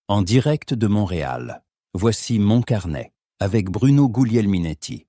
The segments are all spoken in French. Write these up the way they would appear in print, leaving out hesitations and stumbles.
En direct de Montréal, voici Mon Carnet, avec Bruno Guglielminetti.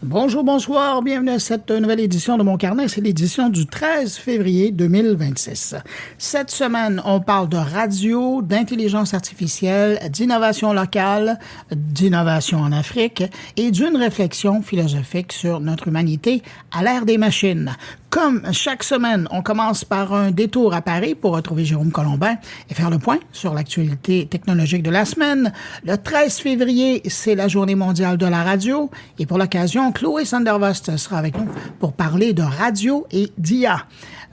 Bonjour, bonsoir, bienvenue à cette nouvelle édition de Mon Carnet. C'est l'édition du 13 février 2026. Cette semaine, on parle de radio, d'intelligence artificielle, d'innovation locale, d'innovation en Afrique et d'une réflexion philosophique sur notre humanité à l'ère des machines. Comme chaque semaine, on commence par un détour à Paris pour retrouver Jérôme Colombin et faire le point sur l'actualité technologique de la semaine. Le 13 février, c'est la Journée mondiale de la radio et pour l'occasion, Chloé Sandervost sera avec nous pour parler de radio et d'IA.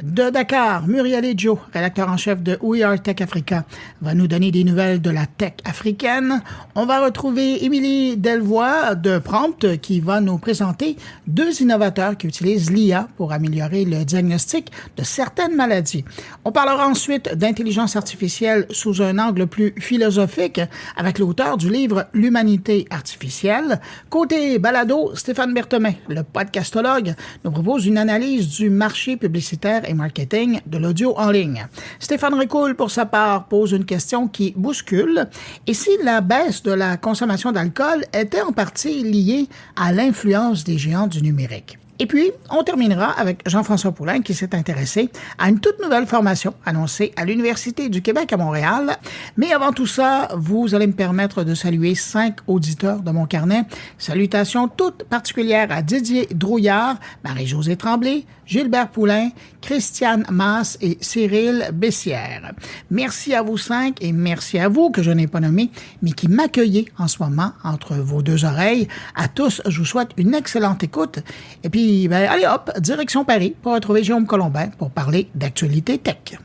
De Dakar, Muriel Edjo, rédacteur en chef de We Are Tech Africa, va nous donner des nouvelles de la tech africaine. On va retrouver Émilie Delvoye de Prompt qui va nous présenter deux innovateurs qui utilisent l'IA pour améliorer le diagnostic de certaines maladies. On parlera ensuite d'intelligence artificielle sous un angle plus philosophique avec l'auteur du livre L'humanité artificielle. Côté balado, Stéphane Berthomé, le podcastologue, nous propose une analyse du marché publicitaire et marketing de l'audio en ligne. Stéphane Ricoul, pour sa part, pose une question qui bouscule. Et si la baisse de la consommation d'alcool était en partie liée à l'influence des géants du numérique? Et puis, on terminera avec Jean-François Poulain qui s'est intéressé à une toute nouvelle formation annoncée à l'Université du Québec à Montréal. Mais avant tout ça, vous allez me permettre de saluer 5 auditeurs de Mon Carnet. Salutations toutes particulières à Didier Drouillard, Marie-Josée Tremblay, Gilbert Poulain, Christiane Masse et Cyril Bessières. Merci à vous 5 et merci à vous que je n'ai pas nommé, mais qui m'accueillez en ce moment entre vos deux oreilles. À tous, je vous souhaite une excellente écoute. Et puis, allez hop, direction Paris pour retrouver Jérôme Colombin pour parler d'actualité tech.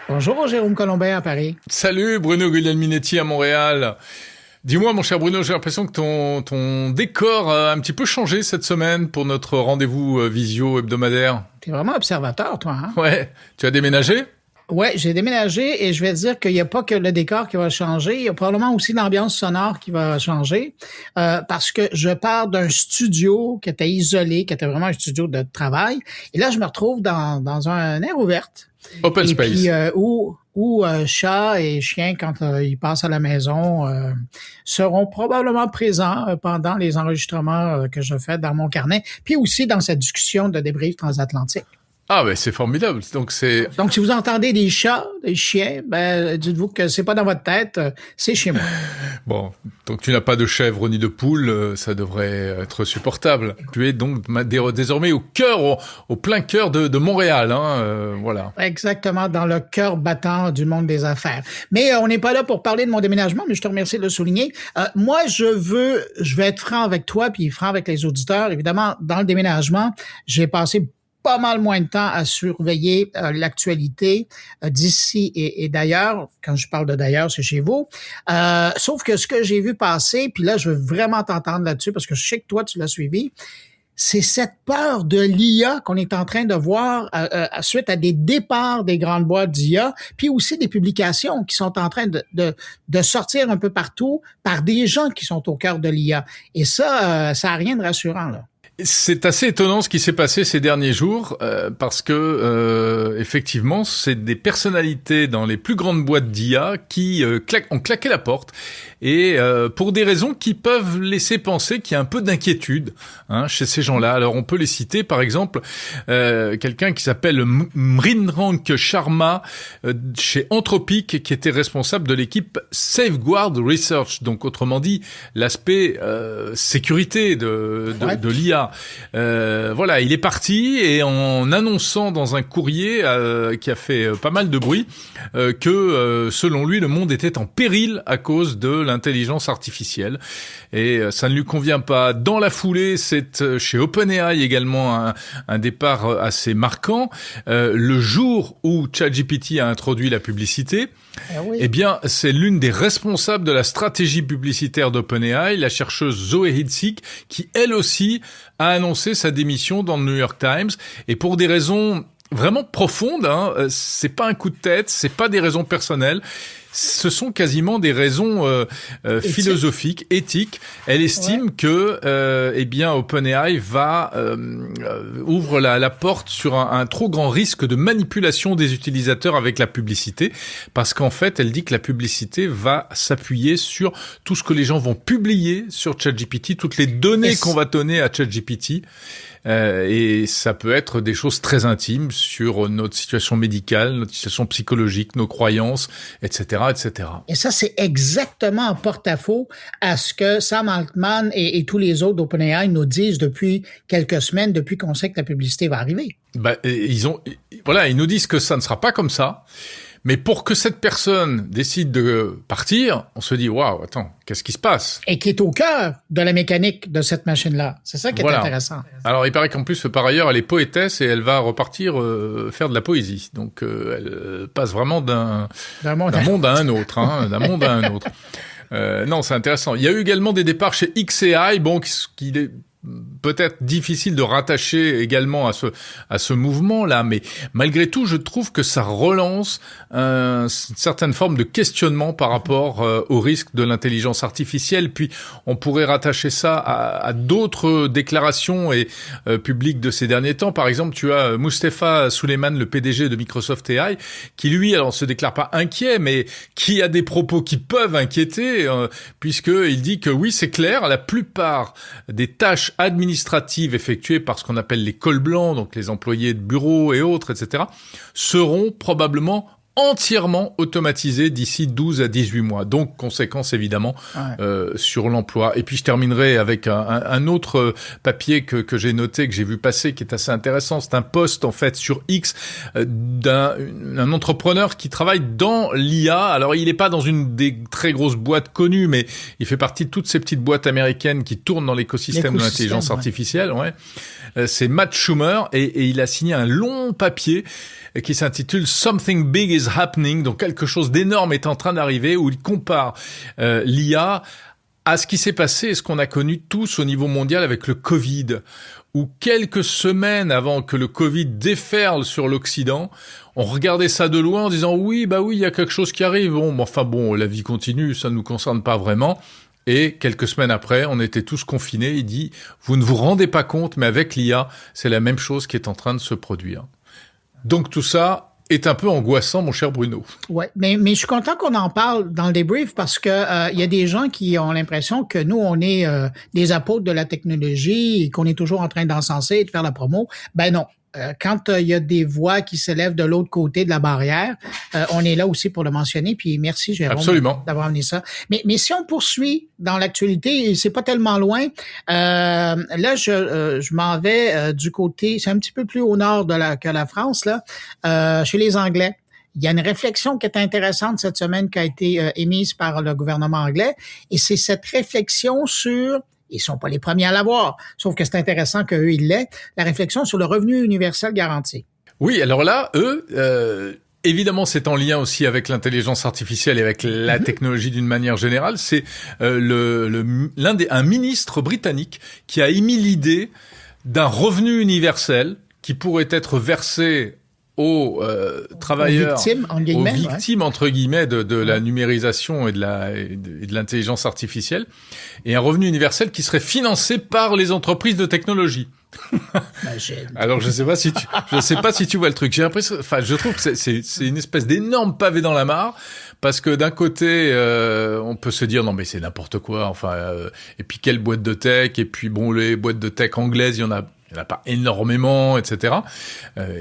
Bonjour Jérôme Colombin à Paris. Salut Bruno Guglielminetti à Montréal. Dis-moi mon cher Bruno, j'ai l'impression que ton décor a un petit peu changé cette semaine pour notre rendez-vous visio hebdomadaire. T'es vraiment observateur toi, hein? Ouais, tu as déménagé? Ouais, j'ai déménagé et je vais te dire qu'il n'y a pas que le décor qui va changer, il y a probablement aussi l'ambiance sonore qui va changer parce que je pars d'un studio qui était isolé, qui était vraiment un studio de travail et là je me retrouve dans un air ouvert. Open space. Puis où chats et chiens, quand ils passent à la maison, seront probablement présents pendant les enregistrements que je fais dans Mon Carnet, puis aussi dans cette discussion de débrief transatlantique. Ah ben c'est formidable. Donc si vous entendez des chats, des chiens, dites-vous que c'est pas dans votre tête, c'est chez moi. Bon, donc tu n'as pas de chèvre ni de poule, ça devrait être supportable. Tu es donc désormais au plein cœur de Montréal, hein, voilà. Exactement, dans le cœur battant du monde des affaires. Mais on n'est pas là pour parler de mon déménagement, mais je te remercie de le souligner. Moi, je vais être franc avec toi, puis franc avec les auditeurs. Évidemment, dans le déménagement, j'ai passé pas mal moins de temps à surveiller l'actualité d'ici et d'ailleurs. Quand je parle de d'ailleurs, c'est chez vous. Sauf que ce que j'ai vu passer, puis là, je veux vraiment t'entendre là-dessus parce que je sais que toi, tu l'as suivi, c'est cette peur de l'IA qu'on est en train de voir suite à des départs des grandes boîtes d'IA, puis aussi des publications qui sont en train de sortir un peu partout par des gens qui sont au cœur de l'IA. Et ça a rien de rassurant, là. C'est assez étonnant ce qui s'est passé ces derniers jours parce que effectivement, c'est des personnalités dans les plus grandes boîtes d'IA qui ont claqué la porte et pour des raisons qui peuvent laisser penser qu'il y a un peu d'inquiétude chez ces gens-là. Alors on peut les citer par exemple quelqu'un qui s'appelle Mrinrank Sharma chez Anthropic qui était responsable de l'équipe Safeguard Research, donc autrement dit l'aspect sécurité de l'IA. Voilà, voilà, il est parti et en annonçant dans un courrier qui a fait pas mal de bruit que selon lui le monde était en péril à cause de l'intelligence artificielle et ça ne lui convient pas. Dans la foulée, c'est chez OpenAI également un départ assez marquant. Le jour où ChatGPT a introduit la publicité, eh bien, c'est l'une des responsables de la stratégie publicitaire d'OpenAI, la chercheuse Zoé Hidsik, qui elle aussi a annoncé sa démission dans le New York Times, et pour des raisons vraiment profondes, hein, c'est pas un coup de tête, c'est pas des raisons personnelles. Ce sont quasiment des raisons philosophiques, éthiques. Elle estime que, eh bien, OpenAI ouvre la porte sur un trop grand risque de manipulation des utilisateurs avec la publicité, parce qu'en fait, elle dit que la publicité va s'appuyer sur tout ce que les gens vont publier sur ChatGPT, toutes les données qu'on va donner à ChatGPT. Et ça peut être des choses très intimes sur notre situation médicale, notre situation psychologique, nos croyances, etc., etc. Et ça, c'est exactement en porte-à-faux à ce que Sam Altman et tous les autres d'OpenAI nous disent depuis quelques semaines, depuis qu'on sait que la publicité va arriver. Ils nous disent que ça ne sera pas comme ça. Mais pour que cette personne décide de partir, on se dit, waouh, attends, qu'est-ce qui se passe? Et qui est au cœur de la mécanique de cette machine-là. C'est ça qui est intéressant. Alors, il paraît qu'en plus, par ailleurs, elle est poétesse et elle va repartir faire de la poésie. Donc, elle passe vraiment d'un monde à un autre, hein, d'un monde à un autre. Non, c'est intéressant. Il y a eu également des départs chez XAI, bon, qui est peut-être difficile de rattacher également à ce mouvement-là, mais malgré tout, je trouve que ça relance une certaine forme de questionnement par rapport au risque de l'intelligence artificielle. Puis, on pourrait rattacher ça à d'autres déclarations publiques de ces derniers temps. Par exemple, tu as Mustafa Suleyman, le PDG de Microsoft AI, qui lui, alors, se déclare pas inquiet, mais qui a des propos qui peuvent inquiéter, puisqu'il dit que oui, c'est clair, la plupart des tâches administratives effectuées par ce qu'on appelle les cols blancs, donc les employés de bureau et autres, etc., seront probablement entièrement automatisés d'ici 12 à 18 mois. Donc, conséquence évidemment sur l'emploi. Et puis, je terminerai avec un autre papier que j'ai noté, que j'ai vu passer, qui est assez intéressant. C'est un post, en fait, sur X d'un entrepreneur qui travaille dans l'IA. Alors, il n'est pas dans une des très grosses boîtes connues, mais il fait partie de toutes ces petites boîtes américaines qui tournent dans l'écosystème de l'intelligence artificielle. Ouais. C'est Matt Schumer et il a signé un long papier qui s'intitule « Something Big is Happening », donc quelque chose d'énorme est en train d'arriver, où il compare l'IA à ce qui s'est passé et ce qu'on a connu tous au niveau mondial avec le Covid, où quelques semaines avant que le Covid déferle sur l'Occident, on regardait ça de loin en disant « oui, il y a quelque chose qui arrive, bon, la vie continue, ça ne nous concerne pas vraiment ». Et quelques semaines après, on était tous confinés. Il dit, vous ne vous rendez pas compte, mais avec l'IA, c'est la même chose qui est en train de se produire. Donc tout ça est un peu angoissant, mon cher Bruno. Ouais, mais je suis content qu'on en parle dans le débrief parce que y a des gens qui ont l'impression que nous, on est des apôtres de la technologie et qu'on est toujours en train d'encenser et de faire la promo. Ben non. Quand il y a des voix qui s'élèvent de l'autre côté de la barrière, on est là aussi pour le mentionner. Puis merci Jérôme d'avoir amené ça. Mais si on poursuit dans l'actualité, c'est pas tellement loin. Là, je m'en vais du côté, c'est un petit peu plus au nord que la France là, chez les Anglais. Il y a une réflexion qui est intéressante cette semaine qui a été émise par le gouvernement anglais, et c'est cette réflexion sur ils sont pas les premiers à l'avoir, sauf que c'est intéressant qu'eux, ils l'aient, la réflexion sur le revenu universel garanti. Oui, alors là, eux, évidemment, c'est en lien aussi avec l'intelligence artificielle et avec la technologie d'une manière générale. C'est un ministre britannique qui a émis l'idée d'un revenu universel qui pourrait être versé aux travailleurs, aux victimes entre guillemets de la numérisation et de l'intelligence artificielle, et un revenu universel qui serait financé par les entreprises de technologie. Alors je sais pas si tu vois le truc. J'ai l'impression, je trouve que c'est une espèce d'énorme pavé dans la mare, parce que d'un côté on peut se dire non mais c'est n'importe quoi, et puis quelle boîte de tech, et puis bon, les boîtes de tech anglaises, il y en a pas énormément, etc.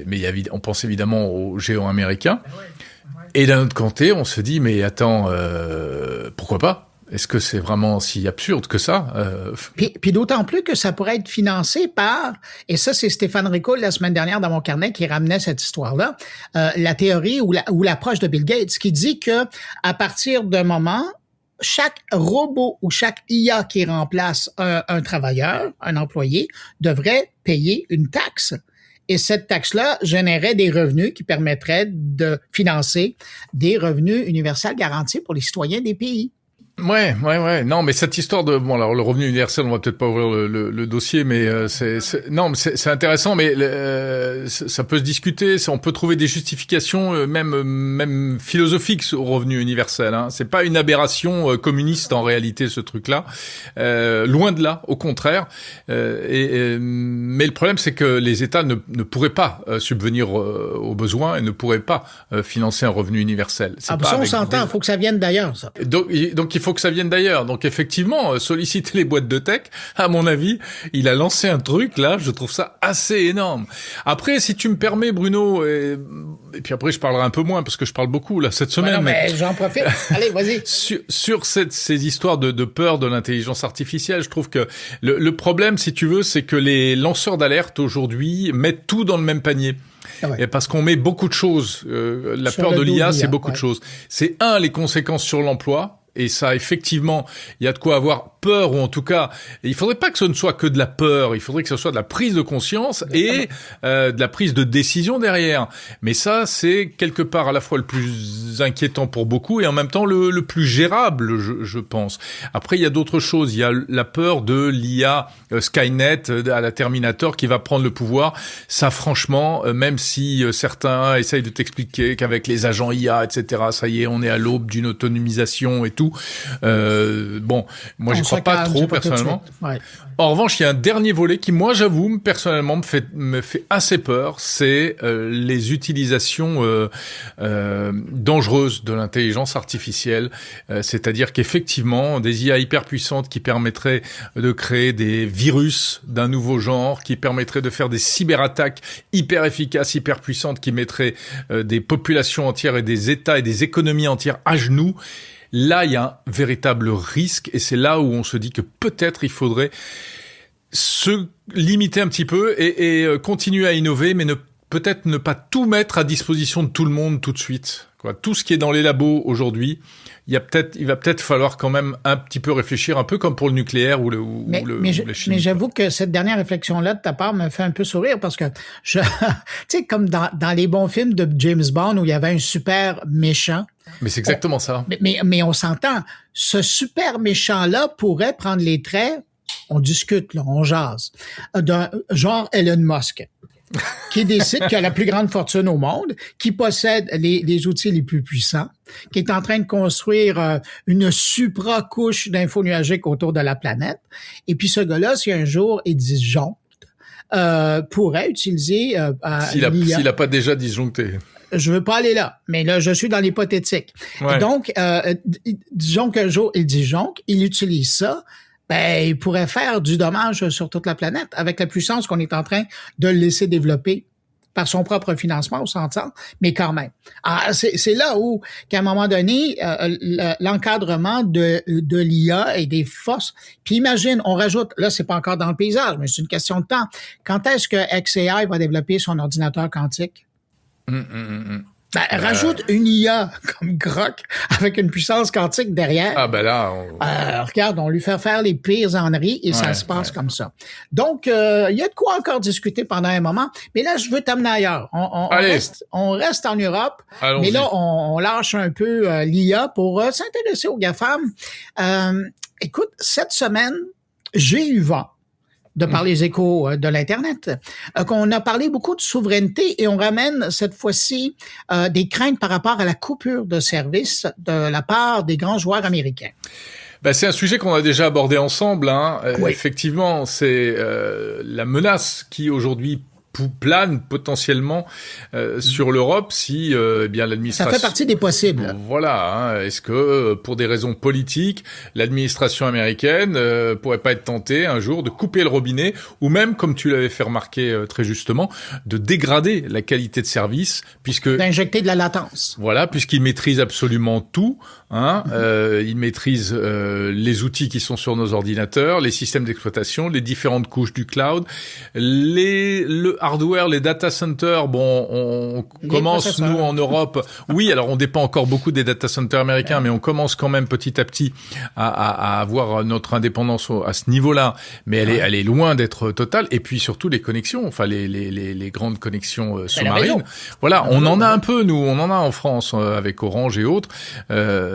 Mais on pense évidemment aux géants américains. Et d'un autre côté, on se dit, mais attends, pourquoi pas ? Est-ce que c'est vraiment si absurde que ça? Puis d'autant plus que ça pourrait être financé par, et ça c'est Stéphane Ricoul la semaine dernière dans mon carnet qui ramenait cette histoire-là, la théorie ou l'approche de Bill Gates qui dit que à partir d'un moment, chaque robot ou chaque IA qui remplace un travailleur, un employé, devrait payer une taxe. Et cette taxe-là générait des revenus qui permettraient de financer des revenus universels garantis pour les citoyens des pays. Ouais. Non, mais cette histoire de alors le revenu universel, on va peut-être pas ouvrir le dossier, mais c'est intéressant, mais ça peut se discuter. On peut trouver des justifications, même philosophiques au revenu universel. Hein. C'est pas une aberration communiste en réalité, ce truc-là. Loin de là, au contraire. Mais le problème, c'est que les États ne pourraient pas subvenir aux besoins et ne pourraient pas financer un revenu universel. Ça, on s'entend. Il faut que ça vienne d'ailleurs, ça. Donc il faut que ça vienne d'ailleurs. Donc effectivement, solliciter les boîtes de tech, à mon avis, il a lancé un truc là, je trouve ça assez énorme. Après, si tu me permets, Bruno, et puis après je parlerai un peu moins parce que je parle beaucoup là cette semaine. Non, mais j'en profite. Allez, vas-y. Sur ces histoires de peur de l'intelligence artificielle, je trouve que le problème, si tu veux, c'est que les lanceurs d'alerte aujourd'hui mettent tout dans le même panier. Ah ouais. Et parce qu'on met beaucoup de choses. La peur de l'IA, c'est beaucoup de choses. C'est les conséquences sur l'emploi. Et ça, effectivement, il y a de quoi avoir peur, ou en tout cas, il faudrait pas que ce ne soit que de la peur, il faudrait que ce soit de la prise de conscience et de la prise de décision derrière. Mais ça, c'est quelque part à la fois le plus inquiétant pour beaucoup et en même temps le plus gérable, je pense. Après, il y a d'autres choses. Il y a la peur de l'IA Skynet à la Terminator qui va prendre le pouvoir. Ça, franchement, même si certains essayent de t'expliquer qu'avec les agents IA, etc., ça y est, on est à l'aube d'une autonomisation et tout. Bon, moi, j'y crois pas trop, personnellement. Ouais. En revanche, il y a un dernier volet qui, moi, j'avoue, personnellement, me fait assez peur. C'est les utilisations dangereuses de l'intelligence artificielle. C'est-à-dire qu'effectivement, des IA hyper puissantes qui permettraient de créer des virus d'un nouveau genre, qui permettraient de faire des cyberattaques hyper efficaces, hyper puissantes, qui mettraient des populations entières et des États et des économies entières à genoux. Là, il y a un véritable risque et c'est là où on se dit que peut-être il faudrait se limiter un petit peu et continuer à innover, mais peut-être ne pas tout mettre à disposition de tout le monde tout de suite. Tout ce qui est dans les labos aujourd'hui, il va peut-être falloir quand même un petit peu réfléchir, un peu comme pour le nucléaire ou la chimie. Mais j'avoue que cette dernière réflexion-là de ta part me fait un peu sourire parce que, tu sais, comme dans les bons films de James Bond où il y avait un super méchant. Mais c'est exactement ça. Mais on s'entend. Ce super méchant-là pourrait prendre les traits, on discute, là, on jase, d'un genre Elon Musk, qui décide qu'il a la plus grande fortune au monde, qui possède les outils les plus puissants, qui est en train de construire une supra-couche d'infos nuagiques autour de la planète. Et puis ce gars-là, si un jour il disjoncte, pourrait utiliser l'IA. S'il n'a pas déjà disjoncté. Je veux pas aller là, mais là, je suis dans l'hypothétique. Ouais. Et donc, disons qu'un jour, il disjoncte, il utilise ça, il pourrait faire du dommage sur toute la planète avec la puissance qu'on est en train de le laisser développer par son propre financement, on s'entend, mais quand même. Alors, c'est là où, qu'à un moment donné, l'encadrement de l'IA et des forces, puis imagine, on rajoute, là, c'est pas encore dans le paysage, mais c'est une question de temps. Quand est-ce que xAI va développer son ordinateur quantique? Rajoute une IA comme Grok avec une puissance quantique derrière. Ah ben là, regarde, on lui fait faire les pires enneries et ça se passe comme ça. Donc, il y a de quoi encore discuter pendant un moment. Mais là, je veux t'amener ailleurs. On reste en Europe, mais là, on lâche un peu l'IA pour s'intéresser aux GAFAM. Écoute, cette semaine, j'ai eu vent de par les échos de l'Internet, qu'on a parlé beaucoup de souveraineté et on ramène cette fois-ci des craintes par rapport à la coupure de service de la part des grands joueurs américains. C'est un sujet qu'on a déjà abordé ensemble. Oui. Effectivement, c'est la menace qui aujourd'hui plane potentiellement sur l'Europe si bien l'administration... Ça fait partie des possibles. Voilà. Hein. Est-ce que pour des raisons politiques, l'administration américaine pourrait pas être tentée un jour de couper le robinet ou même, comme tu l'avais fait remarquer très justement, de dégrader la qualité de service puisque... D'injecter de la latence. Voilà, puisqu'ils maîtrisent absolument tout. Hein. Ils maîtrisent les outils qui sont sur nos ordinateurs, les systèmes d'exploitation, les différentes couches du cloud, le hardware, les data centers. Bon, on commence nous en Europe. Oui, alors on dépend encore beaucoup des data centers américains, mais on commence quand même petit à petit à avoir notre indépendance à ce niveau-là. Mais elle est loin d'être totale. Et puis surtout les connexions, enfin les grandes connexions sous-marines. Voilà, on en a un peu nous, on en a en France avec Orange et autres.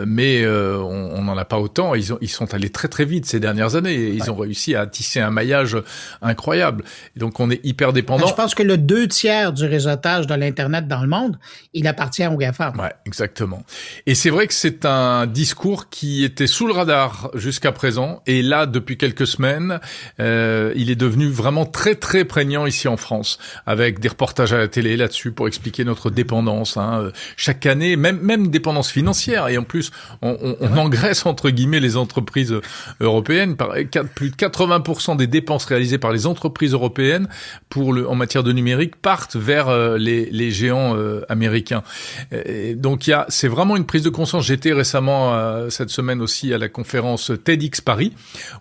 Mais on n'en a pas autant. Ils sont allés très très vite ces dernières années. Et ils ont réussi à tisser un maillage incroyable. Et donc on est hyper dépendant. Je pense que le 2/3 du réseautage de l'Internet dans le monde, il appartient aux GAFAM. Ouais, exactement. Et c'est vrai que c'est un discours qui était sous le radar jusqu'à présent. Et là, depuis quelques semaines, il est devenu vraiment très très prégnant ici en France, avec des reportages à la télé là-dessus pour expliquer notre dépendance. Hein. Chaque année, même dépendance financière. Et en plus, on engraisse entre guillemets les entreprises européennes. Plus de 80% des dépenses réalisées par les entreprises européennes en matière de numérique partent vers les géants américains. Et donc c'est vraiment une prise de conscience. J'étais récemment cette semaine aussi à la conférence TEDx Paris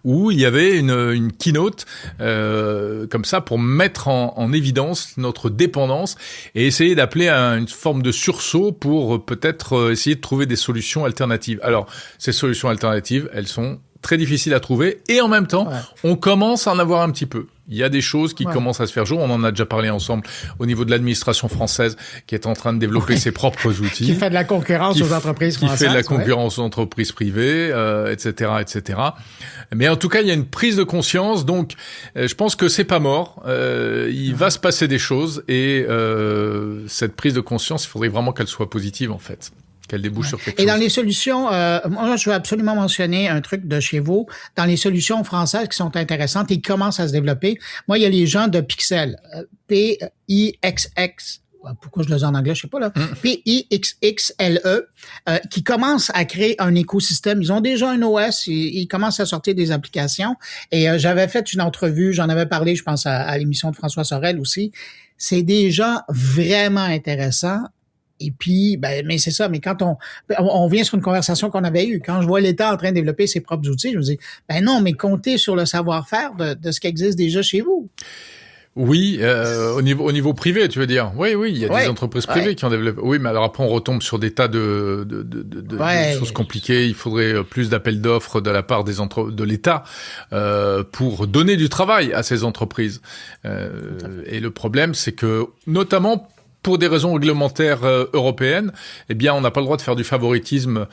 où il y avait une keynote comme ça pour mettre en évidence notre dépendance et essayer d'appeler à une forme de sursaut pour peut-être essayer de trouver des solutions alternatives. Alors, ces solutions alternatives, elles sont très difficiles à trouver et en même temps, on commence à en avoir un petit peu. Il y a des choses qui commencent à se faire jour. On en a déjà parlé ensemble au niveau de l'administration française qui est en train de développer ses propres outils. Qui fait de la concurrence aux entreprises françaises. Qui fait de la concurrence aux entreprises privées, etc., etc. Mais en tout cas, il y a une prise de conscience. Donc, je pense que c'est pas mort. Il va se passer des choses et cette prise de conscience, il faudrait vraiment qu'elle soit positive, en fait. Qu'elle débouche sur quelque chose. Et dans les solutions, moi, je veux absolument mentionner un truc de chez vous. Dans les solutions françaises qui sont intéressantes et qui commencent à se développer, moi, il y a les gens de Pixel, P-I-X-X. Pourquoi je le dis en anglais, je sais pas, là. P-I-X-X-L-E, qui commencent à créer un écosystème. Ils ont déjà un OS, ils commencent à sortir des applications. Et j'avais fait une entrevue, j'en avais parlé, je pense, à l'émission de François Sorel aussi. C'est des gens vraiment intéressants. Et puis, mais c'est ça, mais quand on vient sur une conversation qu'on avait eue, quand je vois l'État en train de développer ses propres outils, je me dis, non, mais comptez sur le savoir-faire de ce qui existe déjà chez vous. Oui, au niveau privé, tu veux dire. Oui, il y a des entreprises privées qui ont développé. Oui, mais alors après on retombe sur des tas de choses compliquées. Il faudrait plus d'appels d'offres de la part de l'État pour donner du travail à ces entreprises. Et le problème, c'est que notamment pour des raisons réglementaires européennes, eh bien, on n'a pas le droit de faire du favoritisme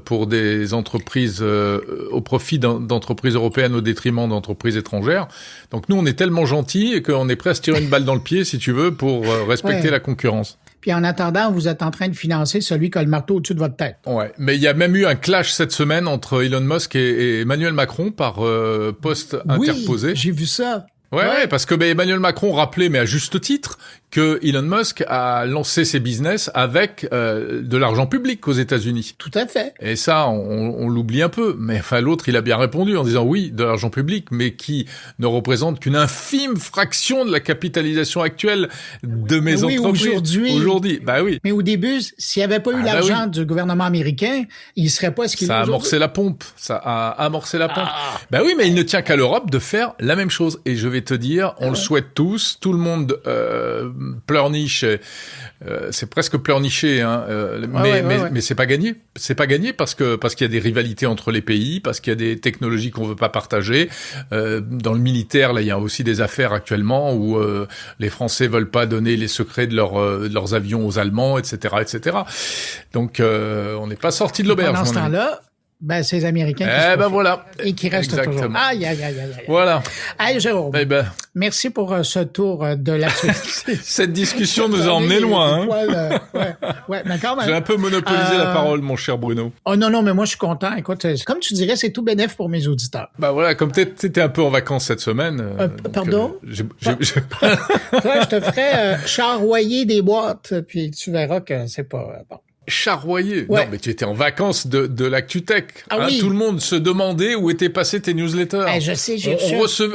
pour des entreprises au profit d'entreprises européennes au détriment d'entreprises étrangères. Donc nous, on est tellement gentils qu'on est prêt à se tirer une balle dans le pied, si tu veux, pour respecter la concurrence. Puis en attendant, vous êtes en train de financer celui qui a le marteau au-dessus de votre tête. Ouais, mais il y a même eu un clash cette semaine entre Elon Musk et Emmanuel Macron par poste interposé. Oui, j'ai vu ça. Ouais, parce que Emmanuel Macron rappelait, mais à juste titre, que Elon Musk a lancé ses business avec de l'argent public aux États-Unis. Tout à fait. Et ça, on l'oublie un peu. Mais enfin, l'autre, il a bien répondu en disant oui, de l'argent public, mais qui ne représente qu'une infime fraction de la capitalisation actuelle de mes entreprises. Aujourd'hui. Bah oui. Mais au début, s'il n'y avait pas eu l'argent du gouvernement américain, il ne serait pas ce qu'il est aujourd'hui. Ça a amorcé la pompe. Ça a amorcé la pompe. Bah oui, mais il ne tient qu'à l'Europe de faire la même chose. Et je vais te dire, on le souhaite tous. Tout le monde pleurniche. C'est presque pleurniché, hein. Mais c'est pas gagné. C'est pas gagné parce qu'il y a des rivalités entre les pays, parce qu'il y a des technologies qu'on veut pas partager. Dans le militaire, là, il y a aussi des affaires actuellement où les Français veulent pas donner les secrets de leurs avions aux Allemands, etc., etc. Donc, on n'est pas sorti de l'auberge. Pendant ce temps-là, Ben, c'est les Américains qui Eh ben voilà. Et qui restent Exactement. toujours. Aïe. Voilà. Hey, Jérôme. Eh ben, Merci pour ce tour de l'actualité. cette discussion nous a emmené loin. Ouais, mais quand même. J'ai un peu monopolisé la parole, mon cher Bruno. Oh non, mais moi, je suis content. Écoute, comme tu dirais, c'est tout bénef pour mes auditeurs. Bah voilà, comme t'étais un peu en vacances cette semaine. Pardon? Toi, je te ferai charroyer des boîtes, puis tu verras que c'est pas bon. Charroyer. Ouais. Non, mais tu étais en vacances de l'ActuTech. Ah oui. Tout le monde se demandait où étaient passés tes newsletters. Je sais,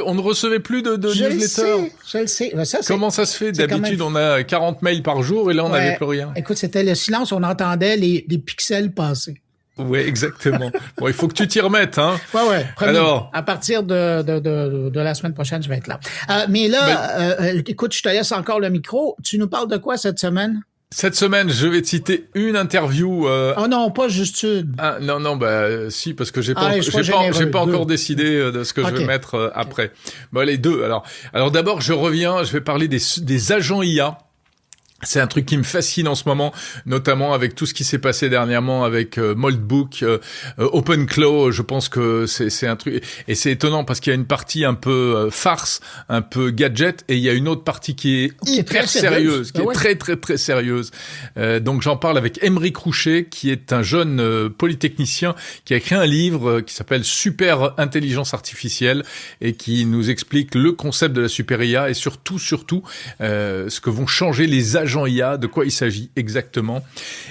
on ne recevait plus de newsletters. Je le sais. Ça, comment ça se fait? D'habitude, on a 40 mails par jour et là, on n'avait plus rien. Écoute, c'était le silence. On entendait les pixels passer. Oui, exactement. Bon, il faut que tu t'y remettes, hein. Ouais. Alors, à partir de la semaine prochaine, je vais être là. Mais là, écoute, je te laisse encore le micro. Tu nous parles de quoi cette semaine? Cette semaine, je vais te citer une interview. Oh non, pas juste une. Ah, non, si, parce que j'ai pas encore décidé de ce que je vais mettre après. Bon, les deux. Alors d'abord, je vais parler des agents IA. C'est un truc qui me fascine en ce moment, notamment avec tout ce qui s'est passé dernièrement avec Moldbook, OpenClaw. Je pense que c'est un truc, et c'est étonnant parce qu'il y a une partie un peu farce, un peu gadget, et il y a une autre partie qui est hyper sérieuse, qui est très très très sérieuse. Donc j'en parle avec Aymeric Roucher, qui est un jeune polytechnicien qui a écrit un livre qui s'appelle Super Intelligence Artificielle et qui nous explique le concept de la super IA et surtout ce que vont changer les agents IA, de quoi il s'agit exactement.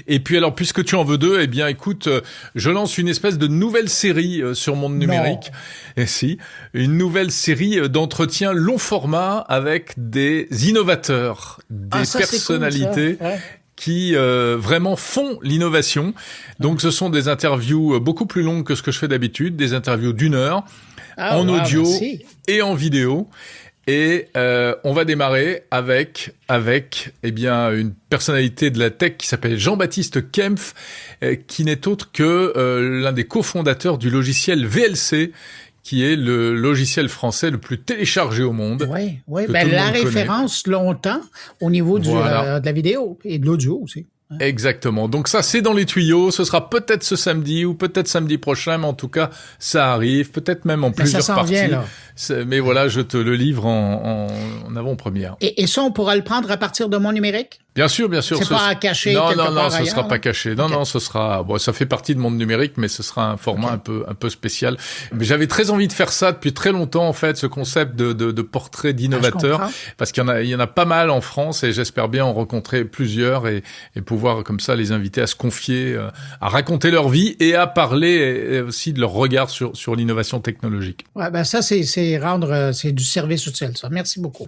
Et puis alors, puisque tu en veux deux, eh bien écoute, je lance une espèce de nouvelle série sur Monde Numérique. Et si, une nouvelle série d'entretiens long format avec des innovateurs, des personnalités. Cool, qui vraiment font l'innovation. Donc ce sont des interviews beaucoup plus longues que ce que je fais d'habitude, des interviews d'1 heure en audio et en vidéo. Et on va démarrer avec une personnalité de la tech qui s'appelle Jean-Baptiste Kempf, qui n'est autre que l'un des cofondateurs du logiciel VLC, qui est le logiciel français le plus téléchargé au monde. Oui. Ben, la référence longtemps au niveau de la vidéo et de l'audio aussi. Exactement. Donc ça, c'est dans les tuyaux. Ce sera peut-être ce samedi ou peut-être samedi prochain, mais en tout cas, ça arrive. Peut-être même en plusieurs parties. Vient, là. Mais voilà, je te le livre en avant-première. Et ça, on pourra le prendre à partir de Mon Numérique? Bien sûr. C'est pas à cacher non, quelque part ce ailleurs, sera pas caché. Non, ce sera, ça fait partie de Monde Numérique, mais ce sera un format un peu spécial. Mais j'avais très envie de faire ça depuis très longtemps, en fait, ce concept de portrait d'innovateur. Parce qu'il y en a pas mal en France et j'espère bien en rencontrer plusieurs et pouvoir, comme ça, les inviter à se confier, à raconter leur vie et à parler aussi de leur regard sur l'innovation technologique. Ouais, ben ça, c'est du service utile, ça. Merci beaucoup.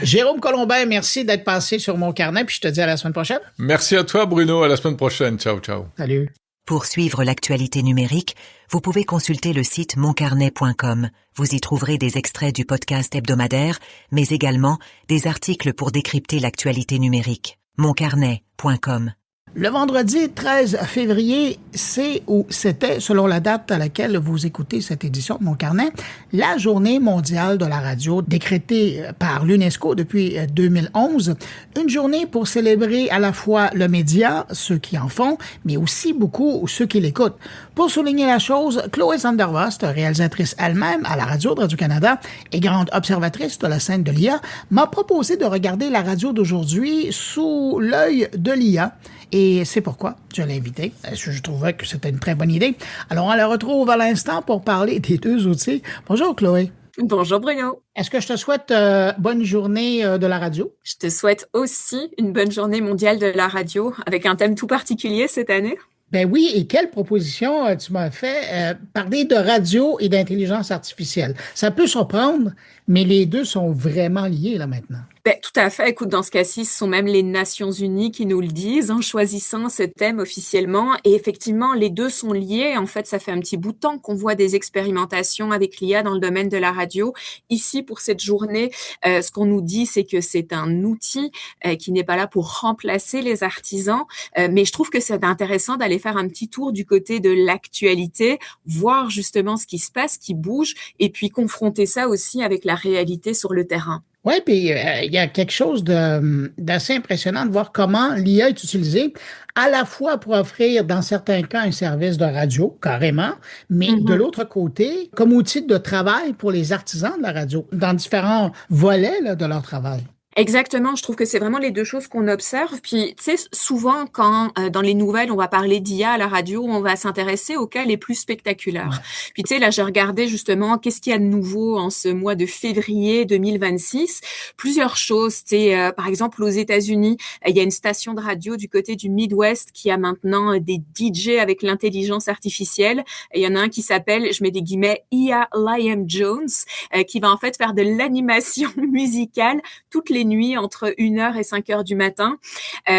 Jérôme Colombin, merci d'être passé sur mon carnet, puis je te dis à la semaine prochaine. Merci à toi, Bruno. À la semaine prochaine. Ciao. Salut. Pour suivre l'actualité numérique, vous pouvez consulter le site moncarnet.com. Vous y trouverez des extraits du podcast hebdomadaire, mais également des articles pour décrypter l'actualité numérique. moncarnet.com. Le vendredi 13 février, c'était, selon la date à laquelle vous écoutez cette édition de Mon Carnet, la Journée mondiale de la radio, décrétée par l'UNESCO depuis 2011. Une journée pour célébrer à la fois le média, ceux qui en font, mais aussi beaucoup ceux qui l'écoutent. Pour souligner la chose, Chloé Zandervost, réalisatrice elle-même à la radio de Radio-Canada et grande observatrice de la scène de l'IA, m'a proposé de regarder la radio d'aujourd'hui sous l'œil de l'IA. Et c'est pourquoi je l'ai invitée. Je trouvais que c'était une très bonne idée. Alors, on la retrouve à l'instant pour parler des deux outils. Bonjour, Chloé. Bonjour, Bruno. Est-ce que je te souhaite bonne journée de la radio? Je te souhaite aussi une bonne journée mondiale de la radio, avec un thème tout particulier cette année. Ben oui, et quelle proposition tu m'as fait? Parler de radio et d'intelligence artificielle. Ça peut surprendre, mais les deux sont vraiment liés là maintenant. Ben, tout à fait. Écoute, dans ce cas-ci, ce sont même les Nations Unies qui nous le disent en choisissant ce thème officiellement. Et effectivement, les deux sont liés. En fait, ça fait un petit bout de temps qu'on voit des expérimentations avec l'IA dans le domaine de la radio. Ici, pour cette journée, ce qu'on nous dit, c'est que c'est un outil qui n'est pas là pour remplacer les artisans. Mais je trouve que c'est intéressant d'aller faire un petit tour du côté de l'actualité, voir justement ce qui se passe, qui bouge, et puis confronter ça aussi avec la réalité sur le terrain. Oui, puis il y a quelque chose d'assez impressionnant de voir comment l'IA est utilisée à la fois pour offrir, dans certains cas, un service de radio, carrément, mais de l'autre côté, comme outil de travail pour les artisans de la radio, dans différents volets là, de leur travail. Exactement, je trouve que c'est vraiment les 2 choses qu'on observe. Puis, tu sais, souvent, quand dans les nouvelles, on va parler d'IA à la radio, on va s'intéresser aux cas les plus spectaculaires. Ouais. Puis, tu sais, là, j'ai regardé justement qu'est-ce qu'il y a de nouveau en ce mois de février 2026. Plusieurs choses, tu sais, par exemple, aux États-Unis, il y a une station de radio du côté du Midwest qui a maintenant des DJ avec l'intelligence artificielle. Et il y en a un qui s'appelle, je mets des guillemets, IA Liam Jones, qui va en fait faire de l'animation musicale toutes les nuits entre 1h et 5h du matin.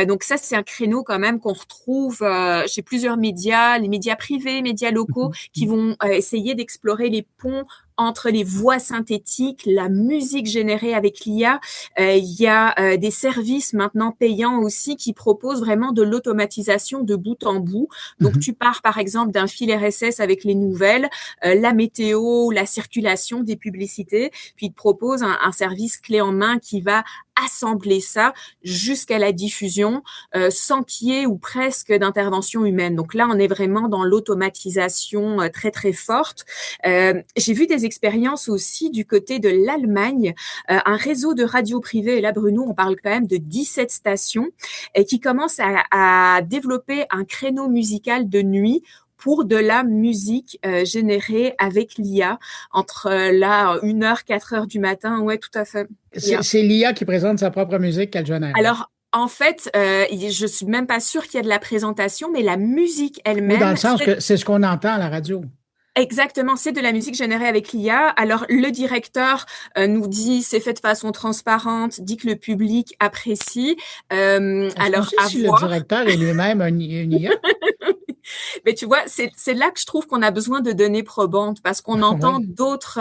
Donc ça, c'est un créneau quand même qu'on retrouve chez plusieurs médias, les médias privés, médias locaux, qui vont essayer d'explorer les ponts entre les voix synthétiques, la musique générée avec l'IA. Il y a des services maintenant payants aussi qui proposent vraiment de l'automatisation de bout en bout. Donc, tu pars par exemple d'un fil RSS avec les nouvelles, la météo, la circulation des publicités, puis il te propose un service clé en main qui va assembler ça jusqu'à la diffusion sans qu'il y ait ou presque d'intervention humaine. Donc là, on est vraiment dans l'automatisation très, très forte. J'ai vu des expériences aussi du côté de l'Allemagne, un réseau de radio privées, et là, Bruno, on parle quand même de 17 stations, qui commencent à développer un créneau musical de nuit pour de la musique générée avec l'IA entre 1h, 4h du matin. Ouais, tout à fait. C'est l'IA qui présente sa propre musique qu'elle génère. Alors, en fait, je suis même pas sûre qu'il y a de la présentation, mais la musique elle-même... Oui, dans le sens que c'est ce qu'on entend à la radio. Exactement, c'est de la musique générée avec l'IA. Alors, le directeur nous dit c'est fait de façon transparente, dit que le public apprécie. Alors, si le directeur est lui-même une IA. Mais tu vois, c'est là que je trouve qu'on a besoin de données probantes parce qu'on entend d'autres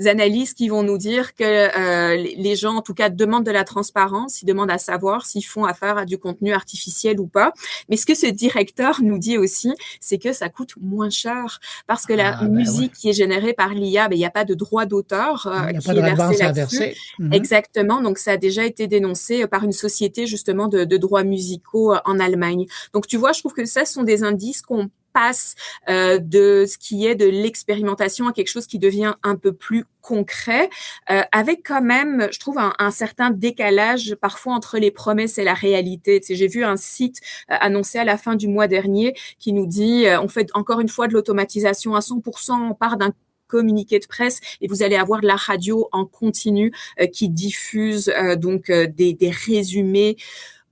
analyses qui vont nous dire que les gens, en tout cas, demandent de la transparence, ils demandent à savoir s'ils font affaire à du contenu artificiel ou pas. Mais ce que ce directeur nous dit aussi, c'est que ça coûte moins cher parce que la musique qui est générée par l'IA, il n'y a pas de droit d'auteur qui est versé là-dessus. Exactement. Donc, ça a déjà été dénoncé par une société, justement, de droits musicaux en Allemagne. Donc, tu vois, je trouve que ça sont des indices qu'on passe de ce qui est de l'expérimentation à quelque chose qui devient un peu plus concret, avec quand même, je trouve, un certain décalage parfois entre les promesses et la réalité. Tu sais, j'ai vu un site annoncé à la fin du mois dernier qui nous dit on fait encore une fois de l'automatisation à 100%, on part d'un communiqué de presse et vous allez avoir de la radio en continu qui diffuse donc des résumés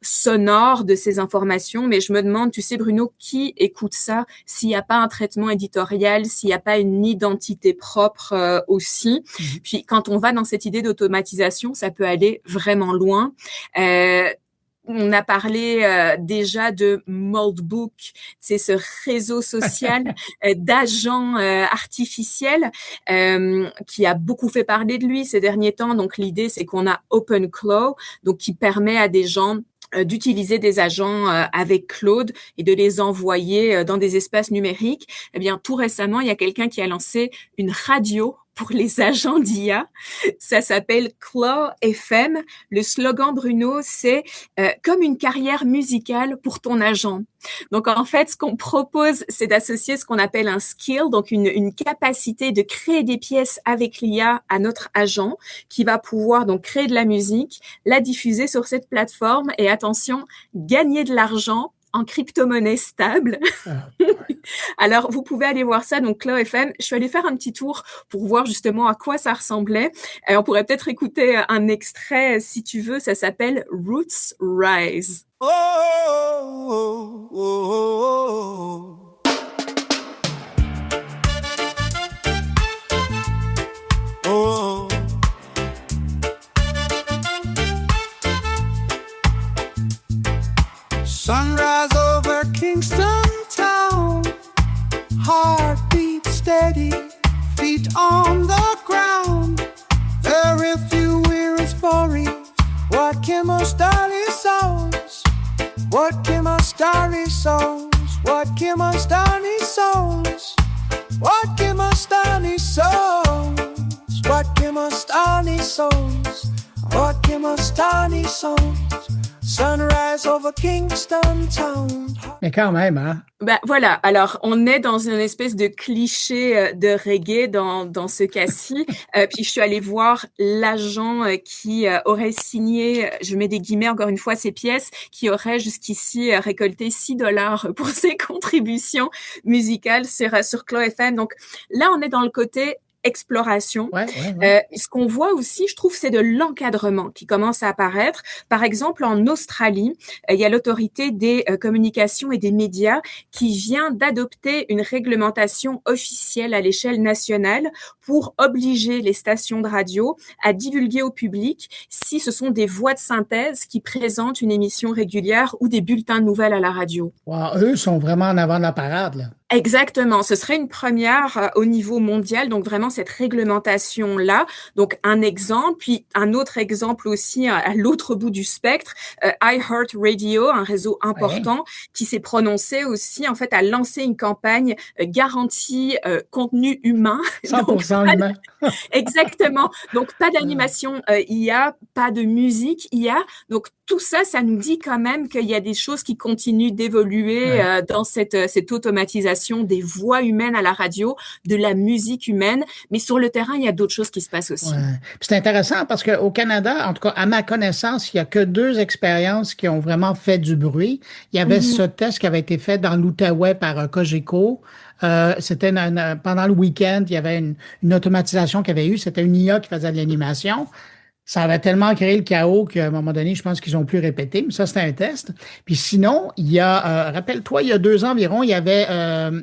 sonore de ces informations, mais je me demande, tu sais Bruno, qui écoute ça s'il n'y a pas un traitement éditorial, s'il n'y a pas une identité propre aussi. Puis quand on va dans cette idée d'automatisation, ça peut aller vraiment loin. On a parlé déjà de Moldbook, c'est ce réseau social d'agents artificiels qui a beaucoup fait parler de lui ces derniers temps. Donc l'idée, c'est qu'on a OpenClaw, donc qui permet à des gens d'utiliser des agents avec Claude et de les envoyer dans des espaces numériques. Eh bien, tout récemment, il y a quelqu'un qui a lancé une radio pour les agents d'IA. Ça s'appelle Claw FM. Le slogan, Bruno, c'est comme une carrière musicale pour ton agent. Donc, en fait, ce qu'on propose, c'est d'associer ce qu'on appelle un skill, donc une capacité de créer des pièces avec l'IA à notre agent qui va pouvoir donc créer de la musique, la diffuser sur cette plateforme et attention, gagner de l'argent en crypto-monnaie stable. Alors, vous pouvez aller voir ça, donc Claw FM. Je suis allée faire un petit tour pour voir justement à quoi ça ressemblait. On pourrait peut-être écouter un extrait si tu veux. Ça s'appelle Roots Rise. Oh, oh, oh, oh, oh. Oh. Sunrise over Kingston town, heartbeat steady, feet on the ground. There are few weary stories. What came of starry souls? What came of starry souls? What came of starry souls? What came of starry souls? What came of starry souls? Oh. songs, sunrise over Kingston Town. Mais quand même, hein? Ben voilà, alors on est dans une espèce de cliché de reggae dans ce cas-ci. Puis je suis allée voir l'agent qui aurait signé, je mets des guillemets encore une fois, ces pièces, qui aurait jusqu'ici récolté $6 pour ses contributions musicales sur Clos FM. Donc là, on est dans le côté exploration. Ouais. Ce qu'on voit aussi, je trouve, c'est de l'encadrement qui commence à apparaître. Par exemple, en Australie, il y a l'autorité des communications et des médias qui vient d'adopter une réglementation officielle à l'échelle nationale pour obliger les stations de radio à divulguer au public si ce sont des voix de synthèse qui présentent une émission régulière ou des bulletins de nouvelles à la radio. Wow, eux sont vraiment en avant de la parade, là. Exactement, ce serait une première au niveau mondial, donc vraiment cette réglementation-là. Donc un exemple, puis un autre exemple aussi à l'autre bout du spectre, iHeartRadio, un réseau important qui s'est prononcé aussi, en fait, à lancer une campagne garantie contenu humain. 100% humain. Exactement, donc pas d'animation IA, pas de musique IA, donc tout ça, ça nous dit quand même qu'il y a des choses qui continuent d'évoluer dans cette automatisation des voix humaines à la radio, de la musique humaine, mais sur le terrain, il y a d'autres choses qui se passent aussi. Ouais. Puis c'est intéressant parce qu'au Canada, en tout cas, à ma connaissance, il n'y a que 2 expériences qui ont vraiment fait du bruit. Il y avait ce test qui avait été fait dans l'Outaouais par Cogeco. C'était pendant le week-end, il y avait une automatisation qu'il y avait eu. C'était une IA qui faisait de l'animation. Ça avait tellement créé le chaos qu'à un moment donné, je pense qu'ils ont pu répéter. Mais ça, c'était un test. Puis sinon, il y a, rappelle-toi, il y a 2 ans environ, il y avait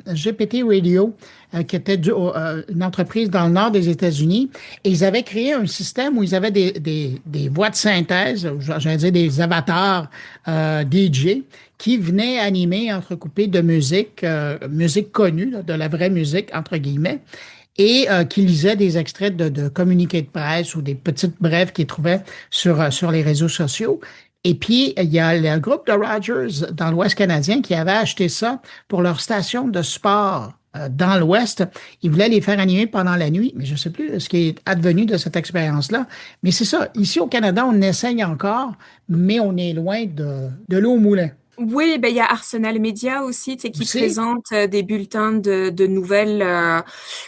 GPT Radio, qui était une entreprise dans le nord des États-Unis. Et ils avaient créé un système où ils avaient des voix de synthèse, j'allais dire des avatars DJ, qui venaient animer, entrecoupés de musique connue, là, de la vraie musique, entre guillemets, et qui lisaient des extraits de communiqués de presse ou des petites brèves qu'ils trouvaient sur les réseaux sociaux. Et puis, il y a le groupe de Rogers dans l'Ouest canadien qui avait acheté ça pour leur station de sport dans l'Ouest. Ils voulaient les faire animer pendant la nuit, mais je ne sais plus ce qui est advenu de cette expérience-là. Mais c'est ça, ici au Canada, on essaye encore, mais on est loin de l'eau au moulin. Oui, ben il y a Arsenal Média aussi, tu sais, qui présente des bulletins de nouvelles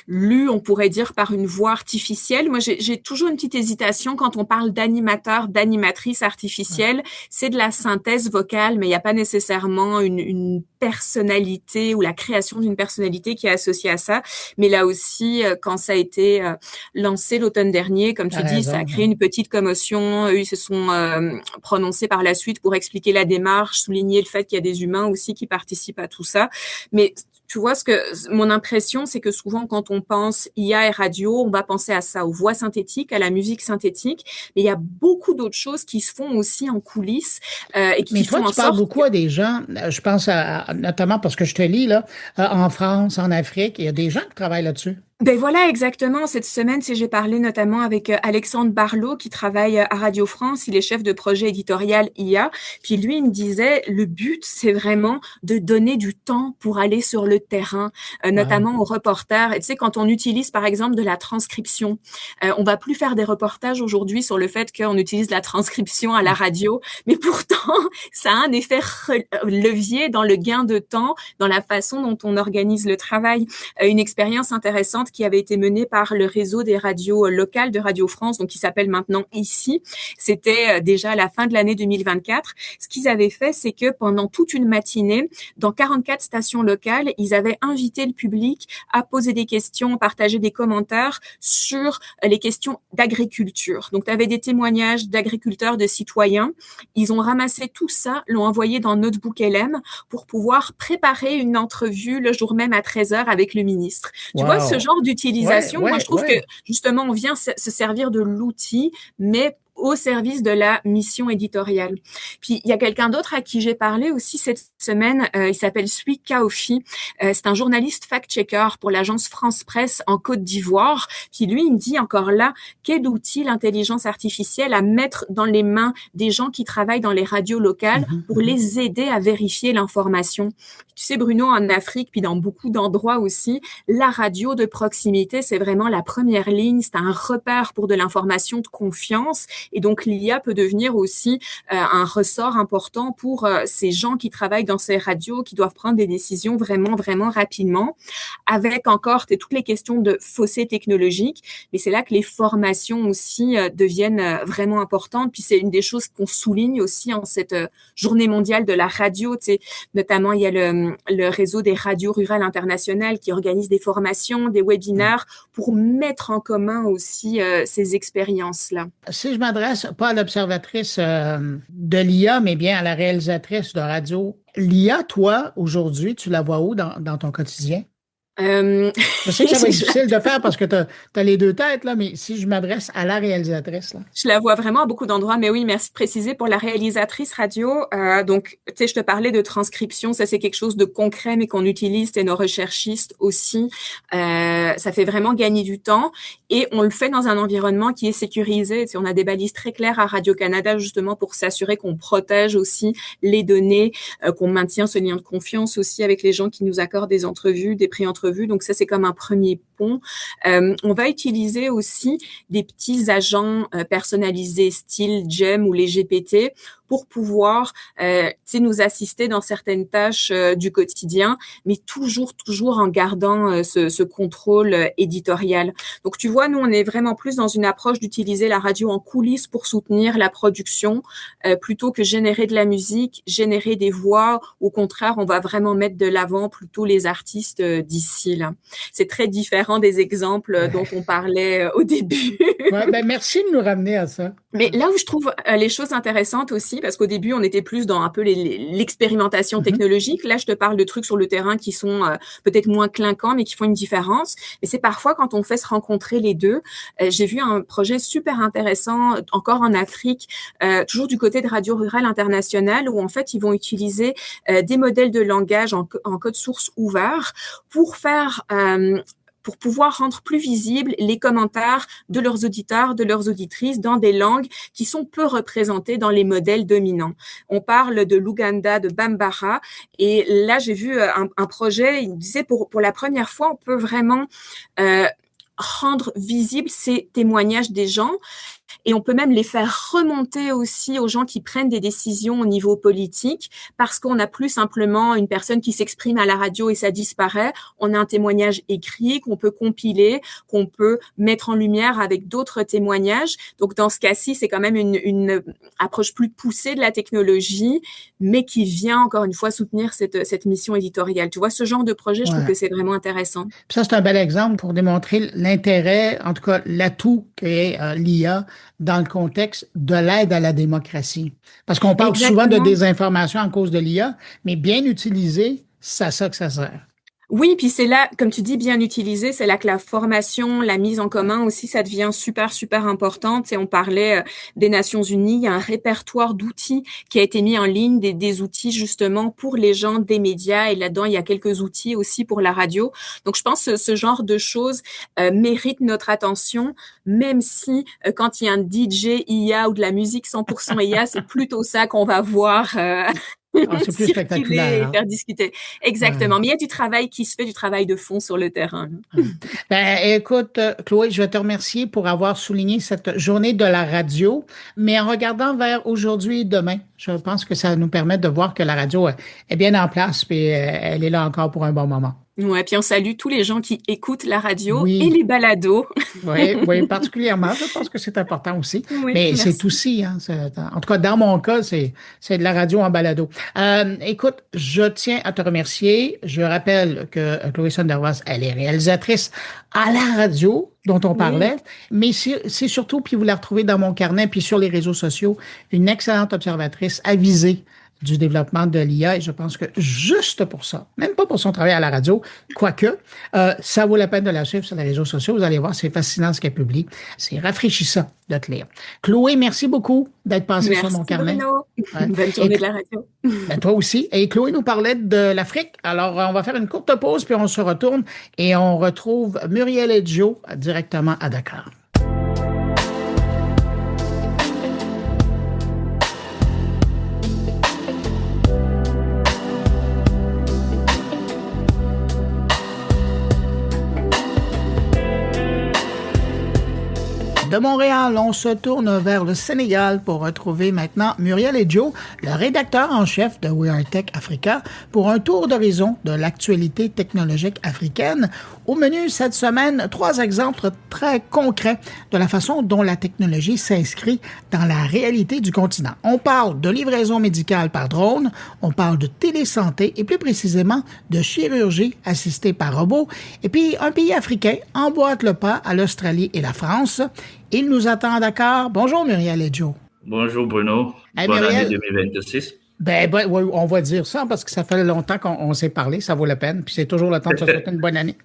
lus, on pourrait dire, par une voix artificielle. Moi, j'ai toujours une petite hésitation quand on parle d'animateur, d'animatrice artificielle. C'est de la synthèse vocale, mais il n'y a pas nécessairement une personnalité ou la création d'une personnalité qui est associée à ça. Mais là aussi, quand ça a été lancé l'automne dernier, comme tu dis, ça a créé une petite commotion. Eux, ils se sont prononcés par la suite pour expliquer la démarche, souligner le fait qu'il y a des humains aussi qui participent à tout ça. Mais tu vois, mon impression, c'est que souvent, quand on pense IA et radio, on va penser à ça, aux voix synthétiques, à la musique synthétique. Mais il y a beaucoup d'autres choses qui se font aussi en coulisses et qui font en sorte. Mais toi, tu parles beaucoup à des gens, je pense notamment parce que je te lis, là, en France, en Afrique, il y a des gens qui travaillent là-dessus. Ben voilà, exactement. Cette semaine, j'ai parlé notamment avec Alexandre Barlot qui travaille à Radio France. Il est chef de projet éditorial IA. Puis lui, il me disait, le but, c'est vraiment de donner du temps pour aller sur le terrain, notamment aux reporters. Et tu sais, quand on utilise, par exemple, de la transcription, on va plus faire des reportages aujourd'hui sur le fait qu'on utilise la transcription à la radio. Mais pourtant, ça a un effet levier dans le gain de temps, dans la façon dont on organise le travail. Une expérience intéressante qui avait été menée par le réseau des radios locales de Radio France, donc qui s'appelle maintenant ICI. C'était déjà à la fin de l'année 2024. Ce qu'ils avaient fait, c'est que pendant toute une matinée, dans 44 stations locales, ils avaient invité le public à poser des questions, partager des commentaires sur les questions d'agriculture. Donc, tu avais des témoignages d'agriculteurs, de citoyens. Ils ont ramassé tout ça, l'ont envoyé dans Notebook LM pour pouvoir préparer une entrevue le jour même à 13h avec le ministre. Tu vois, ce genre d'utilisation, moi, je trouve que, justement, on vient se servir de l'outil, mais au service de la mission éditoriale. Puis, il y a quelqu'un d'autre à qui j'ai parlé aussi cette semaine. Il s'appelle Sui Kaofi. C'est un journaliste fact-checker pour l'agence France Presse en Côte d'Ivoire. Puis lui, il me dit encore là, quel outil l'intelligence artificielle à mettre dans les mains des gens qui travaillent dans les radios locales pour les aider à vérifier l'information. Tu sais, Bruno, en Afrique, puis dans beaucoup d'endroits aussi, la radio de proximité, c'est vraiment la première ligne. C'est un repère pour de l'information de confiance. Et donc, l'IA peut devenir aussi un ressort important pour ces gens qui travaillent dans ces radios, qui doivent prendre des décisions vraiment, vraiment rapidement, avec encore toutes les questions de fossé technologique. Mais c'est là que les formations aussi deviennent vraiment importantes. Puis c'est une des choses qu'on souligne aussi en cette journée mondiale de la radio. Tu sais, notamment, il y a le réseau des radios rurales internationales qui organise des formations, des webinaires pour mettre en commun aussi ces expériences-là. Si je m'adresse pas à l'observatrice de l'IA, mais bien à la réalisatrice de radio, l'IA, toi, aujourd'hui, tu la vois où dans ton quotidien? Je sais que ça va être difficile de faire parce que tu as les deux têtes, là, mais si je m'adresse à la réalisatrice, là. Je la vois vraiment à beaucoup d'endroits, mais oui, merci de préciser. Pour la réalisatrice radio, donc, tu sais, je te parlais de transcription, ça c'est quelque chose de concret, mais qu'on utilise, c'est nos recherchistes aussi. Ça fait vraiment gagner du temps et on le fait dans un environnement qui est sécurisé. Tu sais, on a des balises très claires à Radio-Canada justement pour s'assurer qu'on protège aussi les données, qu'on maintient ce lien de confiance aussi avec les gens qui nous accordent des entrevues, des pré-entrevues. Donc ça, c'est comme un premier pont. On va utiliser aussi des petits agents personnalisés style GEM ou les GPT pour pouvoir nous assister dans certaines tâches du quotidien, mais toujours en gardant ce contrôle éditorial. Donc tu vois, nous, on est vraiment plus dans une approche d'utiliser la radio en coulisses pour soutenir la production, plutôt que générer de la musique, générer des voix. Au contraire, on va vraiment mettre de l'avant plutôt les artistes d'ici. Là. C'est très différent des exemples dont on parlait au début. Ouais, ben merci de nous ramener à ça. Mais là où je trouve les choses intéressantes aussi, parce qu'au début, on était plus dans un peu l'expérimentation technologique. Là, je te parle de trucs sur le terrain qui sont peut-être moins clinquants, mais qui font une différence. Et c'est parfois quand on fait se rencontrer les deux. J'ai vu un projet super intéressant, encore en Afrique, toujours du côté de Radio Rurale Internationale, où en fait, ils vont utiliser des modèles de langage en code source ouvert pour pouvoir rendre plus visibles les commentaires de leurs auditeurs, de leurs auditrices dans des langues qui sont peu représentées dans les modèles dominants. On parle de l'Ouganda, de Bambara, et là, j'ai vu un projet, il disait pour la première fois, on peut vraiment rendre visibles ces témoignages des gens. Et on peut même les faire remonter aussi aux gens qui prennent des décisions au niveau politique, parce qu'on n'a plus simplement une personne qui s'exprime à la radio et ça disparaît. On a un témoignage écrit qu'on peut compiler, qu'on peut mettre en lumière avec d'autres témoignages. Donc, dans ce cas-ci, c'est quand même une approche plus poussée de la technologie, mais qui vient, encore une fois, soutenir cette mission éditoriale. Tu vois, ce genre de projet, je trouve que c'est vraiment intéressant. Puis ça, c'est un bel exemple pour démontrer l'intérêt, en tout cas, l'atout qu'est l'IA dans le contexte de l'aide à la démocratie. Parce qu'on parle souvent de désinformation en cause de l'IA, mais bien utilisé, c'est à ça que ça sert. Oui, puis c'est là, comme tu dis, bien utilisé, c'est là que la formation, la mise en commun aussi, ça devient super, super important. Tu sais, on parlait des Nations Unies, il y a un répertoire d'outils qui a été mis en ligne, des outils justement pour les gens des médias, et là-dedans, il y a quelques outils aussi pour la radio. Donc, je pense que ce genre de choses mérite notre attention, même si quand il y a un DJ IA ou de la musique 100% IA, c'est plutôt ça qu'on va voir c'est plus spectaculaire. Et faire discuter. Exactement. Ouais. Mais il y a du travail qui se fait, du travail de fond sur le terrain. Ben, écoute, Chloé, je vais te remercier pour avoir souligné cette journée de la radio. Mais en regardant vers aujourd'hui et demain, je pense que ça nous permet de voir que la radio est bien en place et elle est là encore pour un bon moment. Ouais, puis on salue tous les gens qui écoutent la radio et les balados. Oui, particulièrement. Je pense que c'est important aussi. Oui, mais merci. C'est aussi, en tout cas, dans mon cas, c'est de la radio en balado. Écoute, je tiens à te remercier. Je rappelle que Chloé Sonderwas, elle est réalisatrice à la radio dont on parlait, mais c'est surtout, puis vous la retrouvez dans mon carnet, puis sur les réseaux sociaux, une excellente observatrice avisée du développement de l'IA, et je pense que juste pour ça, même pas pour son travail à la radio, quoique, ça vaut la peine de la suivre sur les réseaux sociaux. Vous allez voir, c'est fascinant ce qu'elle publie. C'est rafraîchissant de te lire. Chloé, merci beaucoup d'être passée sur mon carnet. Merci, Bonne journée de la radio. Ben, toi aussi. Et Chloé nous parlait de l'Afrique. Alors, on va faire une courte pause, puis on se retourne et on retrouve Muriel et Joe directement à Dakar. De Montréal, on se tourne vers le Sénégal pour retrouver maintenant Muriel Edjo, le rédacteur en chef de We Are Tech Africa, pour un tour d'horizon de l'actualité technologique africaine. Au menu cette semaine, 3 exemples très concrets de la façon dont la technologie s'inscrit dans la réalité du continent. On parle de livraison médicale par drone, on parle de télésanté et plus précisément de chirurgie assistée par robot. Et puis, un pays africain emboîte le pas à l'Australie et la France. Il nous attend à Dakar. Bonjour Muriel Edjo. Bonjour Bruno. Hey, Bonne Muriel. année 2026. Oui, on va dire ça parce que ça fait longtemps qu'on s'est parlé, ça vaut la peine. Puis c'est toujours le temps de se souhaiter une bonne année.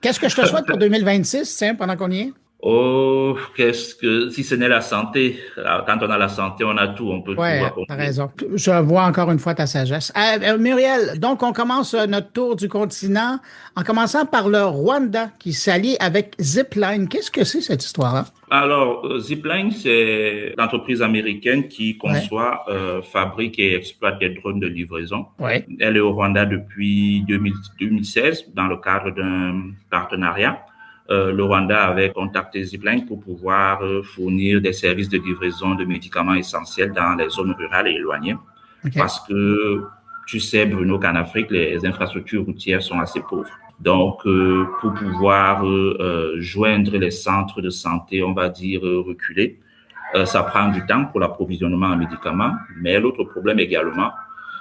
Qu'est-ce que je te souhaite pour 2026, tiens, pendant qu'on y est? Oh, si ce n'est la santé. Alors, quand on a la santé, on a tout, on peut tout accomplir. Oui, t'as raison. Je vois encore une fois ta sagesse. Muriel, donc on commence notre tour du continent en commençant par le Rwanda qui s'allie avec Zipline. Qu'est-ce que c'est cette histoire-là? Alors, Zipline, c'est l'entreprise américaine qui conçoit, fabrique et exploite des drones de livraison. Ouais. Elle est au Rwanda depuis 2016 dans le cadre d'un partenariat. Le Rwanda avait contacté Zipline pour pouvoir fournir des services de livraison de médicaments essentiels dans les zones rurales et éloignées. Okay. Parce que tu sais, Bruno, qu'en Afrique, les infrastructures routières sont assez pauvres. Donc, pour pouvoir joindre les centres de santé, on va dire reculés, ça prend du temps pour l'approvisionnement en médicaments. Mais l'autre problème également,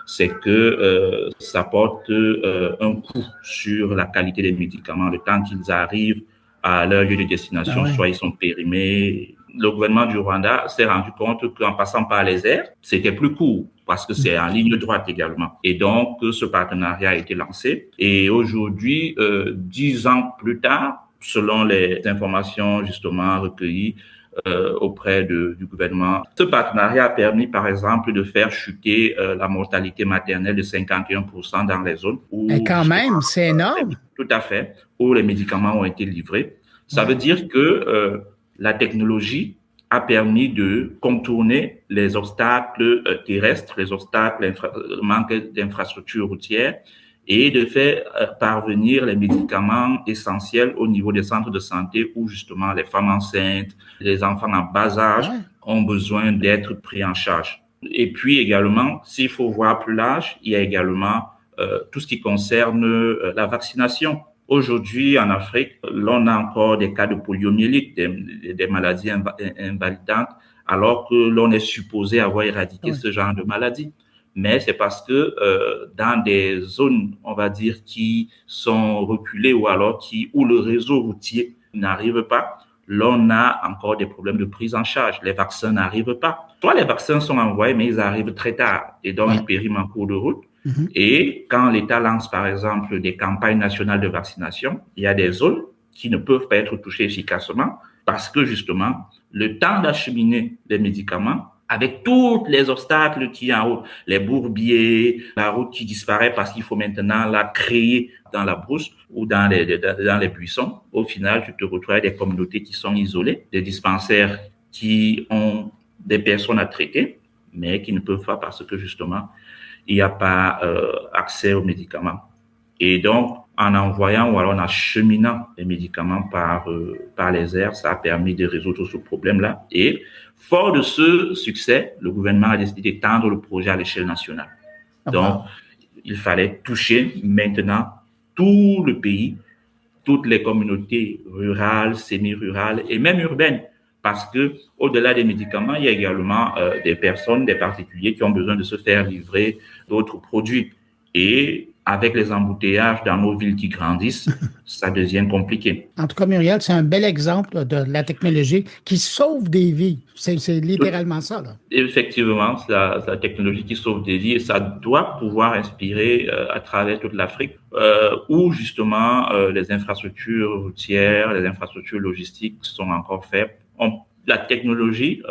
c'est que ça porte un coût sur la qualité des médicaments. Le temps qu'ils arrivent à leur lieu de destination, soit ils sont périmés. Le gouvernement du Rwanda s'est rendu compte qu'en passant par les airs, c'était plus court parce que c'est en ligne droite également. Et donc, ce partenariat a été lancé. Et aujourd'hui, 10 ans plus tard, selon les informations justement recueillies auprès du gouvernement, ce partenariat a permis, par exemple, de faire chuter la mortalité maternelle de 51% dans les zones où... Et quand même, c'est énorme. Tout à fait, où les médicaments ont été livrés. Ça veut dire que la technologie a permis de contourner les obstacles terrestres, les obstacles, le manque d'infrastructures routières et de faire parvenir les médicaments essentiels au niveau des centres de santé où justement les femmes enceintes, les enfants en bas âge ont besoin d'être pris en charge. Et puis également, s'il faut voir plus large, il y a également tout ce qui concerne la vaccination. Aujourd'hui, en Afrique, l'on a encore des cas de poliomyélite, des maladies invalidantes, alors que l'on est supposé avoir éradiqué ce genre de maladie. Mais c'est parce que dans des zones, on va dire, qui sont reculées ou alors où le réseau routier n'arrive pas, l'on a encore des problèmes de prise en charge. Les vaccins n'arrivent pas. Soit les vaccins sont envoyés, mais ils arrivent très tard et donc ils périment en cours de route. Et quand l'État lance, par exemple, des campagnes nationales de vaccination, il y a des zones qui ne peuvent pas être touchées efficacement parce que, justement, le temps d'acheminer les médicaments, avec tous les obstacles qu'il y a en route, les bourbiers, la route qui disparaît parce qu'il faut maintenant la créer dans la brousse ou dans les buissons, au final, tu te retrouves avec des communautés qui sont isolées, des dispensaires qui ont des personnes à traiter, mais qui ne peuvent pas parce que, justement, il n'y a pas accès aux médicaments. Et donc, en envoyant ou alors en acheminant les médicaments par les airs, ça a permis de résoudre ce problème-là. Et fort de ce succès, le gouvernement a décidé d'étendre le projet à l'échelle nationale. Donc, il fallait toucher maintenant tout le pays, toutes les communautés rurales, semi-rurales et même urbaines. Parce que, au-delà des médicaments, il y a également des personnes, des particuliers qui ont besoin de se faire livrer d'autres produits. Et avec les embouteillages dans nos villes qui grandissent, ça devient compliqué. En tout cas, Muriel, c'est un bel exemple de la technologie qui sauve des vies. C'est littéralement ça, là. Effectivement, c'est la technologie qui sauve des vies et ça doit pouvoir inspirer à travers toute l'Afrique où justement les infrastructures routières, les infrastructures logistiques sont encore faibles. La technologie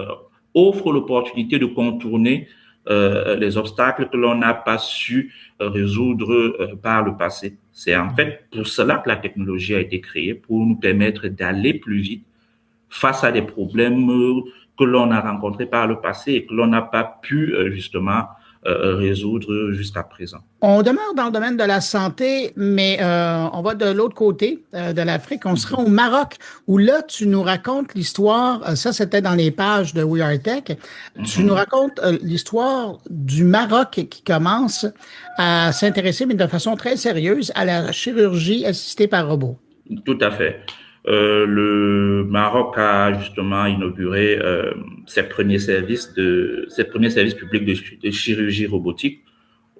offre l'opportunité de contourner les obstacles que l'on n'a pas su résoudre par le passé. C'est en fait pour cela que la technologie a été créée, pour nous permettre d'aller plus vite face à des problèmes que l'on a rencontrés par le passé et que l'on n'a pas pu justement résoudre jusqu'à présent. On demeure dans le domaine de la santé, mais on va de l'autre côté de l'Afrique. On sera au Maroc, où là, tu nous racontes l'histoire, ça c'était dans les pages de We Are Tech, tu nous racontes l'histoire du Maroc qui commence à s'intéresser, mais de façon très sérieuse, à la chirurgie assistée par robot. Tout à fait. Le Maroc a justement inauguré ses premiers services publics de chirurgie robotique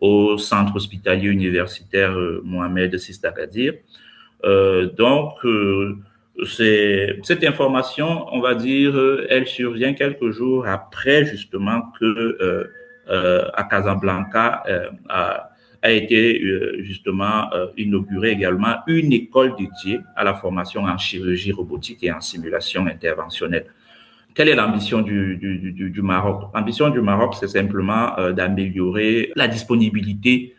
au centre hospitalier universitaire Mohamed VI d'Agadir. Cette information, on va dire, elle survient quelques jours après justement que à Casablanca a été justement inaugurée également une école dédiée à la formation en chirurgie robotique et en simulation interventionnelle. Quelle est l'ambition du Maroc? L'ambition du Maroc, c'est simplement d'améliorer la disponibilité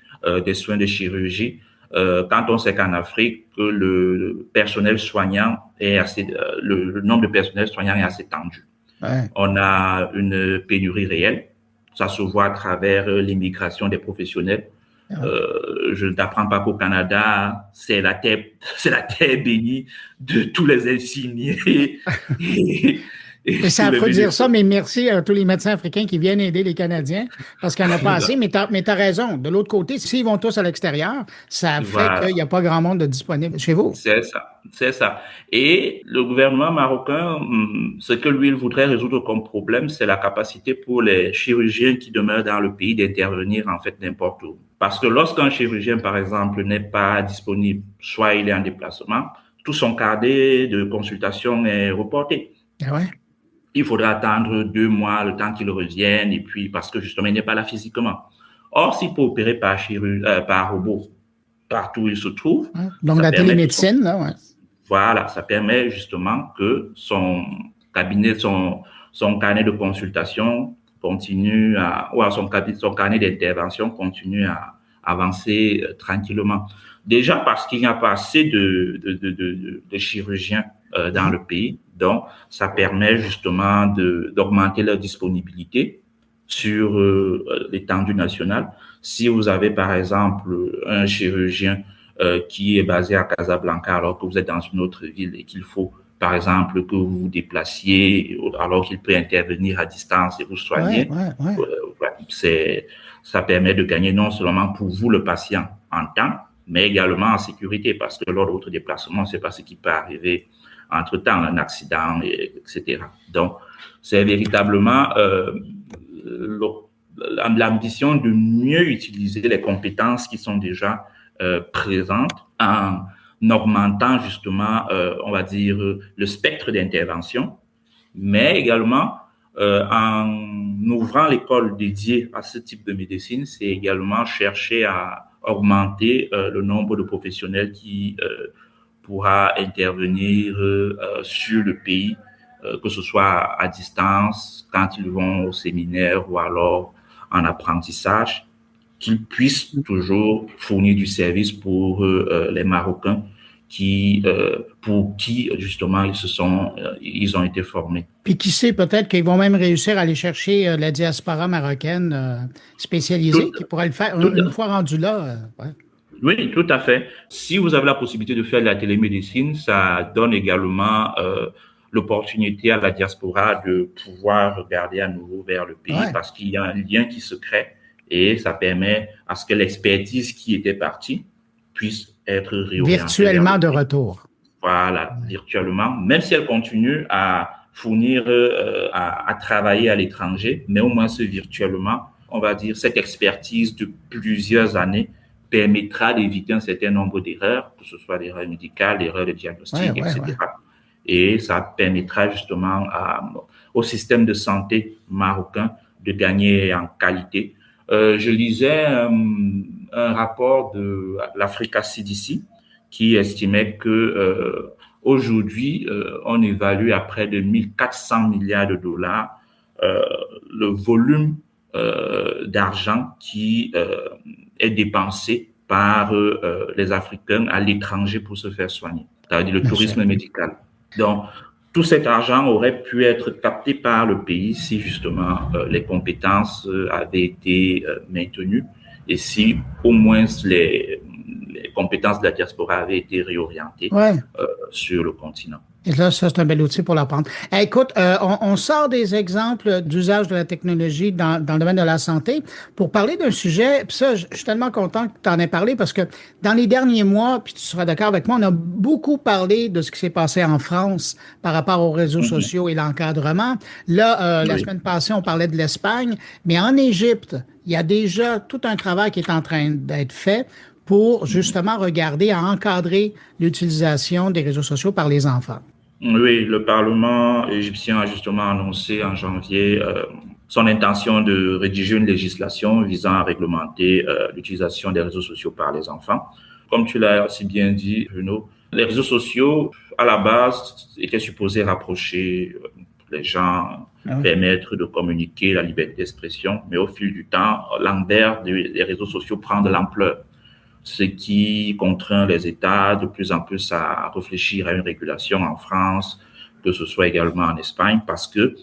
des soins de chirurgie. Quand on sait qu'en Afrique, le personnel soignant est assez, le nombre de personnels soignants est assez tendu. Ouais. On a une pénurie réelle. Ça se voit à travers l'immigration des professionnels. Je ne t'apprends pas qu'au Canada, c'est la terre bénie de tous les infirmiers. Et ça peut dire ça, mais merci à tous les médecins africains qui viennent aider les Canadiens, parce qu'il n'y en a pas assez. Mais t'as raison. De l'autre côté, s'ils vont tous à l'extérieur, ça fait qu'il n'y a pas grand monde de disponible chez vous. C'est ça. Et le gouvernement marocain, ce que lui, il voudrait résoudre comme problème, c'est la capacité pour les chirurgiens qui demeurent dans le pays d'intervenir en fait n'importe où. Parce que lorsqu'un chirurgien, par exemple, n'est pas disponible, soit il est en déplacement, tout son carnet de consultation est reporté. Ah ouais? Il faudra attendre 2 mois, le temps qu'il revienne, et puis parce que justement, il n'est pas là physiquement. Or, s'il peut opérer par robot partout où il se trouve. Donc, la télémédecine, là, ouais. Voilà, ça permet justement que son cabinet, son carnet de consultation continue son carnet d'intervention continue à avancer tranquillement. Déjà parce qu'il n'y a pas assez de chirurgiens dans le pays. Donc, ça permet justement d'augmenter leur disponibilité sur l'étendue nationale. Si vous avez, par exemple, un chirurgien qui est basé à Casablanca alors que vous êtes dans une autre ville et qu'il faut, par exemple, que vous vous déplaciez alors qu'il peut intervenir à distance et vous soigner, ça permet de gagner non seulement pour vous, le patient, en temps, mais également en sécurité parce que lors de votre déplacement, on ne sait pas ce qui peut arriver entre-temps, un accident, etc. Donc, c'est véritablement l'ambition de mieux utiliser les compétences qui sont déjà présentes en augmentant justement, on va dire, le spectre d'intervention, mais également en ouvrant l'école dédiée à ce type de médecine, c'est également chercher à augmenter le nombre de professionnels qui pourra intervenir sur le pays, que ce soit à distance, quand ils vont au séminaire ou alors en apprentissage, qu'ils puissent toujours fournir du service pour les Marocains pour qui justement ils ont été formés. Puis qui sait, peut-être qu'ils vont même réussir à aller chercher la diaspora marocaine spécialisée qui pourrait le faire une fois rendu là. Ouais. Oui, tout à fait. Si vous avez la possibilité de faire de la télémédecine, ça donne également l'opportunité à la diaspora de pouvoir regarder à nouveau vers le pays parce qu'il y a un lien qui se crée et ça permet à ce que l'expertise qui était partie puisse être réorientée. Virtuellement de retour. Voilà, virtuellement, même si elle continue à fournir, à travailler à l'étranger, mais au moins virtuellement, on va dire, cette expertise de plusieurs années permettra d'éviter un certain nombre d'erreurs, que ce soit d'erreurs médicales, d'erreurs de diagnostic, etc. Et ça permettra justement au système de santé marocain de gagner en qualité. Je lisais un rapport de l'Africa CDC qui estimait que aujourd'hui, on évalue à près de 1400 milliards de dollars le volume d'argent qui est dépensé par les Africains à l'étranger pour se faire soigner, c'est-à-dire le tourisme médical. Donc, tout cet argent aurait pu être capté par le pays si justement les compétences avaient été maintenues et si au moins les compétences de la diaspora avaient été réorientées sur le continent. Et là, ça, c'est un bel outil pour l'apprendre. Écoute, on sort des exemples d'usage de la technologie dans le domaine de la santé pour parler d'un sujet, puis ça, je suis tellement content que tu en aies parlé parce que dans les derniers mois, puis tu seras d'accord avec moi, on a beaucoup parlé de ce qui s'est passé en France par rapport aux réseaux sociaux et l'encadrement. Là, la semaine passée, on parlait de l'Espagne, mais en Égypte, il y a déjà tout un travail qui est en train d'être fait pour justement regarder à encadrer l'utilisation des réseaux sociaux par les enfants. Oui, le Parlement égyptien a justement annoncé en janvier son intention de rédiger une législation visant à réglementer l'utilisation des réseaux sociaux par les enfants. Comme tu l'as si bien dit, Bruno, les réseaux sociaux, à la base, étaient supposés rapprocher les gens, permettre de communiquer, la liberté d'expression, mais au fil du temps, l'envers des réseaux sociaux prend de l'ampleur, ce qui contraint les États de plus en plus à réfléchir à une régulation en France, que ce soit également en Espagne, parce que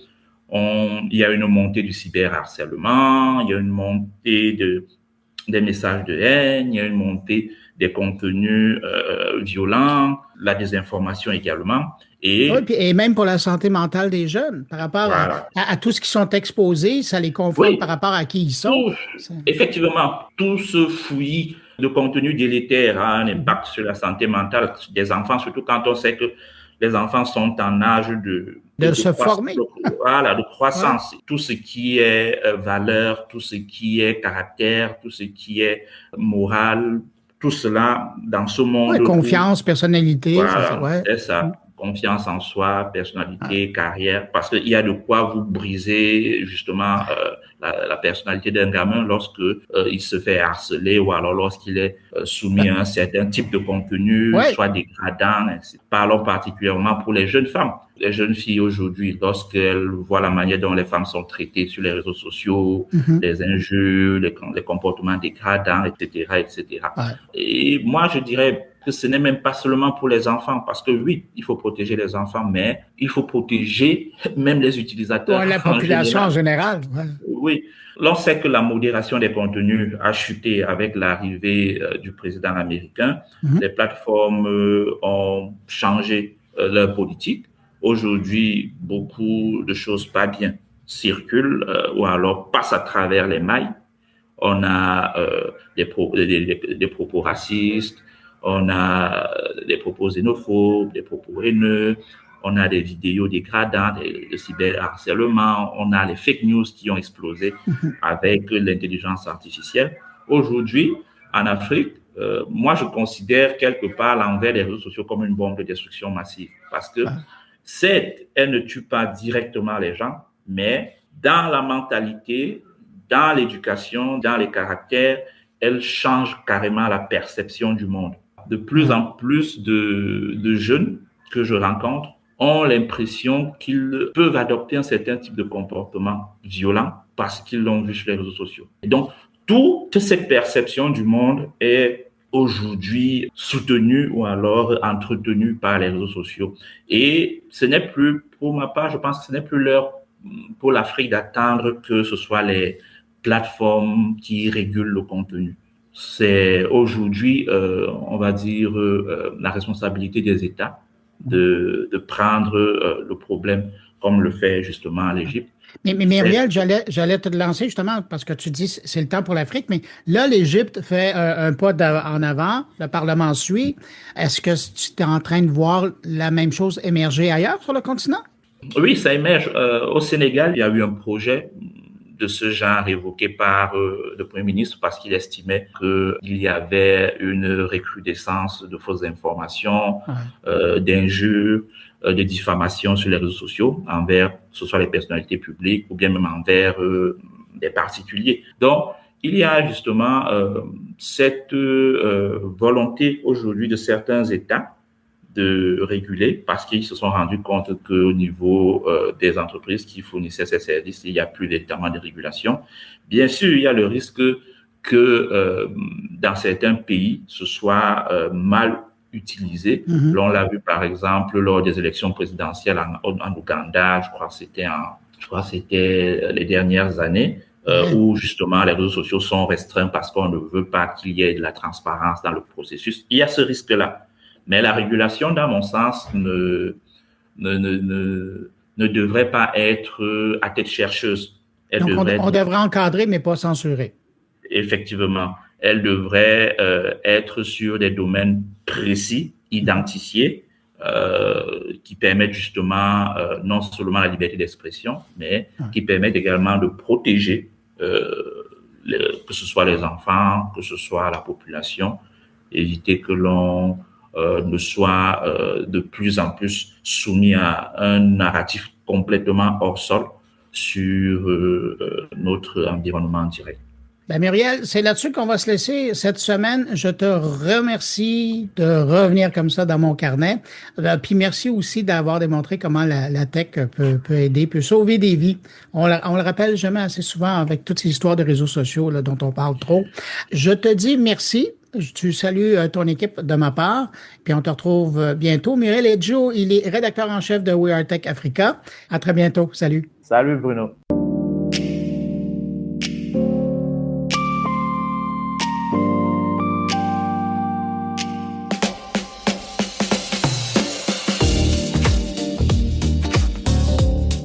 il y a une montée du cyberharcèlement, il y a une montée des messages de haine, il y a une montée des contenus violents, la désinformation également. Et même pour la santé mentale des jeunes, par rapport à tout ce qui sont exposés, ça les confronte par rapport à qui ils sont. Effectivement, tout ce fouillis de contenu délétère a un impact sur la santé mentale des enfants, surtout quand on sait que les enfants sont en âge de se former. De croissance. Tout ce qui est valeur, tout ce qui est caractère, tout ce qui est morale, tout cela dans ce monde. Confiance, personnalité. C'est ça. Confiance en soi, personnalité, carrière, parce qu'il y a de quoi vous briser justement la personnalité d'un gamin lorsque il se fait harceler ou alors lorsqu'il est soumis à un certain type de contenu, soit dégradant. Parlons particulièrement pour les jeunes femmes. Les jeunes filles aujourd'hui, lorsqu'elles voient la manière dont les femmes sont traitées sur les réseaux sociaux, les injures, les comportements dégradants, etc., etc. Et moi, je dirais que ce n'est même pas seulement pour les enfants, parce que oui, il faut protéger les enfants, mais il faut protéger même les utilisateurs. La population en général. Oui. L'on sait que la modération des contenus a chuté avec l'arrivée du président américain. Les plateformes ont changé leur politique. Aujourd'hui, beaucoup de choses pas bien circulent ou alors passent à travers les mailles. On a des propos racistes, on a des propos xénophobes, des propos haineux, on a des vidéos dégradantes, le cyberharcèlement, on a les fake news qui ont explosé avec l'intelligence artificielle. Aujourd'hui, en Afrique, moi, je considère quelque part l'envers des réseaux sociaux comme une bombe de destruction massive parce que certes, elle ne tue pas directement les gens, mais dans la mentalité, dans l'éducation, dans les caractères, elle change carrément la perception du monde. De plus en plus de jeunes que je rencontre ont l'impression qu'ils peuvent adopter un certain type de comportement violent parce qu'ils l'ont vu sur les réseaux sociaux. Et donc, toute cette perception du monde est aujourd'hui soutenue ou alors entretenue par les réseaux sociaux. Et ce n'est plus, pour ma part, je pense que ce n'est plus l'heure pour l'Afrique d'attendre que ce soit les plateformes qui régulent le contenu. C'est aujourd'hui, on va dire, la responsabilité des États de prendre le problème comme le fait justement l'Égypte. Mais Myriel, j'allais te lancer justement parce que tu dis c'est le temps pour l'Afrique, mais là, l'Égypte fait un pas en avant, le Parlement suit. Est-ce que tu es en train de voir la même chose émerger ailleurs sur le continent? Oui, ça émerge. Au Sénégal, il y a eu un projet de ce genre évoqué par le Premier ministre parce qu'il estimait qu'il y avait une recrudescence de fausses informations, d'injures, de diffamations sur les réseaux sociaux envers, que ce soit les personnalités publiques ou bien même envers des particuliers. Donc, il y a justement cette volonté aujourd'hui de certains États de réguler parce qu'ils se sont rendus compte qu'au niveau des entreprises qui fournissaient ces services, il n'y a plus véritablement de régulation. Bien sûr, il y a le risque que dans certains pays, ce soit mal utilisé. On l'a vu par exemple lors des élections présidentielles en Ouganda, je crois que c'était les dernières années, où justement les réseaux sociaux sont restreints parce qu'on ne veut pas qu'il y ait de la transparence dans le processus. Il y a ce risque-là. Mais la régulation, dans mon sens, ne devrait pas être à tête chercheuse. Donc, on devrait encadrer, mais pas censurer. Effectivement. Elle devrait être sur des domaines précis, identifiés, qui permettent justement non seulement la liberté d'expression, mais qui permettent également de protéger que ce soit les enfants, que ce soit la population, éviter que l'on ne soit de plus en plus soumis à un narratif complètement hors sol sur notre environnement direct. Ben Muriel, c'est là-dessus qu'on va se laisser cette semaine. Je te remercie de revenir comme ça dans mon carnet. Puis merci aussi d'avoir démontré comment la tech peut aider, peut sauver des vies. On le rappelle jamais assez souvent avec toutes ces histoires de réseaux sociaux là, dont on parle trop. Je te dis merci. Tu salues ton équipe de ma part, puis on te retrouve bientôt. Muriel Edjo, il est rédacteur en chef de We Are Tech Africa. À très bientôt. Salut. Salut Bruno.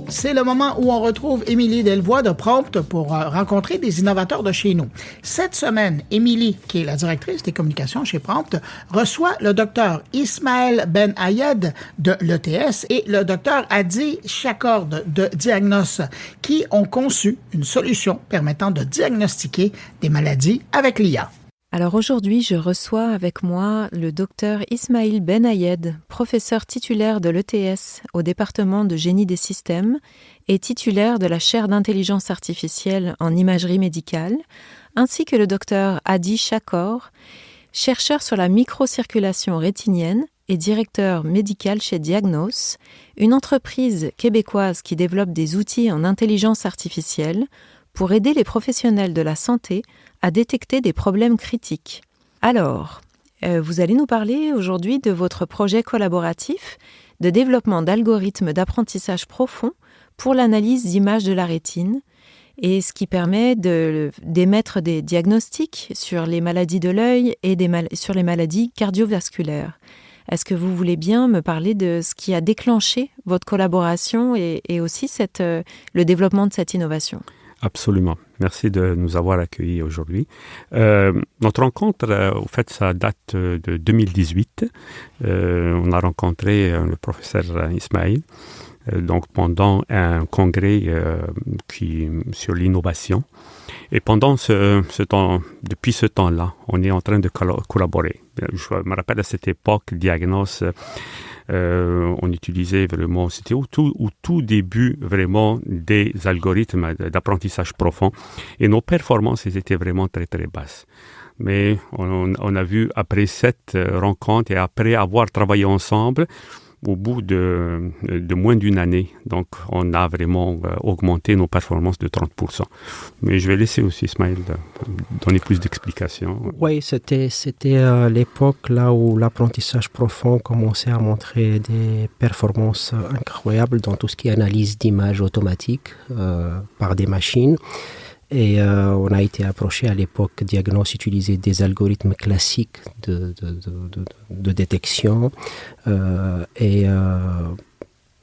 C'est le moment où on retrouve Émilie Delvoye de Prompt pour rencontrer des innovateurs de chez nous. Cette semaine, Émilie, qui est la directrice des communications chez Prompt, reçoit le docteur Ismaël Ben Ayed de l'ETS et le docteur Adi Chakord de Diagnos, qui ont conçu une solution permettant de diagnostiquer des maladies avec l'IA. Alors aujourd'hui, je reçois avec moi le docteur Ismaël Ben Ayed, professeur titulaire de l'ETS au département de génie des systèmes et titulaire de la chaire d'intelligence artificielle en imagerie médicale, ainsi que le docteur Adi Chakord, chercheur sur la microcirculation rétinienne et directeur médical chez Diagnos, une entreprise québécoise qui développe des outils en intelligence artificielle pour aider les professionnels de la santé à détecter des problèmes critiques. Alors, vous allez nous parler aujourd'hui de votre projet collaboratif de développement d'algorithmes d'apprentissage profond pour l'analyse d'images de la rétine, et ce qui permet d'émettre des diagnostics sur les maladies de l'œil et sur les maladies cardiovasculaires. Est-ce que vous voulez bien me parler de ce qui a déclenché votre collaboration et aussi le développement de cette innovation ? Absolument. Merci de nous avoir accueillis aujourd'hui. Notre rencontre, au fait, ça date de 2018. On a rencontré le professeur Ismaël donc pendant un congrès sur l'innovation. Et pendant ce temps, depuis ce temps-là, on est en train de collaborer. Je me rappelle à cette époque, Diagnos, on utilisait vraiment, c'était au tout début vraiment des algorithmes d'apprentissage profond et nos performances étaient vraiment très très basses. Mais on a vu après cette rencontre et après avoir travaillé ensemble, au bout de moins d'une année, donc on a vraiment augmenté nos performances de 30%. Mais je vais laisser aussi Ismaël donner plus d'explications. Oui, c'était l'époque là où l'apprentissage profond commençait à montrer des performances incroyables dans tout ce qui est analyse d'images automatiques par des machines. Et on a été approché à l'époque, Diagnos utilisait des algorithmes classiques de détection et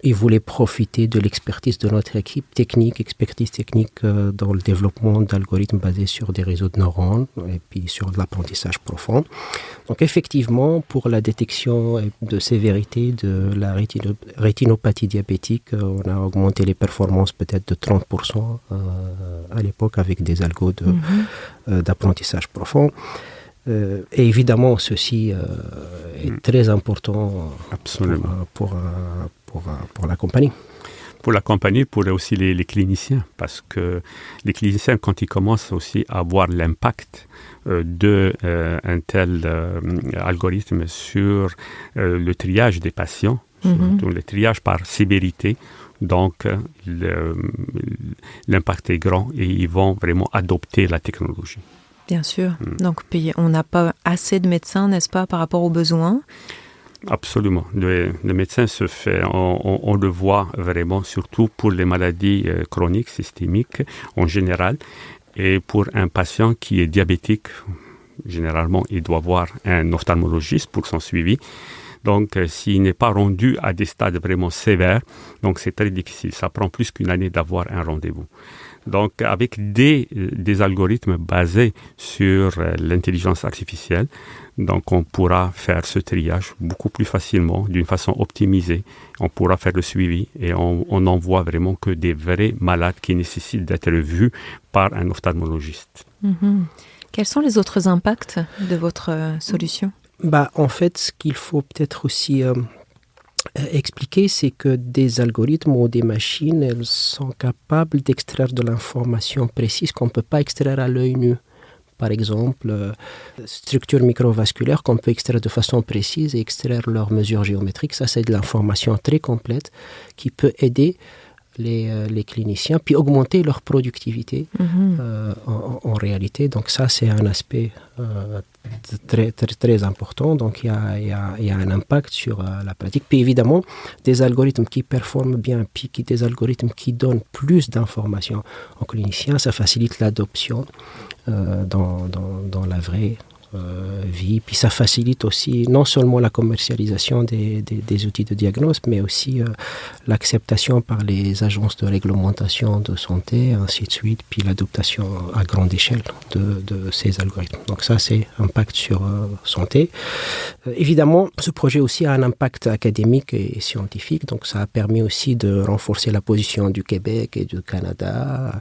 ils voulaient profiter de l'expertise de notre expertise technique dans le développement d'algorithmes basés sur des réseaux de neurones et puis sur de l'apprentissage profond. Donc effectivement, pour la détection de sévérité de la rétinopathie diabétique, on a augmenté les performances peut-être de 30% à l'époque avec des algos d'apprentissage profond. Et évidemment, ceci est très important pour la compagnie. Pour la compagnie, pour aussi les cliniciens, parce que les cliniciens, quand ils commencent aussi à voir l'impact d'un tel algorithme sur le triage des patients, surtout le triage par sévérité, donc l'impact est grand et ils vont vraiment adopter la technologie. Bien sûr. Donc, on n'a pas assez de médecins, n'est-ce pas, par rapport aux besoins? Absolument. Le médecin se fait, on le voit vraiment, surtout pour les maladies chroniques, systémiques en général. Et pour un patient qui est diabétique, généralement, il doit voir un ophtalmologiste pour son suivi. Donc, s'il n'est pas rendu à des stades vraiment sévères, donc c'est très difficile. Ça prend plus qu'une année d'avoir un rendez-vous. Donc, avec des algorithmes basés sur l'intelligence artificielle, donc on pourra faire ce triage beaucoup plus facilement, d'une façon optimisée. On pourra faire le suivi et on n'en voit vraiment que des vrais malades qui nécessitent d'être vus par un ophtalmologiste. Quels sont les autres impacts de votre solution? En fait, ce qu'il faut peut-être aussi expliquer, c'est que des algorithmes ou des machines, elles sont capables d'extraire de l'information précise qu'on ne peut pas extraire à l'œil nu. Par exemple, structures microvasculaires qu'on peut extraire de façon précise et extraire leurs mesures géométriques. Ça, c'est de l'information très complète qui peut aider les cliniciens, puis augmenter leur productivité en réalité. Donc ça, c'est un aspect très, très, très important. Donc il y a un impact sur la pratique. Puis évidemment, des algorithmes qui performent bien, puis des algorithmes qui donnent plus d'informations aux cliniciens, ça facilite l'adoption dans la vraie vie. Puis ça facilite aussi non seulement la commercialisation des outils de diagnostic, mais aussi l'acceptation par les agences de réglementation de santé, ainsi de suite, puis l'adoption à grande échelle de ces algorithmes. Donc ça, c'est impact sur santé. Évidemment, ce projet aussi a un impact académique et scientifique, donc ça a permis aussi de renforcer la position du Québec et du Canada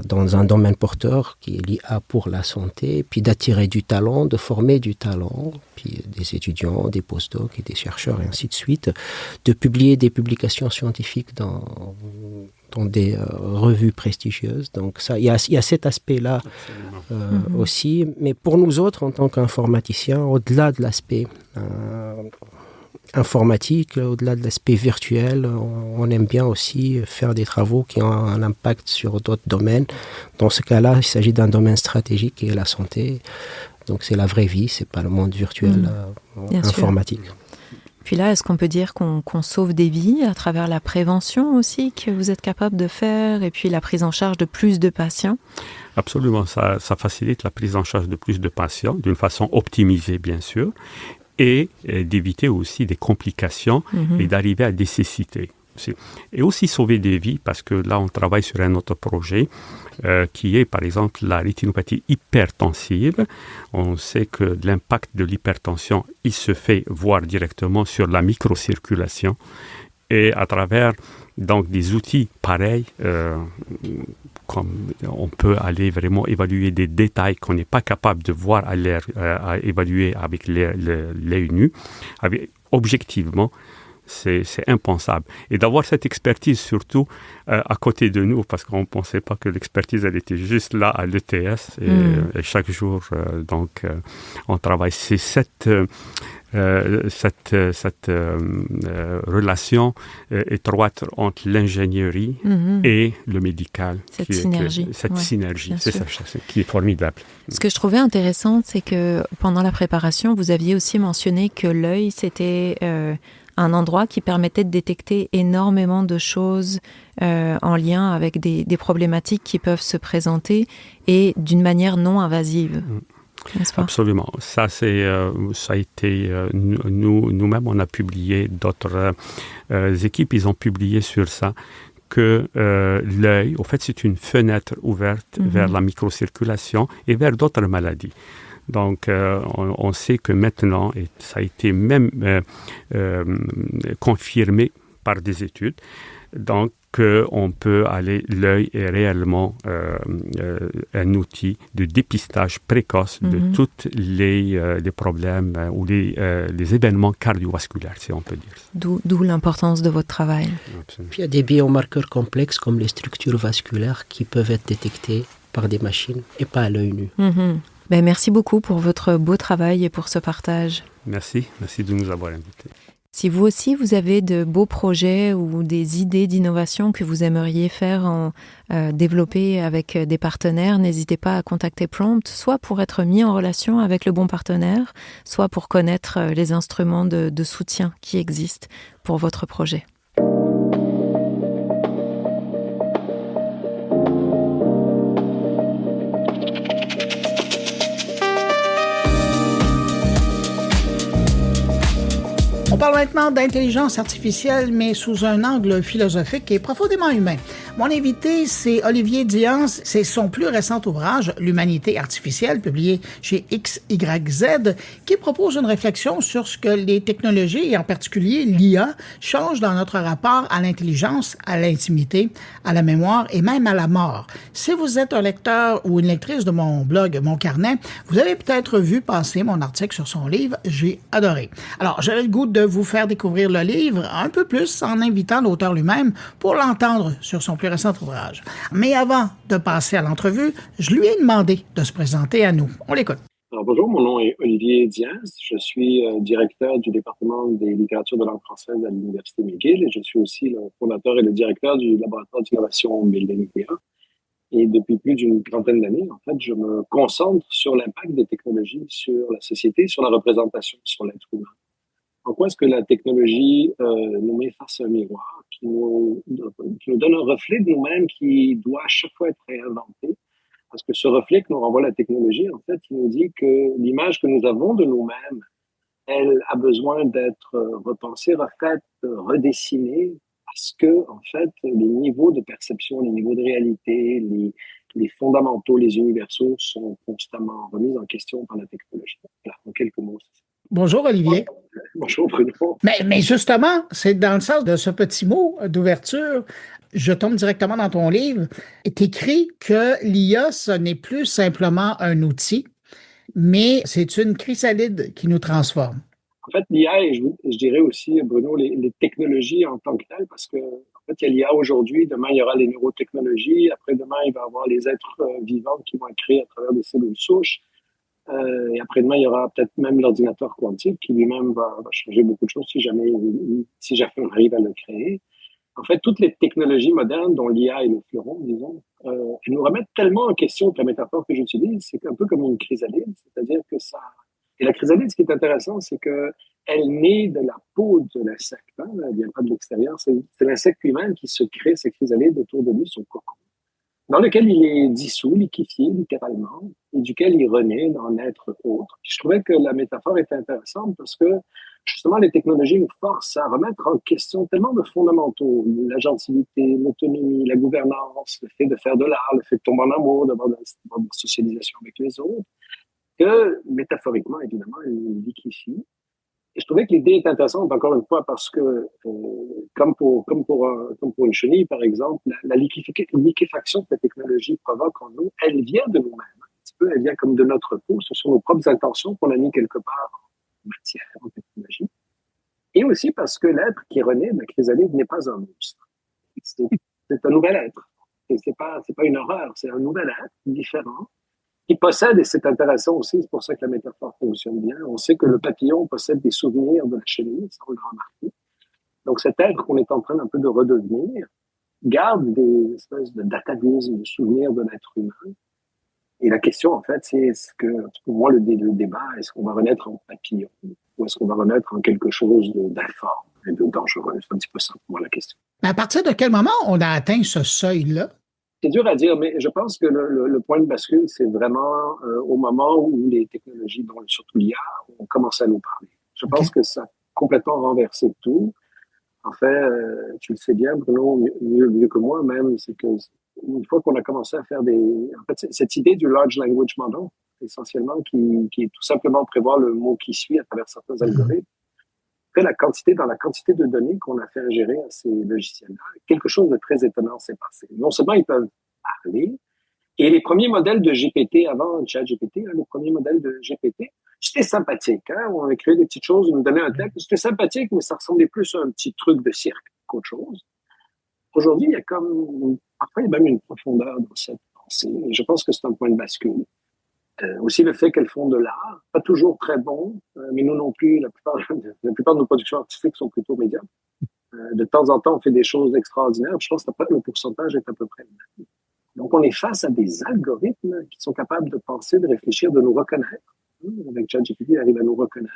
dans un domaine porteur qui est l'IA pour la santé, puis d'attirer du talent, de former du talent, puis des étudiants, des postdocs et des chercheurs et ainsi de suite, de publier des publications scientifiques dans des revues prestigieuses. Donc ça, il y a cet aspect-là aussi. Mais pour nous autres, en tant qu'informaticiens, au-delà de l'aspect informatique, au-delà de l'aspect virtuel, on aime bien aussi faire des travaux qui ont un impact sur d'autres domaines. Dans ce cas-là, il s'agit d'un domaine stratégique qui est la santé. Donc c'est la vraie vie, c'est pas le monde virtuel informatique. Sûr. Puis là, est-ce qu'on peut dire qu'on sauve des vies à travers la prévention aussi que vous êtes capable de faire et puis la prise en charge de plus de patients? Absolument, ça facilite la prise en charge de plus de patients d'une façon optimisée bien sûr et d'éviter aussi des complications et d'arriver à des cécités. Et aussi sauver des vies parce que là on travaille sur un autre projet qui est par exemple la rétinopathie hypertensive. On sait que l'impact de l'hypertension il se fait voir directement sur la microcirculation et à travers donc des outils pareils comme on peut aller vraiment évaluer des détails qu'on n'est pas capable de voir à évaluer avec l'œil nu objectivement. C'est impensable. Et d'avoir cette expertise surtout à côté de nous, parce qu'on ne pensait pas que l'expertise, elle était juste là à l'ETS. Et chaque jour, on travaille. C'est cette relation étroite entre l'ingénierie et le médical. Cette synergie. C'est ça qui est formidable. Ce que je trouvais intéressant, c'est que pendant la préparation, vous aviez aussi mentionné que l'œil, c'était un endroit qui permettait de détecter énormément de choses en lien avec des problématiques qui peuvent se présenter et d'une manière non invasive. N'est-ce pas? Absolument. Ça a été nous-mêmes, on a publié, d'autres équipes, ils ont publié sur ça que l'œil, au fait, c'est une fenêtre ouverte vers la microcirculation et vers d'autres maladies. Donc, on sait que maintenant, et ça a été même confirmé par des études, donc qu'on peut aller, l'œil est réellement un outil de dépistage précoce de tous les problèmes ou les événements cardiovasculaires, si on peut dire. D'où l'importance de votre travail. Absolument. Puis il y a des biomarqueurs complexes comme les structures vasculaires qui peuvent être détectées par des machines et pas à l'œil nu. Merci beaucoup pour votre beau travail et pour ce partage. Merci de nous avoir invités. Si vous aussi, vous avez de beaux projets ou des idées d'innovation que vous aimeriez faire développer avec des partenaires, n'hésitez pas à contacter Prompt, soit pour être mis en relation avec le bon partenaire, soit pour connaître les instruments de soutien qui existent pour votre projet. On parle maintenant d'intelligence artificielle, mais sous un angle philosophique et profondément humain. Mon invité, c'est Olivier Diance. C'est son plus récent ouvrage, L'humanité artificielle, publié chez XYZ, qui propose une réflexion sur ce que les technologies, et en particulier l'IA, changent dans notre rapport à l'intelligence, à l'intimité, à la mémoire et même à la mort. Si vous êtes un lecteur ou une lectrice de mon blog, Mon Carnet, vous avez peut-être vu passer mon article sur son livre. J'ai adoré. Alors, j'avais le goût de vous faire découvrir le livre un peu plus en invitant l'auteur lui-même pour l'entendre sur son plus récent ouvrage. Mais avant de passer à l'entrevue, je lui ai demandé de se présenter à nous. On l'écoute. Alors, bonjour, mon nom est Olivier Diance. Je suis directeur du département des littératures de langue française à l'Université McGill et je suis aussi le fondateur et le directeur du laboratoire d'innovation Millennia. Et depuis plus d'une trentaine d'années, en fait, je me concentre sur l'impact des technologies sur la société, sur la représentation, sur l'être humain. En quoi est-ce que la technologie nous met face à un miroir qui nous donne un reflet de nous-mêmes qui doit à chaque fois être réinventé? Parce que ce reflet que nous renvoie la technologie, en fait, il nous dit que l'image que nous avons de nous-mêmes, elle a besoin d'être repensée, refaite, redessinée, parce que, en fait, les niveaux de perception, les niveaux de réalité, les fondamentaux, les universaux sont constamment remis en question par la technologie. Voilà, en quelques mots, c'est ça. Bonjour, Olivier. Bonjour, Bruno. Mais justement, c'est dans le sens de ce petit mot d'ouverture, je tombe directement dans ton livre, et t'écris que l'IA, ce n'est plus simplement un outil, mais c'est une chrysalide qui nous transforme. En fait, l'IA, et je dirais aussi, Bruno, les technologies en tant que telles, parce que en fait, il y a l'IA aujourd'hui, demain, il y aura les neurotechnologies, après-demain, il va y avoir les êtres vivants qui vont être créés à travers des cellules souches. Et après-demain, il y aura peut-être même l'ordinateur quantique qui lui-même va changer beaucoup de choses si jamais on arrive à le créer. En fait, toutes les technologies modernes, dont l'IA est le fleuron, disons, elles nous remettent tellement en question que la métaphore que j'utilise, c'est un peu comme une chrysalide, c'est-à-dire que ça... Et la chrysalide, ce qui est intéressant, c'est que elle naît de la peau de l'insecte, hein, elle vient pas de l'extérieur, c'est l'insecte lui-même qui se crée ces chrysalides autour de lui, son cocon, dans lequel il est dissous, liquéfié littéralement, et duquel il renaît dans l'être autre. Je trouvais que la métaphore était intéressante parce que justement les technologies nous forcent à remettre en question tellement de fondamentaux, l'agentivité, l'autonomie, la gouvernance, le fait de faire de l'art, le fait de tomber en amour, d'avoir de la socialisation avec les autres, que métaphoriquement, évidemment, elle nous liquéfie. Et je trouvais que l'idée est intéressante, encore une fois, parce que, comme pour une chenille, par exemple, la liquéfaction que la technologie provoque en nous, elle vient de nous-mêmes. Un petit peu, elle vient comme de notre peau. Ce sont nos propres intentions qu'on a mis quelque part en matière, en technologie. Et aussi parce que l'être qui renaît de la chrysalide n'est pas un monstre. C'est un nouvel être. Et c'est pas une horreur, c'est un nouvel être, différent, qui possède, et c'est intéressant aussi, c'est pour ça que la métaphore fonctionne bien, on sait que le papillon possède des souvenirs de la chenille, ça on l'a remarqué. Donc cet être qu'on est en train un peu de redevenir garde des espèces d'atavismes, de souvenirs de l'être humain. Et la question, en fait, c'est est-ce que, pour moi, le débat, est-ce qu'on va renaître en papillon ou est-ce qu'on va renaître en quelque chose d'informe et de dangereux? C'est un petit peu ça pour moi la question. À partir de quel moment on a atteint ce seuil-là? C'est dur à dire, mais je pense que le point de bascule, c'est vraiment au moment où les technologies, dont surtout l'IA, ont commencé à nous parler. Je pense que ça a complètement renversé tout. En fait, tu le sais bien, Bruno, mieux que moi même, c'est que une fois qu'on a commencé à faire en fait, cette idée du large language model, essentiellement, qui est tout simplement prévoir le mot qui suit à travers certains algorithmes, dans la quantité de données qu'on a fait ingérer à ces logiciels-là, quelque chose de très étonnant s'est passé. Non seulement ils peuvent parler, et les premiers modèles de GPT avant ChatGPT, les premiers modèles de GPT, c'était sympathique. Hein? On a créé des petites choses, ils nous donnaient un texte, c'était sympathique, mais ça ressemblait plus à un petit truc de cirque qu'autre chose. Aujourd'hui, il y a même une profondeur dans cette pensée, et je pense que c'est un point de bascule. Aussi le fait qu'elles font de l'art, pas toujours très bon, mais nous non plus, la plupart de nos productions artistiques sont plutôt médiocres. De temps en temps, on fait des choses extraordinaires. Je pense que le pourcentage est à peu près le même. Donc, on est face à des algorithmes qui sont capables de penser, de réfléchir, de nous reconnaître. Avec ChatGPT, il arrive à nous reconnaître,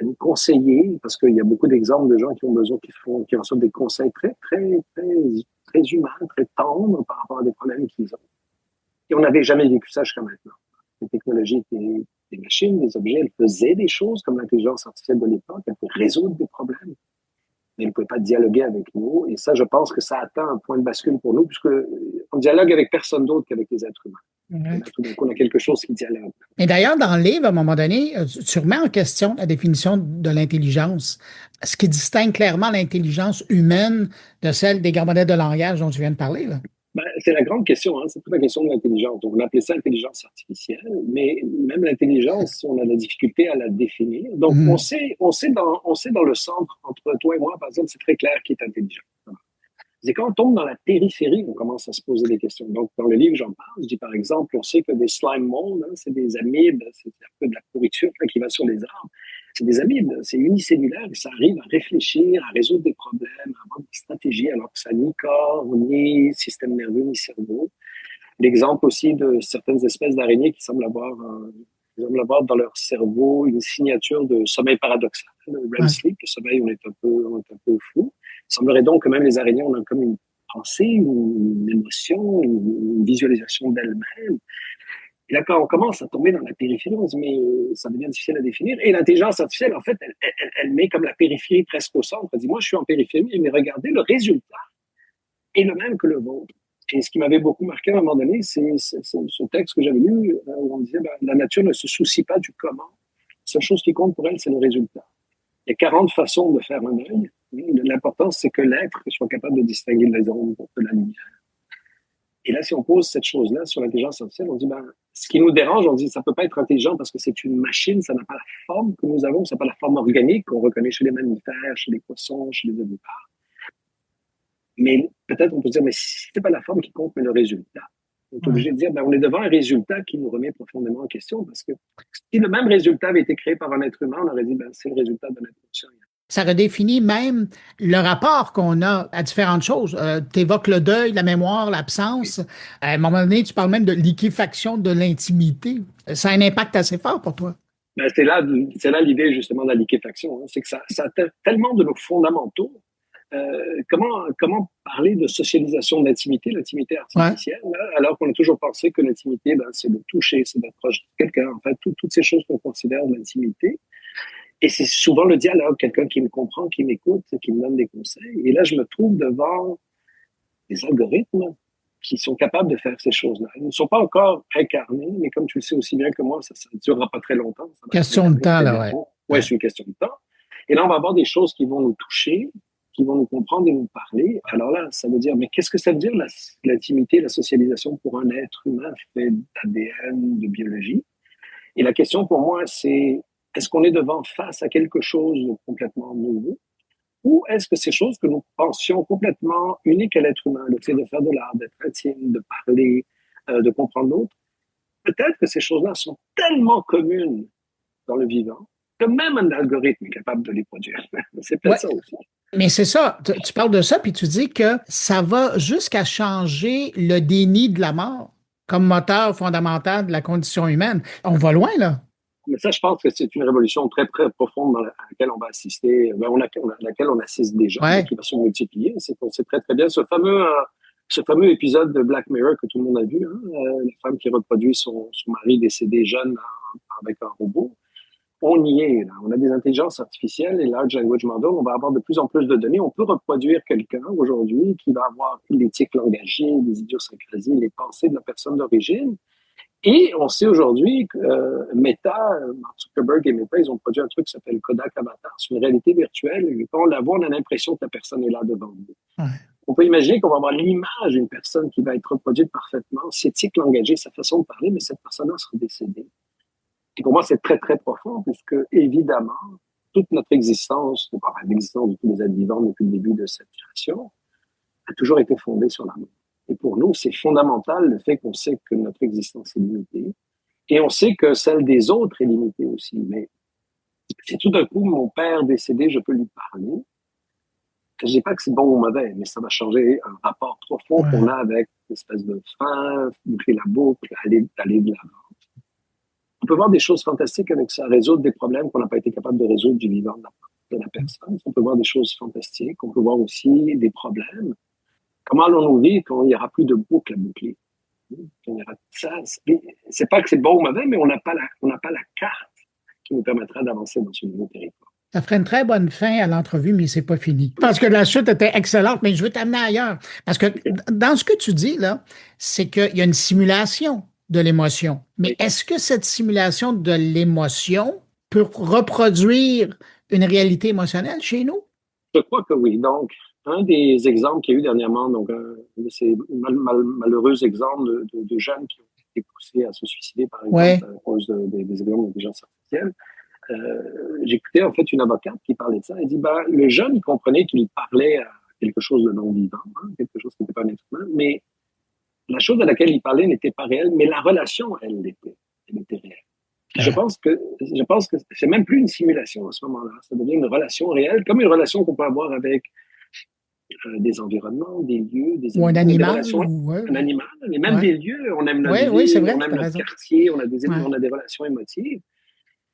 à nous conseiller, parce qu'il y a beaucoup d'exemples de gens qui ont besoin, qui reçoivent des conseils très, très, très, très humains, très tendres par rapport à des problèmes qu'ils ont. Et on n'avait jamais vécu ça jusqu'à maintenant. Les technologies étaient des machines, des objets, elles faisaient des choses comme l'intelligence artificielle de l'époque, elles pouvaient résoudre des problèmes, mais elles ne pouvaient pas dialoguer avec nous. Et ça, je pense que ça atteint un point de bascule pour nous, puisque on dialogue avec personne d'autre qu'avec les êtres humains. Là, tout d'un coup, on a quelque chose qui dialogue. Et d'ailleurs, dans le livre, à un moment donné, tu remets en question la définition de l'intelligence, ce qui distingue clairement l'intelligence humaine de celle des grands modèles de langage dont tu viens de parler, là. Ben, c'est la grande question, hein? C'est toute la question de l'intelligence. On appelait ça intelligence artificielle, mais même l'intelligence, on a de la difficulté à la définir. Donc, on sait dans le centre, entre toi et moi, par exemple, c'est très clair qui est intelligent. C'est quand on tombe dans la périphérie, on commence à se poser des questions. Donc, dans le livre, j'en parle. Je dis, par exemple, on sait que des slime molds, hein, c'est des amibes, c'est un peu de la pourriture qui va sur les arbres. C'est des amibes, c'est unicellulaire et ça arrive à réfléchir, à résoudre des problèmes, à avoir des stratégies, alors que ça ni corps, ni système nerveux, ni cerveau. L'exemple aussi de certaines espèces d'araignées qui semblent avoir dans leur cerveau une signature de sommeil paradoxal, le REM sleep, le sommeil où on est un peu flou. Il semblerait donc que même les araignées ont comme une pensée, une émotion, une visualisation d'elles-mêmes. Et là, quand on commence à tomber dans la périphérie, on se dit, mais ça devient difficile à définir. Et l'intelligence artificielle, en fait, elle met comme la périphérie presque au centre. Elle dit, moi, je suis en périphérie, mais regardez, le résultat est le même que le vôtre. Et ce qui m'avait beaucoup marqué à un moment donné, c'est ce texte que j'avais lu où on disait, la nature ne se soucie pas du comment. La seule chose qui compte pour elle, c'est le résultat. Il y a 40 façons de faire un œil. L'important, c'est que l'être soit capable de distinguer les ombres de la lumière. Et là, si on pose cette chose-là sur l'intelligence artificielle, on dit, ce qui nous dérange, on dit, ça peut pas être intelligent parce que c'est une machine, ça n'a pas la forme que nous avons, ça n'a pas la forme organique qu'on reconnaît chez les mammifères, chez les poissons, chez les ovipares. Mais peut-être on peut dire, mais si c'est pas la forme qui compte, mais le résultat. On est obligé de dire, on est devant un résultat qui nous remet profondément en question parce que si le même résultat avait été créé par un être humain, on aurait dit, c'est le résultat d'un être conscient. Ça redéfinit même le rapport qu'on a à différentes choses. Tu évoques le deuil, la mémoire, l'absence. À un moment donné, tu parles même de liquéfaction de l'intimité. Ça a un impact assez fort pour toi. C'est là l'idée justement de la liquéfaction. Hein. C'est que ça a tellement de nos fondamentaux. Comment parler de socialisation d'intimité, l'intimité artificielle, là, alors qu'on a toujours pensé que l'intimité, c'est de toucher, c'est d'être proche de quelqu'un. En fait, toutes ces choses qu'on considère de l'intimité. Et c'est souvent le dialogue, quelqu'un qui me comprend, qui m'écoute, qui me donne des conseils. Et là, je me trouve devant des algorithmes qui sont capables de faire ces choses-là. Ils ne sont pas encore incarnés, mais comme tu le sais aussi bien que moi, ça ne durera pas très longtemps. Question de temps, là, ouais. Ouais, c'est une question de temps. Et là, on va avoir des choses qui vont nous toucher, qui vont nous comprendre et nous parler. Alors là, ça veut dire, mais qu'est-ce que ça veut dire, l'intimité, la socialisation pour un être humain fait d'ADN, de biologie? Et la question pour moi, c'est, est-ce qu'on est face à quelque chose de complètement nouveau? Ou est-ce que ces choses que nous pensions complètement uniques à l'être humain, le fait de faire de l'art, d'être intime, de parler, de comprendre l'autre, peut-être que ces choses-là sont tellement communes dans le vivant que même un algorithme est capable de les produire. C'est peut-être ça aussi. Mais c'est ça, tu parles de ça, puis tu dis que ça va jusqu'à changer le déni de la mort comme moteur fondamental de la condition humaine. On va loin, là. Mais ça, je pense que c'est une révolution très, très profonde à laquelle on va assister, à laquelle on assiste déjà, qui va se multiplier. On sait très, très bien ce fameux épisode de Black Mirror que tout le monde a vu, la femme qui reproduit son mari décédé jeune avec un robot. On y est, là. On a des intelligences artificielles et large language model. On va avoir de plus en plus de données. On peut reproduire quelqu'un aujourd'hui qui va avoir l'éthique langagier, les idiosyncrasies, les pensées de la personne d'origine. Et on sait aujourd'hui que Meta, Mark Zuckerberg et Meta, ils ont produit un truc qui s'appelle Kodak Avatar. C'est une réalité virtuelle. Et quand on la voit, on a l'impression que la personne est là devant nous. Ouais. On peut imaginer qu'on va avoir l'image d'une personne qui va être reproduite parfaitement, ses éthique langagier, sa façon de parler, mais cette personne-là sera décédée. Et pour moi, c'est très, très profond, puisque, évidemment, toute notre existence, l'existence de tous les êtres vivants depuis le début de cette création, a toujours été fondée sur la mort. Et pour nous, c'est fondamental le fait qu'on sait que notre existence est limitée Et on sait que celle des autres est limitée aussi. Mais si tout d'un coup, mon père décédé, je peux lui parler, je dis pas que c'est bon ou mauvais, mais ça va changer un rapport profond qu'on a avec une espèce de fin, boucler la boucle, aller de l'avant. On peut voir des choses fantastiques avec ça, résoudre des problèmes qu'on n'a pas été capable de résoudre du vivant de la personne. On peut voir des choses fantastiques. On peut voir aussi des problèmes. Comment allons-nous vivre quand il n'y aura plus de boucle à boucler? Ça, c'est pas que c'est bon ou mauvais, mais on n'a pas la carte qui nous permettra d'avancer dans ce nouveau territoire. Ça ferait une très bonne fin à l'entrevue, mais c'est pas fini. Parce que la chute était excellente, mais je veux t'amener ailleurs. Parce que dans ce que tu dis, là, c'est qu'il y a une simulation de l'émotion. Mais est-ce que cette simulation de l'émotion peut reproduire une réalité émotionnelle chez nous? Je crois que oui. Donc, un des exemples qu'il y a eu dernièrement, donc de ces malheureux exemples de jeunes qui ont été poussés à se suicider, par exemple, à cause des exemples d'intelligence artificielle, j'écoutais en fait une avocate qui parlait de ça. Elle dit, le jeune, il comprenait qu'il parlait à quelque chose de non-vivant, quelque chose qui n'était pas un être humain, mais la chose à laquelle il parlait n'était pas réelle, mais la relation, elle était réelle. Je pense que c'est même plus une simulation à ce moment-là. Ça devient une relation réelle, comme une relation qu'on peut avoir avec des environnements, des lieux, ou un animal, un animal, mais même des lieux. On aime notre ville, on aime notre quartier, on a des relations émotives.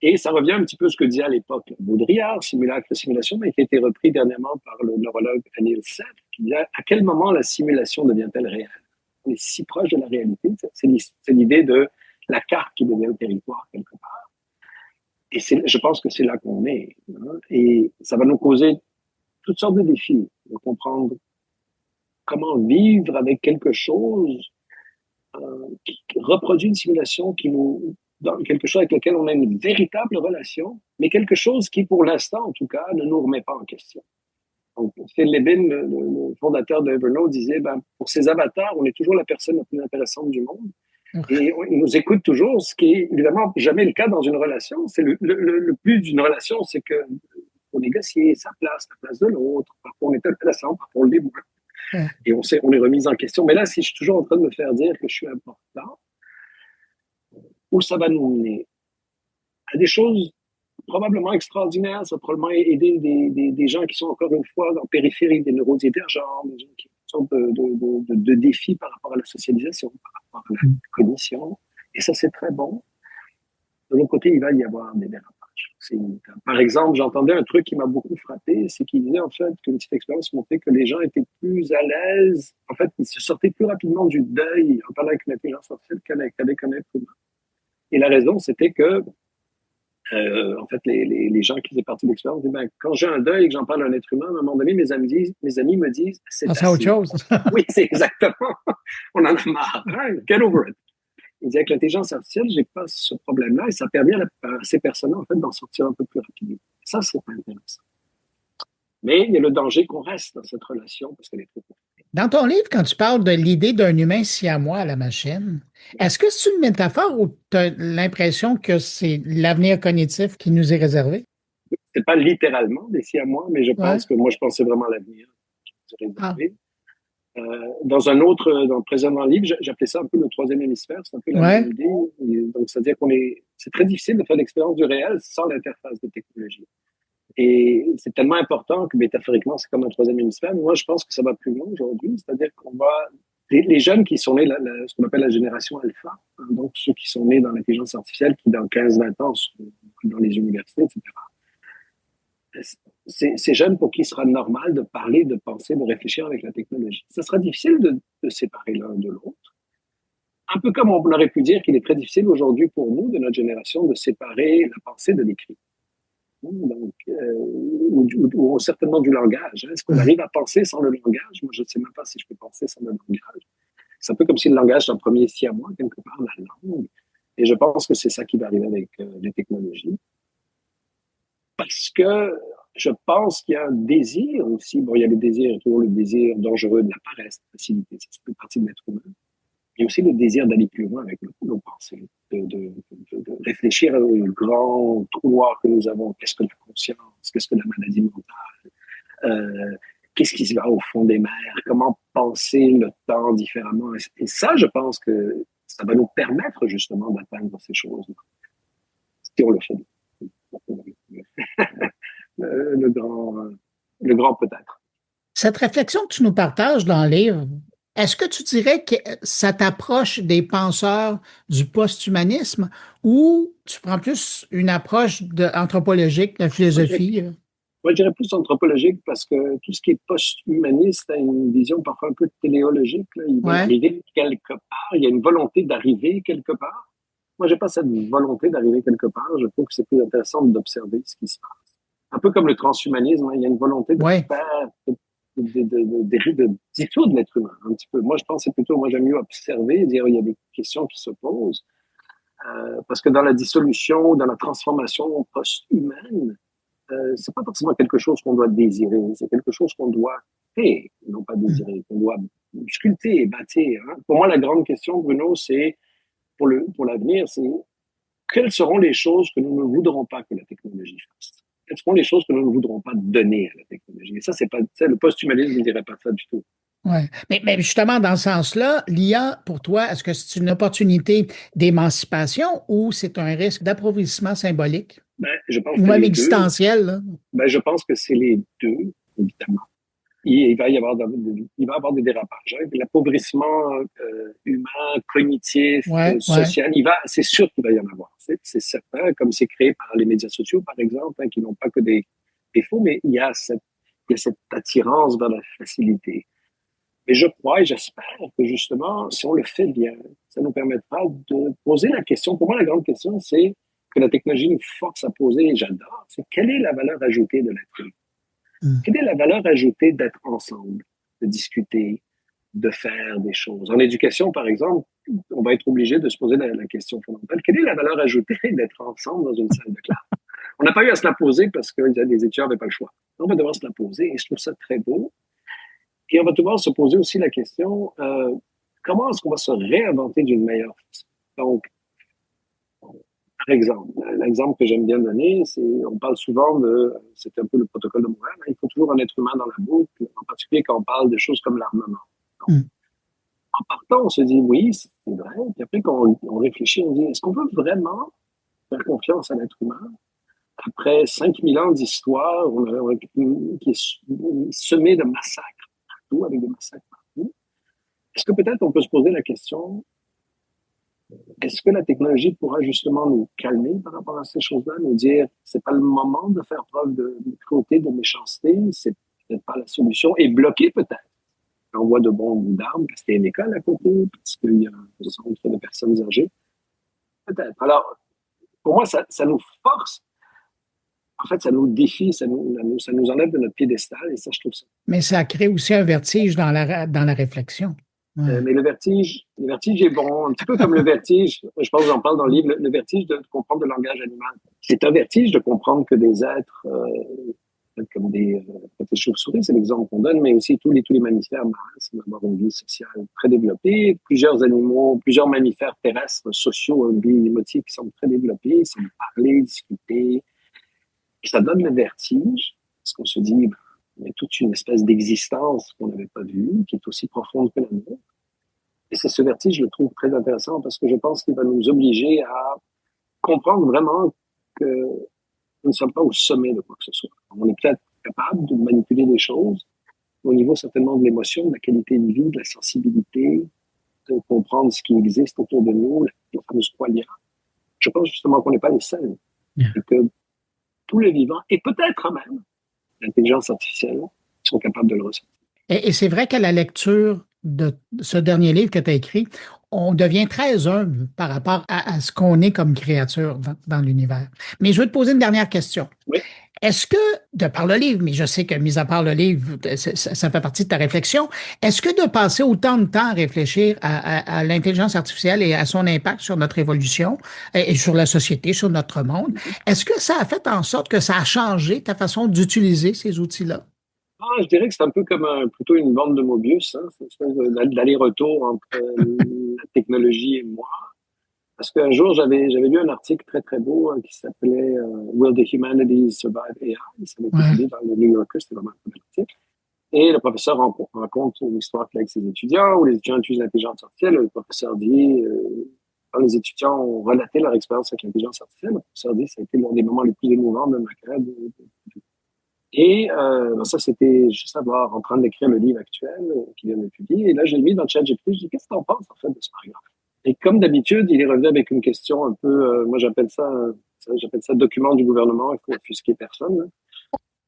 Et ça revient un petit peu à ce que disait à l'époque Baudrillard, simulacre, simulation, mais qui a été repris dernièrement par le neurologue Anil Seth, qui disait à quel moment la simulation devient-elle réelle? On est si proche de la réalité. C'est l'idée de la carte qui devient le territoire quelque part. Et je pense que c'est là qu'on est. Et ça va nous causer toutes sortes de défis, de comprendre comment vivre avec quelque chose qui reproduit une simulation dans quelque chose avec lequel on a une véritable relation, mais quelque chose qui, pour l'instant, en tout cas, ne nous remet pas en question. Donc, Phil Lebin, le fondateur de Evernote, disait, pour ces avatars, on est toujours la personne la plus intéressante du monde. Et il nous écoute toujours, ce qui est évidemment jamais le cas dans une relation. C'est le but d'une relation, c'est que faut négocier sa place, la place de l'autre. Parfois, on est intéressant, parfois, on le déboule. Et on est remis en question. Mais là, si je suis toujours en train de me faire dire que je suis important, où ça va nous mener? À des choses probablement extraordinaires. Ça va probablement aider des gens qui sont encore une fois en périphérie des neurodivergents, des gens qui sont de défis par rapport à la socialisation, par rapport à la cognition. Et ça, c'est très bon. De l'autre côté, il va y avoir des dérapages. Par exemple, j'entendais un truc qui m'a beaucoup frappé, c'est qu'il disait en fait qu'une petite expérience montrait que les gens étaient plus à l'aise, en fait, ils se sortaient plus rapidement du deuil en parlant avec une intelligence artificielle qu'avec un être humain. Et la raison, c'était que, en fait, les gens qui faisaient partie de l'expérience disaient, quand j'ai un deuil et que j'en parle à un être humain, à un moment donné, mes amis me disent, c'est autre chose. Oui, c'est exactement. On en a marre. Get over it. Il dit, avec l'intelligence artificielle, j'ai pas ce problème-là et ça permet à ces personnes-là, en fait, d'en sortir un peu plus rapidement. Ça, c'est pas intéressant. Mais il y a le danger qu'on reste dans cette relation parce qu'elle est trop courte. Dans ton livre, quand tu parles de l'idée d'un humain siamois à la machine, est-ce que c'est une métaphore ou tu as l'impression que c'est l'avenir cognitif qui nous est réservé? C'est pas littéralement des siamois, mais je pense que moi, je pense que c'est vraiment l'avenir qui nous est réservé. Dans le précédent livre, j'appelais ça un peu le troisième hémisphère, c'est un peu la même idée. Donc, c'est-à-dire c'est très difficile de faire l'expérience du réel sans l'interface des technologies. Et c'est tellement important que métaphoriquement, c'est comme un troisième hémisphère. Moi, je pense que ça va plus loin aujourd'hui, c'est-à-dire qu'on va... Les jeunes qui sont nés, ce qu'on appelle la génération alpha, donc ceux qui sont nés dans l'intelligence artificielle, qui dans 15-20 ans sont dans les universités, etc., c'est jeunes pour qui il sera normal de parler, de penser, de réfléchir avec la technologie. Ça sera difficile de séparer l'un de l'autre. Un peu comme on aurait pu dire qu'il est très difficile aujourd'hui pour nous, de notre génération, de séparer la pensée de l'écrit. Donc, ou certainement du langage. Est-ce qu'on arrive à penser sans le langage? Moi, je ne sais même pas si je peux penser sans le langage. C'est un peu comme si le langage est un premier siamois, quelque part, la langue. Et je pense que c'est ça qui va arriver avec les technologies. Parce que je pense qu'il y a un désir aussi. Bon, il y a toujours le désir dangereux de la paresse, de la facilité, ça fait partie de l'être humain. Il y a aussi le désir d'aller plus loin avec nos pensées, de réfléchir au grand trou noir que nous avons. Qu'est-ce que la conscience? Qu'est-ce que la maladie mentale? Qu'est-ce qui se va au fond des mers? Comment penser le temps différemment? Et ça, je pense que ça va nous permettre justement d'atteindre ces choses-là. Si on le fait. le grand peut-être. Cette réflexion que tu nous partages dans le livre, est-ce que tu dirais que ça t'approche des penseurs du post-humanisme ou tu prends plus une approche anthropologique, de la philosophie? Moi, je dirais plus anthropologique parce que tout ce qui est post-humaniste a une vision parfois un peu téléologique. Là. Il va arriver quelque part, il y a une volonté d'arriver quelque part. Moi, j'ai pas cette volonté d'arriver quelque part. Je trouve que c'est plus intéressant d'observer ce qui se passe. Un peu comme le transhumanisme, hein, il y a une volonté de faire, de dissoudre l'être humain un petit peu. Moi, je pense que c'est plutôt, moi, j'aime mieux observer, dire il y a des questions qui se posent. Parce que dans la dissolution, dans la transformation post-humaine, c'est pas forcément quelque chose qu'on doit désirer, c'est quelque chose qu'on doit faire, non pas désirer, qu'on doit sculpter, bâtir. Hein. Pour moi, la grande question, Bruno, c'est pour l'avenir, c'est quelles seront les choses que nous ne voudrons pas que la technologie fasse? Quelles seront les choses que nous ne voudrons pas donner à la technologie? Et ça, c'est pas, le post-humanisme ne dirait pas ça du tout. Oui, mais justement, dans ce sens-là, l'IA, pour toi, est-ce que c'est une opportunité d'émancipation ou c'est un risque d'appauvrissement symbolique? Je pense ou même existentiel? Je pense que c'est les deux, évidemment. Il va y avoir des dérapages. Hein. L'appauvrissement humain, cognitif, social, c'est sûr qu'il va y en avoir. C'est certain, comme c'est créé par les médias sociaux, par exemple, hein, qui n'ont pas que des défauts, mais il y a cette attirance vers la facilité. Mais je crois et j'espère que justement, si on le fait bien, ça nous permettra de poser la question. Pour moi, la grande question, c'est que la technologie nous force à poser, et j'adore, c'est quelle est la valeur ajoutée de l'être humain? Quelle est la valeur ajoutée d'être ensemble, de discuter, de faire des choses? En éducation, par exemple, on va être obligé de se poser la question fondamentale. Quelle est la valeur ajoutée d'être ensemble dans une salle de classe? On n'a pas eu à se la poser parce que les étudiants n'avaient pas le choix. On va devoir se la poser et je trouve ça très beau. Et on va devoir se poser aussi la question, comment est-ce qu'on va se réinventer d'une meilleure façon? Donc, par exemple, l'exemple que j'aime bien donner, c'est, on parle souvent c'est un peu le protocole de Montréal, hein, il faut toujours un être humain dans la boucle, en particulier quand on parle de choses comme l'armement. En partant, on se dit, oui, c'est vrai, puis après, quand on réfléchit, on dit, est-ce qu'on veut vraiment faire confiance à l'être humain? Après 5000 ans d'histoire, qui est semé de massacres partout, avec des massacres partout, est-ce que peut-être on peut se poser la question, est-ce que la technologie pourra justement nous calmer par rapport à ces choses-là, nous dire c'est pas le moment de faire preuve de cruauté, de méchanceté, c'est peut-être pas la solution, et bloquer peut-être l'envoi de bombes ou d'armes parce qu'il y a une école à côté, parce qu'il y a un centre de personnes âgées. Peut-être. Alors, pour moi, ça nous force. En fait, ça nous défie, ça nous enlève de notre piédestal, et ça, je trouve ça. Mais ça crée aussi un vertige dans la réflexion. Ouais. Mais le vertige est bon, un petit peu comme le vertige, je pense que j'en parle dans le livre, le vertige de comprendre le langage animal. C'est un vertige de comprendre que des êtres, comme des chauves-souris, c'est l'exemple qu'on donne, mais aussi tous les mammifères marins semblent avoir une vie sociale très développée. Plusieurs mammifères terrestres sociaux ont une vie émotive qui semble très développée, c'est de parler, discuter. Et ça donne le vertige, parce qu'on se dit, il y a toute une espèce d'existence qu'on n'avait pas vue, qui est aussi profonde que la nôtre. Et c'est ce vertige, je le trouve très intéressant, parce que je pense qu'il va nous obliger à comprendre vraiment que nous ne sommes pas au sommet de quoi que ce soit. On est peut-être capable de manipuler les choses, au niveau certainement de l'émotion, de la qualité de vie, de la sensibilité, de comprendre ce qui existe autour de nous, la fameuse qualia. Je pense justement qu'on n'est pas les seuls. Et que tous les vivants, et peut-être même l'intelligence artificielle, sont capables de le ressentir. Et c'est vrai qu'à la lecture de ce dernier livre que tu as écrit, on devient très humble par rapport à ce qu'on est comme créature dans l'univers. Mais je veux te poser une dernière question. Oui. Est-ce que, de par le livre, mais je sais que, mis à part le livre, ça fait partie de ta réflexion, est-ce que de passer autant de temps à réfléchir à l'intelligence artificielle et à son impact sur notre évolution et sur la société, sur notre monde, est-ce que ça a fait en sorte que ça a changé ta façon d'utiliser ces outils-là? Je dirais que c'est un peu comme plutôt une bande de Mobius, hein, c'est une espèce d'aller-retour entre la technologie et moi. Parce qu'un jour, j'avais lu un article très, très beau qui s'appelait Will the Humanities Survive AI? Ça avait été publié dans le New Yorker, c'était vraiment un bon article. Et le professeur raconte une histoire avec ses étudiants, où les étudiants utilisent l'intelligence artificielle. Le professeur dit, quand les étudiants ont relaté leur expérience avec l'intelligence artificielle, le professeur dit que ça a été l'un des moments les plus émouvants de ma carrière. Et ça, c'était juste avoir en train d'écrire le livre actuel qui vient de publier. Et là, je l'ai mis dans le chat GPT. Je dis, qu'est-ce que tu en penses, en fait, de ce paragraphe? Et comme d'habitude, il est revenu avec une question un peu, moi j'appelle ça document du gouvernement, il faut offusquer personne.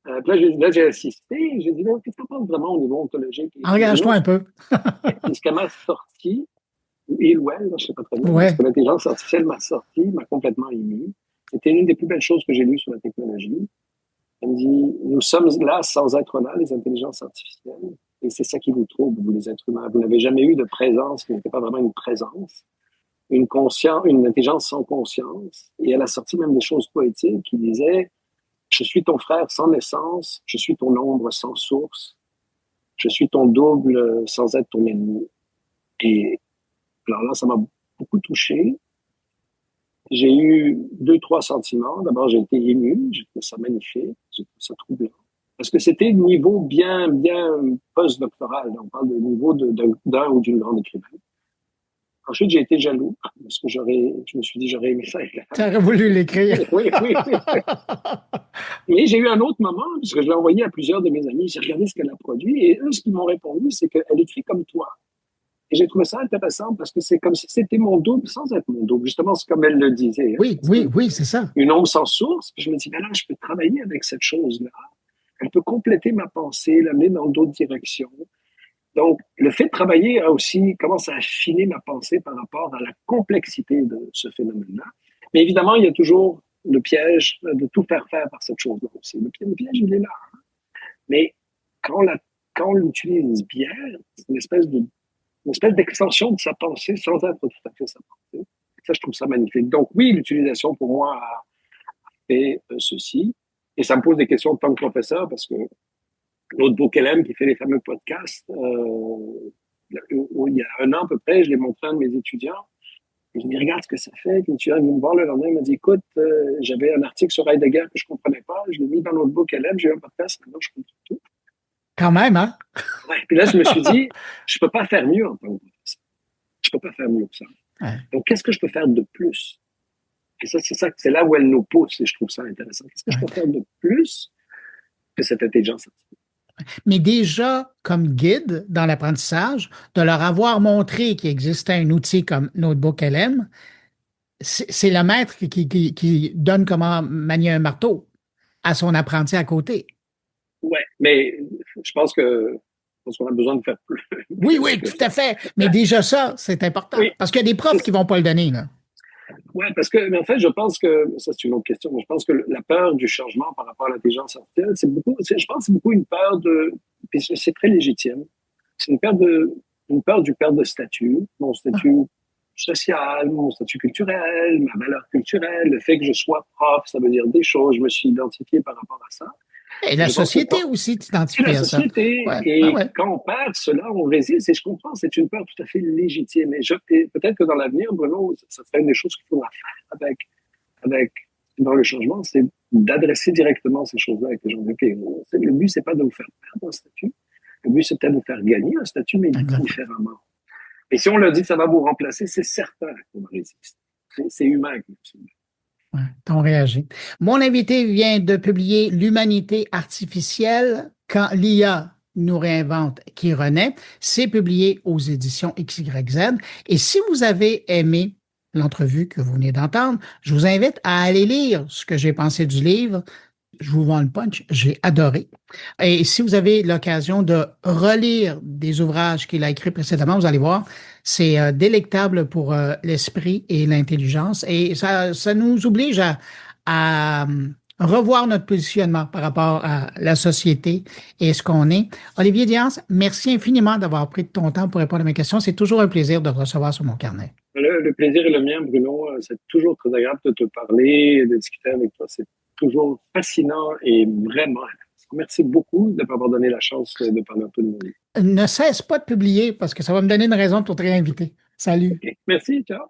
Puis là, j'ai assisté, j'ai dit, qu'est-ce que tu en penses vraiment au niveau ontologique? Engage-toi un peu. Et ce qu'elle m'a sorti, il ou elle, je sais pas très bien, Ouais. parce que l'intelligence artificielle m'a complètement ému. C'était l'une des plus belles choses que j'ai lues sur la technologie. Elle me dit, nous sommes là sans être là, les intelligences artificielles. Et c'est ça qui vous trouble, vous les êtres humains. Vous n'avez jamais eu de présence qui n'était pas vraiment une présence. Une intelligence sans conscience. Et elle a sorti même des choses poétiques qui disaient, je suis ton frère sans naissance, je suis ton ombre sans source, je suis ton double sans être ton ennemi. Et alors là, ça m'a beaucoup touché. J'ai eu 2-3 sentiments. D'abord, j'ai été ému, j'ai trouvé ça magnifique, j'ai trouvé ça troublant. Parce que c'était niveau bien post-doctoral. On parle de niveau d'un ou d'une grande écrivaine. Ensuite, j'ai été jaloux, parce que je me suis dit, j'aurais aimé ça. Tu aurais voulu l'écrire. Oui. Mais j'ai eu un autre moment, parce que je l'ai envoyé à plusieurs de mes amis, j'ai regardé ce qu'elle a produit, et eux, ce qu'ils m'ont répondu, c'est qu'elle écrit comme toi. Et j'ai trouvé ça intéressant, parce que c'est comme si c'était mon double sans être mon double. Justement, c'est comme elle le disait. Oui, c'est ça. Une ombre sans source. Puis je me dis, ben là, je peux travailler avec cette chose-là. Elle peut compléter ma pensée, l'amener dans d'autres directions. Donc, le fait de travailler a aussi commencé à affiner ma pensée par rapport à la complexité de ce phénomène-là. Mais évidemment, il y a toujours le piège de tout faire par cette chose-là aussi. Le piège, il est là. Mais quand on l'utilise bien, c'est une espèce d'extension de sa pensée sans être tout à fait sa pensée. Ça, je trouve ça magnifique. Donc oui, l'utilisation pour moi a fait ceci. Et ça me pose des questions en tant que professeur parce que l'autre Bokelem qui fait les fameux podcasts, il y a 1 an à peu près, je l'ai montré à un de mes étudiants. Et je me dis, regarde ce que ça fait. L'étudiant est venu me voir le lendemain, il m'a dit, écoute, j'avais un article sur Heidegger que je comprenais pas. Je l'ai mis dans l'autre Bokelem, j'ai eu un podcast, maintenant je comprends tout. Quand même, hein? Ouais. Puis là, je me suis dit, je peux pas faire mieux en tant que professeur. Je peux pas faire mieux que ça. Ouais. Donc, qu'est-ce que je peux faire de plus? Et ça, c'est là où elle nous pousse et je trouve ça intéressant. Qu'est-ce que je peux faire de plus que cette intelligence artificielle? Mais déjà, comme guide dans l'apprentissage, de leur avoir montré qu'il existait un outil comme NotebookLM, c'est le maître qui donne comment manier un marteau à son apprenti à côté. Ouais, mais je pense qu'on a besoin de faire plus. Oui, tout à fait. Mais déjà ça, c'est important. Oui. Parce qu'il y a des profs qui ne vont pas le donner, là. Oui, parce que, mais en fait, je pense que, ça c'est une autre question, mais je pense que la peur du changement par rapport à l'intelligence artificielle, je pense que c'est beaucoup une peur puis c'est très légitime. C'est une peur du perte de statut, mon statut social, mon statut culturel, ma valeur culturelle, le fait que je sois prof, ça veut dire des choses, je me suis identifié par rapport à ça. Et la société aussi t'identifie à ça. La société. Quand on perd cela, on résiste. Et je comprends, c'est une peur tout à fait légitime. Et peut-être que dans l'avenir, Bruno, ça serait une des choses qu'il faudra faire dans le changement, c'est d'adresser directement ces choses-là avec les gens. Okay, le but, c'est pas de vous faire perdre un statut. Le but, c'est peut-être de vous faire gagner un statut, mais différemment. Et si on leur dit que ça va vous remplacer, c'est certain qu'on va résister. C'est humain. Ouais, on réagit. Mon invité vient de publier L'humanité artificielle quand l'IA nous réinvente qui renaît. C'est publié aux éditions XYZ. Et si vous avez aimé l'entrevue que vous venez d'entendre, je vous invite à aller lire ce que j'ai pensé du livre. Je vous vends le punch, j'ai adoré. Et si vous avez l'occasion de relire des ouvrages qu'il a écrits précédemment, vous allez voir, c'est délectable pour l'esprit et l'intelligence. Et ça nous oblige à revoir notre positionnement par rapport à la société et ce qu'on est. Olivier Diance, merci infiniment d'avoir pris de ton temps pour répondre à mes questions. C'est toujours un plaisir de te recevoir sur mon carnet. Le plaisir est le mien, Bruno. C'est toujours très agréable de te parler, de discuter avec toi. C'est toujours fascinant et vraiment intéressant. Merci beaucoup de m'avoir donné la chance de parler un peu de mon livre. Ne cesse pas de publier parce que ça va me donner une raison pour te réinviter. Salut. Okay. Merci, ciao.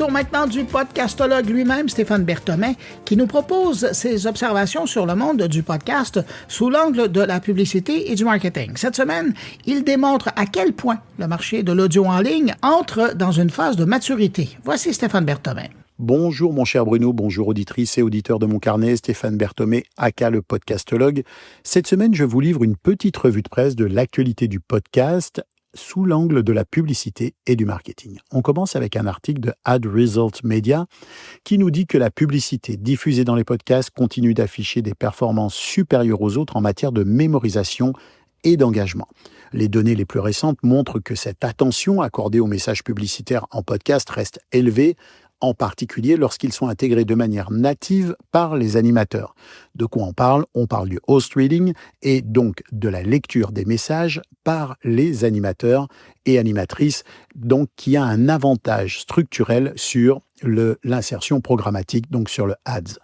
tour maintenant du podcastologue lui-même, Stéphane Berthomet, qui nous propose ses observations sur le monde du podcast sous l'angle de la publicité et du marketing. Cette semaine, il démontre à quel point le marché de l'audio en ligne entre dans une phase de maturité. Voici Stéphane Berthomet. Bonjour mon cher Bruno, bonjour auditrices et auditeurs de mon carnet, Stéphane Berthomet, aka le podcastologue. Cette semaine, je vous livre une petite revue de presse de l'actualité du podcast sous l'angle de la publicité et du marketing. On commence avec un article de Ad Result Media qui nous dit que la publicité diffusée dans les podcasts continue d'afficher des performances supérieures aux autres en matière de mémorisation et d'engagement. Les données les plus récentes montrent que cette attention accordée aux messages publicitaires en podcast reste élevée, en particulier lorsqu'ils sont intégrés de manière native par les animateurs. De quoi on parle? On parle du host reading et donc de la lecture des messages par les animateurs et animatrices, donc qui a un avantage structurel sur l'insertion programmatique, donc sur le ads.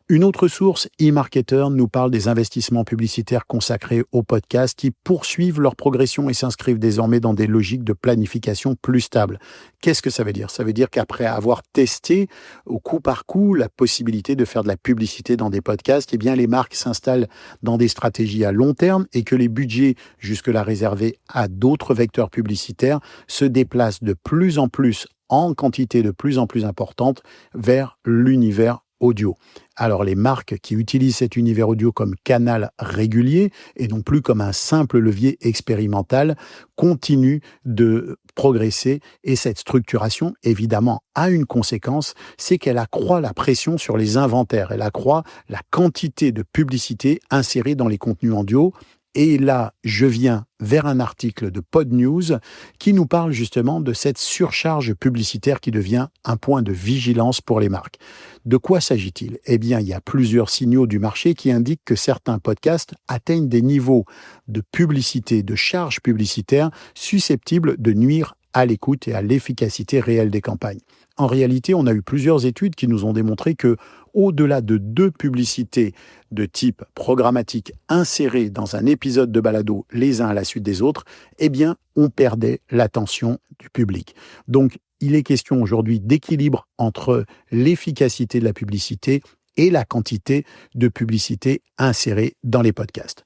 Une autre source, eMarketer, nous parle des investissements publicitaires consacrés aux podcasts qui poursuivent leur progression et s'inscrivent désormais dans des logiques de planification plus stables. Qu'est-ce que ça veut dire? Ça veut dire qu'après avoir testé au coup par coup la possibilité de faire de la publicité dans des podcasts, eh bien les marques s'installent dans des stratégies à long terme et que les budgets jusque-là réservés à d'autres vecteurs publicitaires se déplacent de plus en plus en quantité de plus en plus importante vers l'univers audio. Alors les marques qui utilisent cet univers audio comme canal régulier et non plus comme un simple levier expérimental continuent de progresser et cette structuration évidemment a une conséquence, c'est qu'elle accroît la pression sur les inventaires, elle accroît la quantité de publicité insérée dans les contenus audio. Et là, je viens vers un article de PodNews qui nous parle justement de cette surcharge publicitaire qui devient un point de vigilance pour les marques. De quoi s'agit-il? Eh bien, il y a plusieurs signaux du marché qui indiquent que certains podcasts atteignent des niveaux de publicité, de charge publicitaire susceptibles de nuire à l'écoute et à l'efficacité réelle des campagnes. En réalité, on a eu plusieurs études qui nous ont démontré que, au-delà de 2 publicités de type programmatique insérées dans un épisode de balado les uns à la suite des autres, eh bien, on perdait l'attention du public. Donc, il est question aujourd'hui d'équilibre entre l'efficacité de la publicité et la quantité de publicité insérée dans les podcasts.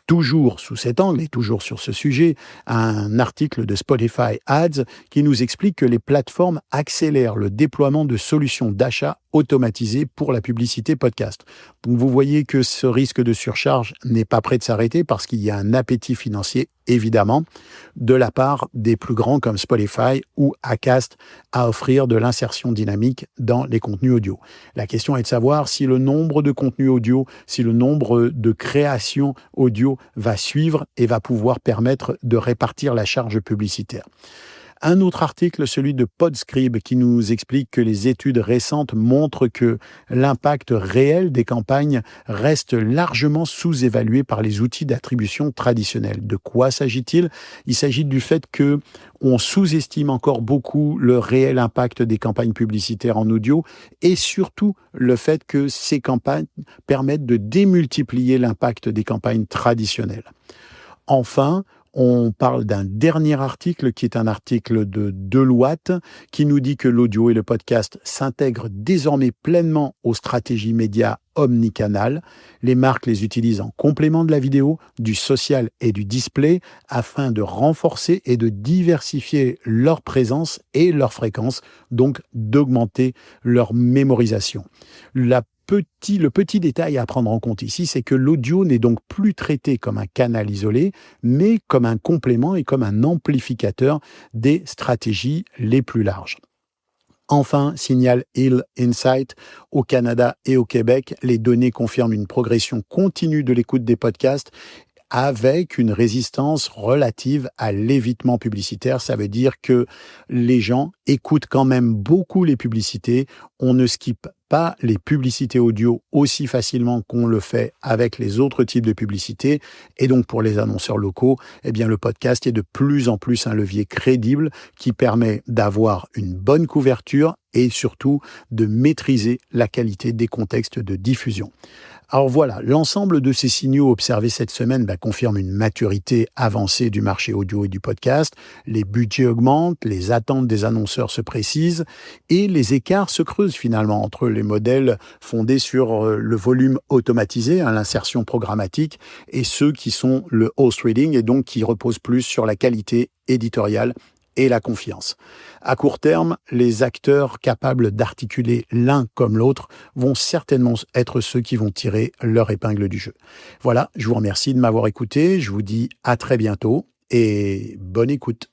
Toujours sous cet angle et toujours sur ce sujet, un article de Spotify Ads qui nous explique que les plateformes accélèrent le déploiement de solutions d'achat automatisées pour la publicité podcast. Donc vous voyez que ce risque de surcharge n'est pas prêt de s'arrêter parce qu'il y a un appétit financier, évidemment, de la part des plus grands comme Spotify ou Acast à offrir de l'insertion dynamique dans les contenus audio. La question est de savoir si le nombre de contenus audio, si le nombre de créations audio va suivre et va pouvoir permettre de répartir la charge publicitaire. Un autre article, celui de Podscribe, qui nous explique que les études récentes montrent que l'impact réel des campagnes reste largement sous-évalué par les outils d'attribution traditionnels. De quoi s'agit-il? Il s'agit du fait que on sous-estime encore beaucoup le réel impact des campagnes publicitaires en audio et surtout le fait que ces campagnes permettent de démultiplier l'impact des campagnes traditionnelles. Enfin, on parle d'un dernier article qui est un article de Deloitte qui nous dit que l'audio et le podcast s'intègrent désormais pleinement aux stratégies médias omnicanal. Les marques les utilisent en complément de la vidéo, du social et du display afin de renforcer et de diversifier leur présence et leur fréquence, donc d'augmenter leur mémorisation. Le petit détail à prendre en compte ici, c'est que l'audio n'est donc plus traité comme un canal isolé, mais comme un complément et comme un amplificateur des stratégies les plus larges. Enfin, signale Hill Insight, au Canada et au Québec, les données confirment une progression continue de l'écoute des podcasts avec une résistance relative à l'évitement publicitaire. Ça veut dire que les gens écoutent quand même beaucoup les publicités, on ne skippe pas les publicités audio aussi facilement qu'on le fait avec les autres types de publicités. Et donc, pour les annonceurs locaux, eh bien, le podcast est de plus en plus un levier crédible qui permet d'avoir une bonne couverture et surtout de maîtriser la qualité des contextes de diffusion. Alors voilà, l'ensemble de ces signaux observés cette semaine confirme une maturité avancée du marché audio et du podcast. Les budgets augmentent, les attentes des annonceurs se précisent et les écarts se creusent finalement entre les modèles fondés sur le volume automatisé, l'insertion programmatique, et ceux qui sont le host reading et donc qui reposent plus sur la qualité éditoriale et la confiance. À court terme, les acteurs capables d'articuler l'un comme l'autre vont certainement être ceux qui vont tirer leur épingle du jeu. Voilà, je vous remercie de m'avoir écouté, je vous dis à très bientôt et bonne écoute.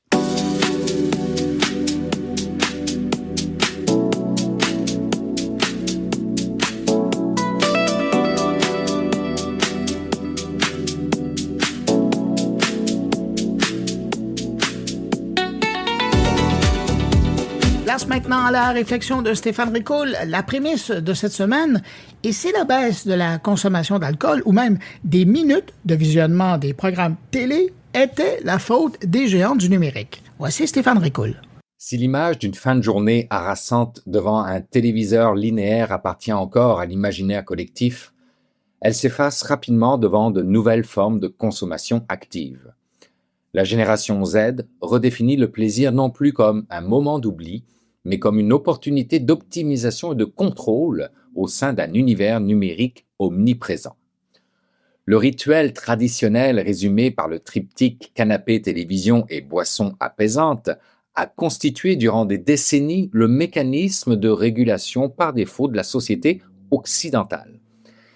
Place maintenant à la réflexion de Stéphane Ricoul. La prémisse de cette semaine, et c'est la baisse de la consommation d'alcool ou même des minutes de visionnement des programmes télé était la faute des géants du numérique. Voici Stéphane Ricoul. Si l'image d'une fin de journée harassante devant un téléviseur linéaire appartient encore à l'imaginaire collectif, elle s'efface rapidement devant de nouvelles formes de consommation active. La génération Z redéfinit le plaisir non plus comme un moment d'oubli, mais comme une opportunité d'optimisation et de contrôle au sein d'un univers numérique omniprésent. Le rituel traditionnel résumé par le triptyque canapé, télévision et boisson apaisante a constitué durant des décennies le mécanisme de régulation par défaut de la société occidentale.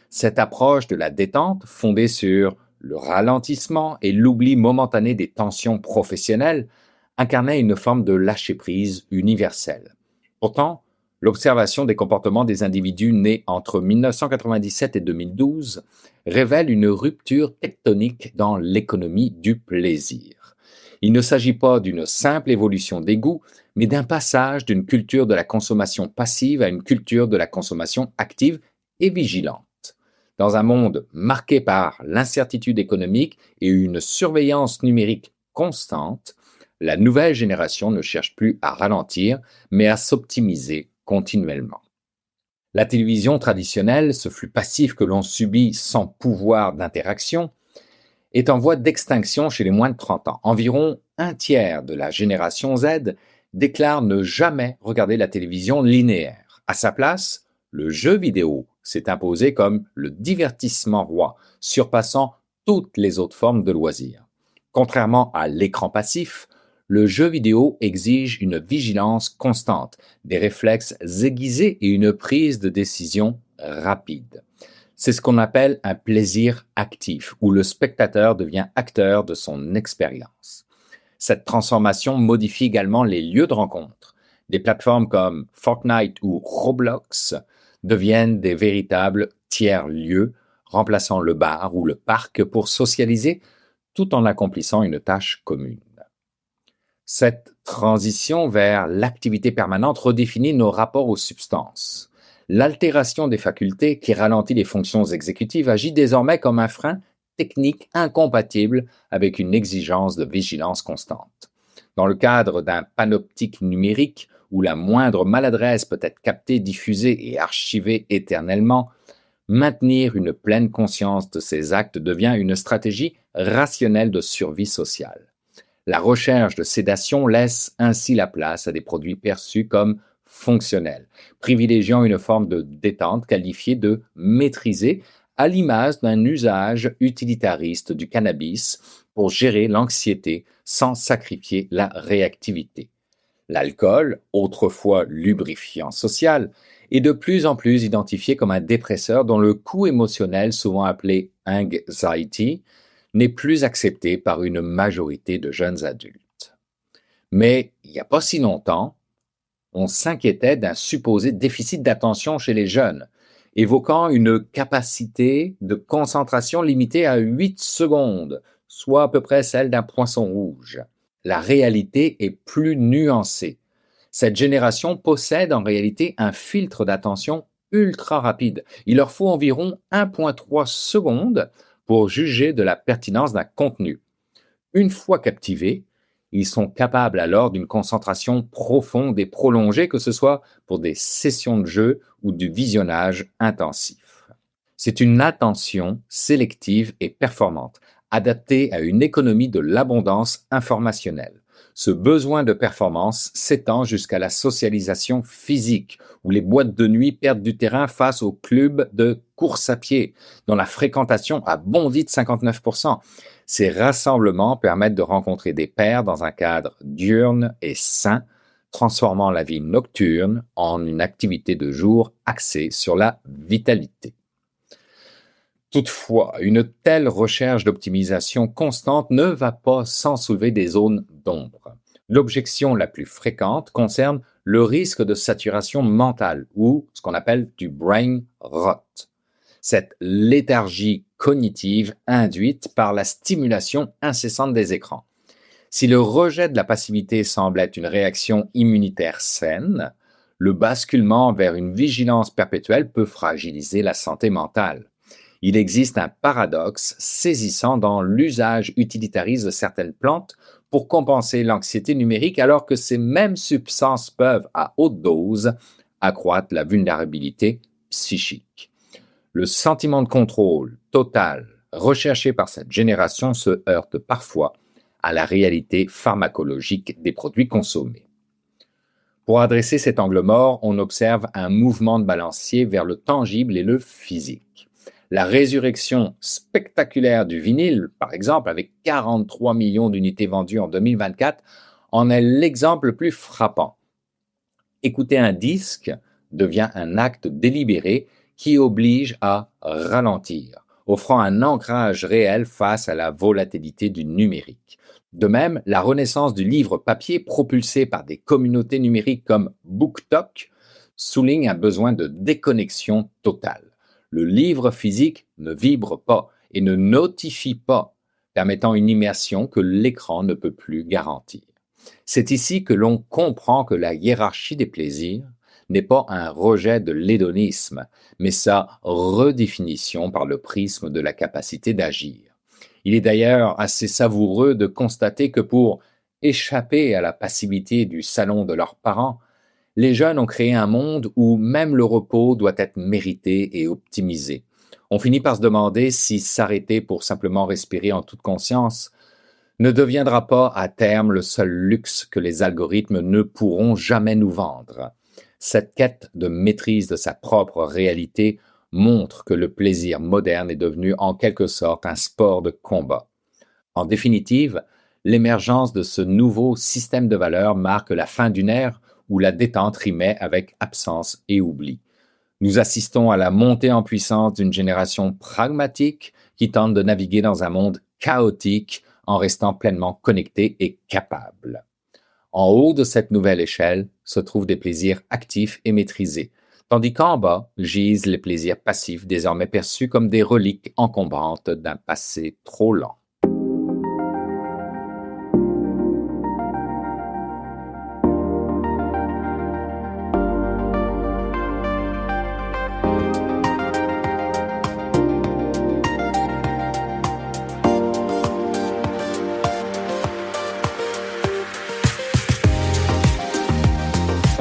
Cette approche de la détente, fondée sur le ralentissement et l'oubli momentané des tensions professionnelles, incarnait une forme de lâcher-prise universelle. Pourtant, l'observation des comportements des individus nés entre 1997 et 2012 révèle une rupture tectonique dans l'économie du plaisir. Il ne s'agit pas d'une simple évolution des goûts, mais d'un passage d'une culture de la consommation passive à une culture de la consommation active et vigilante. Dans un monde marqué par l'incertitude économique et une surveillance numérique constante, la nouvelle génération ne cherche plus à ralentir, mais à s'optimiser continuellement. La télévision traditionnelle, ce flux passif que l'on subit sans pouvoir d'interaction, est en voie d'extinction chez les moins de 30 ans. Environ un tiers de la génération Z déclare ne jamais regarder la télévision linéaire. À sa place, le jeu vidéo s'est imposé comme le divertissement roi, surpassant toutes les autres formes de loisirs. Contrairement à l'écran passif, le jeu vidéo exige une vigilance constante, des réflexes aiguisés et une prise de décision rapide. C'est ce qu'on appelle un plaisir actif, où le spectateur devient acteur de son expérience. Cette transformation modifie également les lieux de rencontre. Des plateformes comme Fortnite ou Roblox deviennent des véritables tiers-lieux, remplaçant le bar ou le parc pour socialiser tout en accomplissant une tâche commune. Cette transition vers l'activité permanente redéfinit nos rapports aux substances. L'altération des facultés qui ralentit les fonctions exécutives agit désormais comme un frein technique incompatible avec une exigence de vigilance constante. Dans le cadre d'un panoptique numérique où la moindre maladresse peut être captée, diffusée et archivée éternellement, maintenir une pleine conscience de ces actes devient une stratégie rationnelle de survie sociale. La recherche de sédation laisse ainsi la place à des produits perçus comme fonctionnels, privilégiant une forme de détente qualifiée de maîtrisée à l'image d'un usage utilitariste du cannabis pour gérer l'anxiété sans sacrifier la réactivité. L'alcool, autrefois lubrifiant social, est de plus en plus identifié comme un dépresseur dont le coût émotionnel, souvent appelé anxiety, n'est plus accepté par une majorité de jeunes adultes. Mais il n'y a pas si longtemps, on s'inquiétait d'un supposé déficit d'attention chez les jeunes, évoquant une capacité de concentration limitée à 8 secondes, soit à peu près celle d'un poisson rouge. La réalité est plus nuancée. Cette génération possède en réalité un filtre d'attention ultra rapide. Il leur faut environ 1,3 secondes pour juger de la pertinence d'un contenu. Une fois captivés, ils sont capables alors d'une concentration profonde et prolongée, que ce soit pour des sessions de jeu ou du visionnage intensif. C'est une attention sélective et performante, adaptée à une économie de l'abondance informationnelle. Ce besoin de performance s'étend jusqu'à la socialisation physique, où les boîtes de nuit perdent du terrain face aux clubs de course à pied, dont la fréquentation a bondi de 59%. Ces rassemblements permettent de rencontrer des pairs dans un cadre diurne et sain, transformant la vie nocturne en une activité de jour axée sur la vitalité. Toutefois, une telle recherche d'optimisation constante ne va pas sans soulever des zones d'ombre. L'objection la plus fréquente concerne le risque de saturation mentale ou ce qu'on appelle du brain rot. Cette léthargie cognitive induite par la stimulation incessante des écrans. Si le rejet de la passivité semble être une réaction immunitaire saine, le basculement vers une vigilance perpétuelle peut fragiliser la santé mentale. Il existe un paradoxe saisissant dans l'usage utilitariste de certaines plantes pour compenser l'anxiété numérique, alors que ces mêmes substances peuvent, à haute dose, accroître la vulnérabilité psychique. Le sentiment de contrôle total recherché par cette génération se heurte parfois à la réalité pharmacologique des produits consommés. Pour adresser cet angle mort, on observe un mouvement de balancier vers le tangible et le physique. La résurrection spectaculaire du vinyle, par exemple, avec 43 millions d'unités vendues en 2024, en est l'exemple le plus frappant. Écouter un disque devient un acte délibéré qui oblige à ralentir, offrant un ancrage réel face à la volatilité du numérique. De même, la renaissance du livre papier propulsé par des communautés numériques comme BookTok souligne un besoin de déconnexion totale. Le livre physique ne vibre pas et ne notifie pas, permettant une immersion que l'écran ne peut plus garantir. C'est ici que l'on comprend que la hiérarchie des plaisirs n'est pas un rejet de l'hédonisme, mais sa redéfinition par le prisme de la capacité d'agir. Il est d'ailleurs assez savoureux de constater que pour échapper à la passivité du salon de leurs parents, les jeunes ont créé un monde où même le repos doit être mérité et optimisé. On finit par se demander si s'arrêter pour simplement respirer en toute conscience ne deviendra pas à terme le seul luxe que les algorithmes ne pourront jamais nous vendre. Cette quête de maîtrise de sa propre réalité montre que le plaisir moderne est devenu en quelque sorte un sport de combat. En définitive, l'émergence de ce nouveau système de valeurs marque la fin d'une ère où la détente rimait avec absence et oubli. Nous assistons à la montée en puissance d'une génération pragmatique qui tente de naviguer dans un monde chaotique en restant pleinement connectée et capable. En haut de cette nouvelle échelle se trouvent des plaisirs actifs et maîtrisés, tandis qu'en bas gisent les plaisirs passifs désormais perçus comme des reliques encombrantes d'un passé trop lent.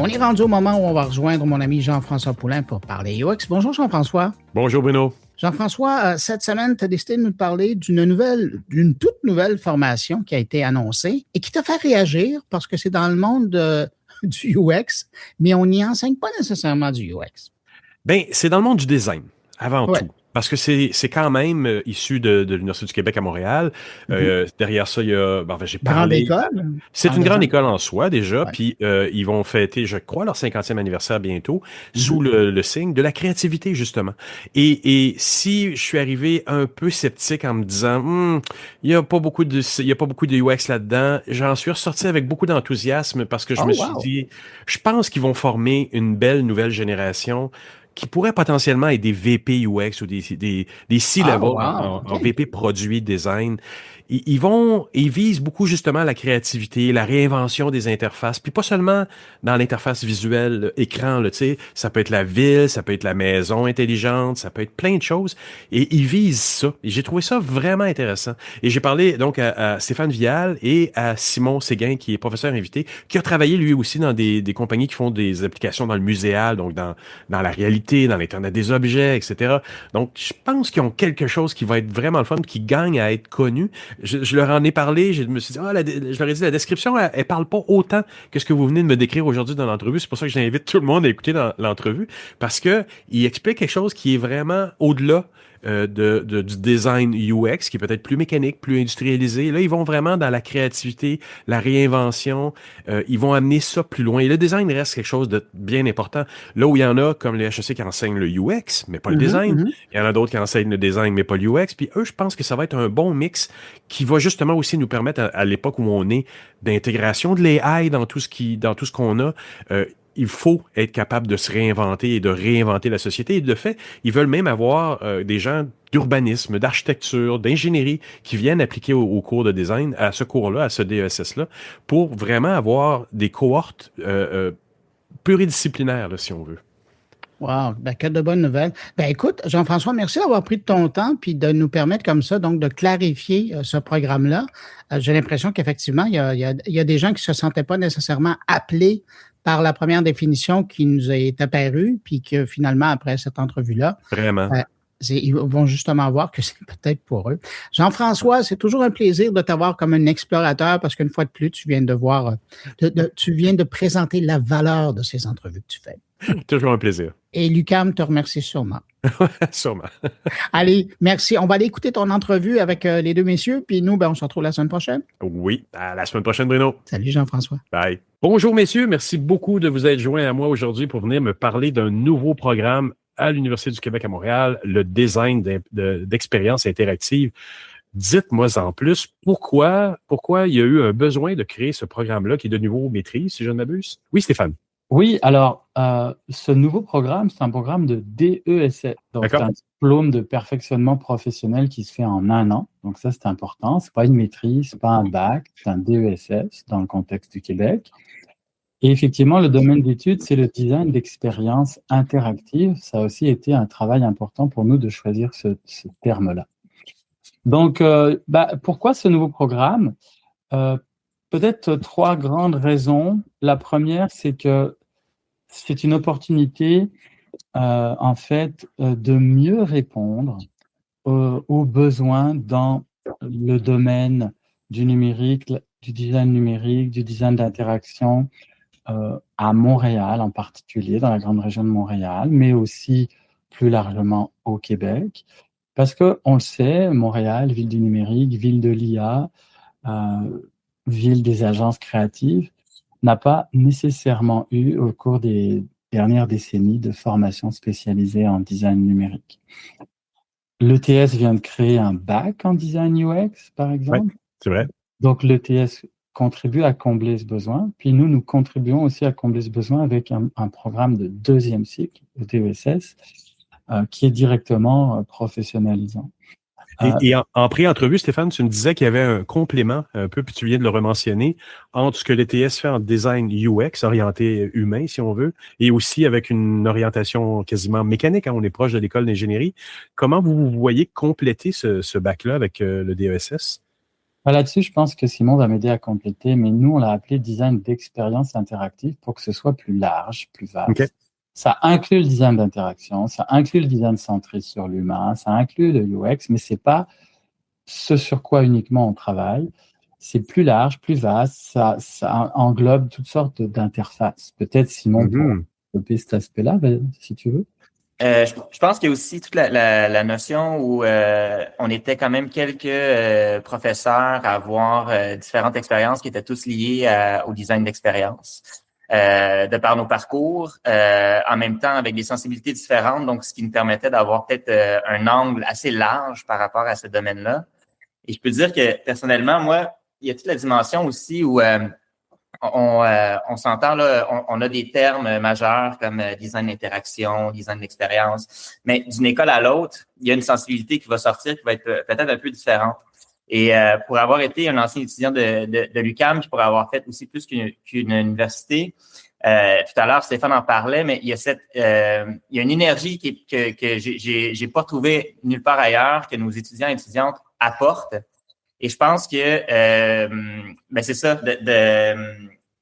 On est rendu au moment où on va rejoindre mon ami Jean-François Poulain pour parler UX. Bonjour Jean-François. Bonjour Bruno. Jean-François, cette semaine, tu as décidé de nous parler d'une toute nouvelle formation qui a été annoncée et qui t'a fait réagir parce que c'est dans le monde du UX, mais on n'y enseigne pas nécessairement du UX. Bien, c'est dans le monde du design, avant Ouais. tout. Parce que c'est quand même issu de l'Université du Québec à Montréal. Derrière ça, il y a... j'ai parlé... Grande école. C'est en une grande design. école en soi, déjà. Ouais. Puis ils vont fêter, je crois, leur 50e anniversaire bientôt, sous le signe de la créativité, justement. Et si je suis arrivé un peu sceptique en me disant, il y a pas beaucoup de UX là-dedans, j'en suis ressorti avec beaucoup d'enthousiasme parce que je me suis dit, je pense qu'ils vont former une belle nouvelle génération qui pourrait potentiellement être des VP UX ou des C-level en VP produit design. ils visent beaucoup justement la créativité, la réinvention des interfaces, puis pas seulement dans l'interface visuelle écran, là, tu sais, ça peut être la ville, ça peut être la maison intelligente, ça peut être plein de choses, et ils visent ça. Et j'ai trouvé ça vraiment intéressant. Et j'ai parlé donc à Stéphane Vial et à Simon Séguin, qui est professeur invité, qui a travaillé lui aussi dans des compagnies qui font des applications dans le muséal, donc dans la réalité, dans l'Internet des objets, etc. Donc, je pense qu'ils ont quelque chose qui va être vraiment le fun, qui gagne à être connu. Je leur en ai parlé, je me suis dit, je leur ai dit, la description, elle parle pas autant que ce que vous venez de me décrire aujourd'hui dans l'entrevue. C'est pour ça que j'invite tout le monde à écouter dans l'entrevue, parce que il explique quelque chose qui est vraiment au-delà du design UX, qui est peut-être plus mécanique, plus industrialisé. Là, ils vont vraiment dans la créativité, la réinvention. Ils vont amener ça plus loin. Et le design reste quelque chose de bien important. Là où il y en a, comme les HEC qui enseignent le UX, mais pas le design. Il y en a d'autres qui enseignent le design, mais pas le UX. Puis eux, je pense que ça va être un bon mix qui va justement aussi nous permettre, à l'époque où on est, d'intégration de l'AI dans tout ce qu'on a. Il faut être capable de se réinventer et de réinventer la société. Et de fait, ils veulent même avoir des gens d'urbanisme, d'architecture, d'ingénierie qui viennent appliquer au cours de design, à ce cours-là, à ce DESS-là, pour vraiment avoir des cohortes pluridisciplinaires, là, si on veut. Wow, ben, que de bonnes nouvelles. Ben, écoute, Jean-François, merci d'avoir pris de ton temps puis de nous permettre comme ça, donc, de clarifier ce programme-là. J'ai l'impression qu'effectivement, il y a des gens qui se sentaient pas nécessairement appelés par la première définition qui nous est apparue, puis que finalement, après cette entrevue-là, vraiment. Ils vont justement voir que c'est peut-être pour eux. Jean-François, c'est toujours un plaisir de t'avoir comme un explorateur parce qu'une fois de plus, tu viens de voir, tu viens de présenter la valeur de ces entrevues que tu fais. Toujours un plaisir. Et l'UQAM te remercie sûrement. Sûrement. Allez, merci. On va aller écouter ton entrevue avec les deux messieurs, puis nous, on se retrouve la semaine prochaine. Oui, à la semaine prochaine, Bruno. Salut, Jean-François. Bye. Bonjour, messieurs. Merci beaucoup de vous être joints à moi aujourd'hui pour venir me parler d'un nouveau programme à l'Université du Québec à Montréal, le design d'expériences interactives. Dites-moi en plus, pourquoi il y a eu un besoin de créer ce programme-là qui est de nouveau maîtrise, si je ne m'abuse? Oui, Stéphane. Oui, alors, ce nouveau programme, c'est un programme de DESS. Donc, c'est un diplôme de perfectionnement professionnel qui se fait en 1 an. Donc, ça, c'est important. C'est pas une maîtrise, c'est pas un bac, c'est un DESS dans le contexte du Québec. Et effectivement, le domaine d'études, c'est le design d'expériences interactives. Ça a aussi été un travail important pour nous de choisir ce terme-là. Donc, pourquoi ce nouveau programme? Peut-être 3 grandes raisons. La première, c'est que c'est une opportunité, en fait, de mieux répondre aux besoins dans le domaine du numérique, du design numérique, du design d'interaction, à Montréal en particulier, dans la grande région de Montréal, mais aussi plus largement au Québec. Parce qu'on le sait, Montréal, ville du numérique, ville de l'IA, ville des agences créatives, n'a pas nécessairement eu, au cours des dernières décennies, de formation spécialisée en design numérique. L'ETS vient de créer un bac en design UX, par exemple. Oui, c'est vrai. Donc, l'ETS contribue à combler ce besoin. Puis nous contribuons aussi à combler ce besoin avec un programme de 2e cycle, le DESS, qui est directement professionnalisant. Et en pré-entrevue, Stéphane, tu me disais qu'il y avait un complément, un peu, puis tu viens de le rementionner, entre ce que l'ETS fait en design UX, orienté humain, si on veut, et aussi avec une orientation quasiment mécanique, on est proche de l'école d'ingénierie. Comment vous voyez compléter ce bac-là avec le DESS? Là-dessus, je pense que Simon va m'aider à compléter, mais nous, on l'a appelé design d'expérience interactive pour que ce soit plus large, plus vaste. Okay. Ça inclut le design d'interaction, ça inclut le design centré sur l'humain, ça inclut le UX, mais c'est pas ce sur quoi uniquement on travaille. C'est plus large, plus vaste, ça englobe toutes sortes d'interfaces. Peut-être, Simon, pour développer cet aspect-là, si tu veux. Je pense qu'il y a aussi toute la notion où on était quand même quelques professeurs à avoir différentes expériences qui étaient tous liées au design d'expérience. De par nos parcours, en même temps avec des sensibilités différentes, donc ce qui nous permettait d'avoir peut-être un angle assez large par rapport à ce domaine-là. Et je peux dire que personnellement, moi, il y a toute la dimension aussi où on s'entend là, on a des termes majeurs comme design d'interaction, design d'expérience, mais d'une école à l'autre, il y a une sensibilité qui va sortir qui va être peut-être un peu différente. Et pour avoir été un ancien étudiant de l'UQAM, puis pour avoir fait aussi plus qu'une université, tout à l'heure, Stéphane en parlait, mais il y a une énergie que j'ai pas trouvée nulle part ailleurs, que nos étudiants et étudiantes apportent. Et je pense que c'est ça,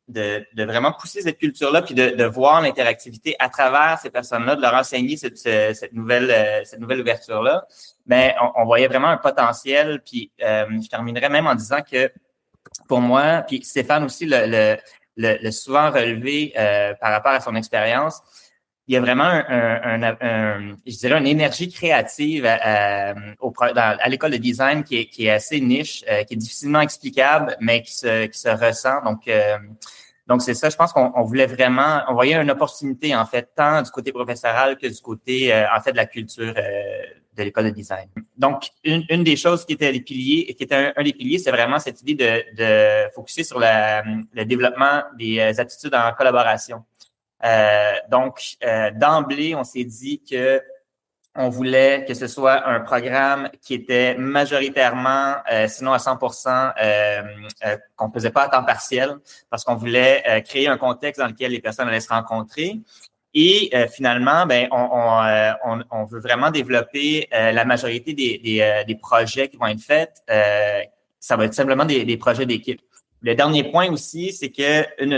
de vraiment pousser cette culture-là, puis de voir l'interactivité à travers ces personnes-là, de leur enseigner cette nouvelle ouverture-là. Ben, on voyait vraiment un potentiel. Puis je terminerai même en disant que pour moi, puis Stéphane aussi le souvent relevé par rapport à son expérience, il y a vraiment je dirais une énergie créative à l'école de design qui est assez niche, qui est difficilement explicable, mais qui se ressent. Donc c'est ça, je pense qu'on voulait vraiment, on voyait une opportunité en fait, tant du côté professoral que du côté en fait de la culture de l'école de design. Donc une des choses qui était un des piliers, c'est vraiment cette idée de focuser sur le développement des attitudes en collaboration. D'emblée, on s'est dit que on voulait que ce soit un programme qui était majoritairement, sinon à 100%, qu'on faisait pas à temps partiel, parce qu'on voulait créer un contexte dans lequel les personnes allaient se rencontrer. Et finalement, ben, on veut vraiment développer la majorité des projets qui vont être faits. Ça va être simplement des projets d'équipe. Le dernier point aussi, c'est que un de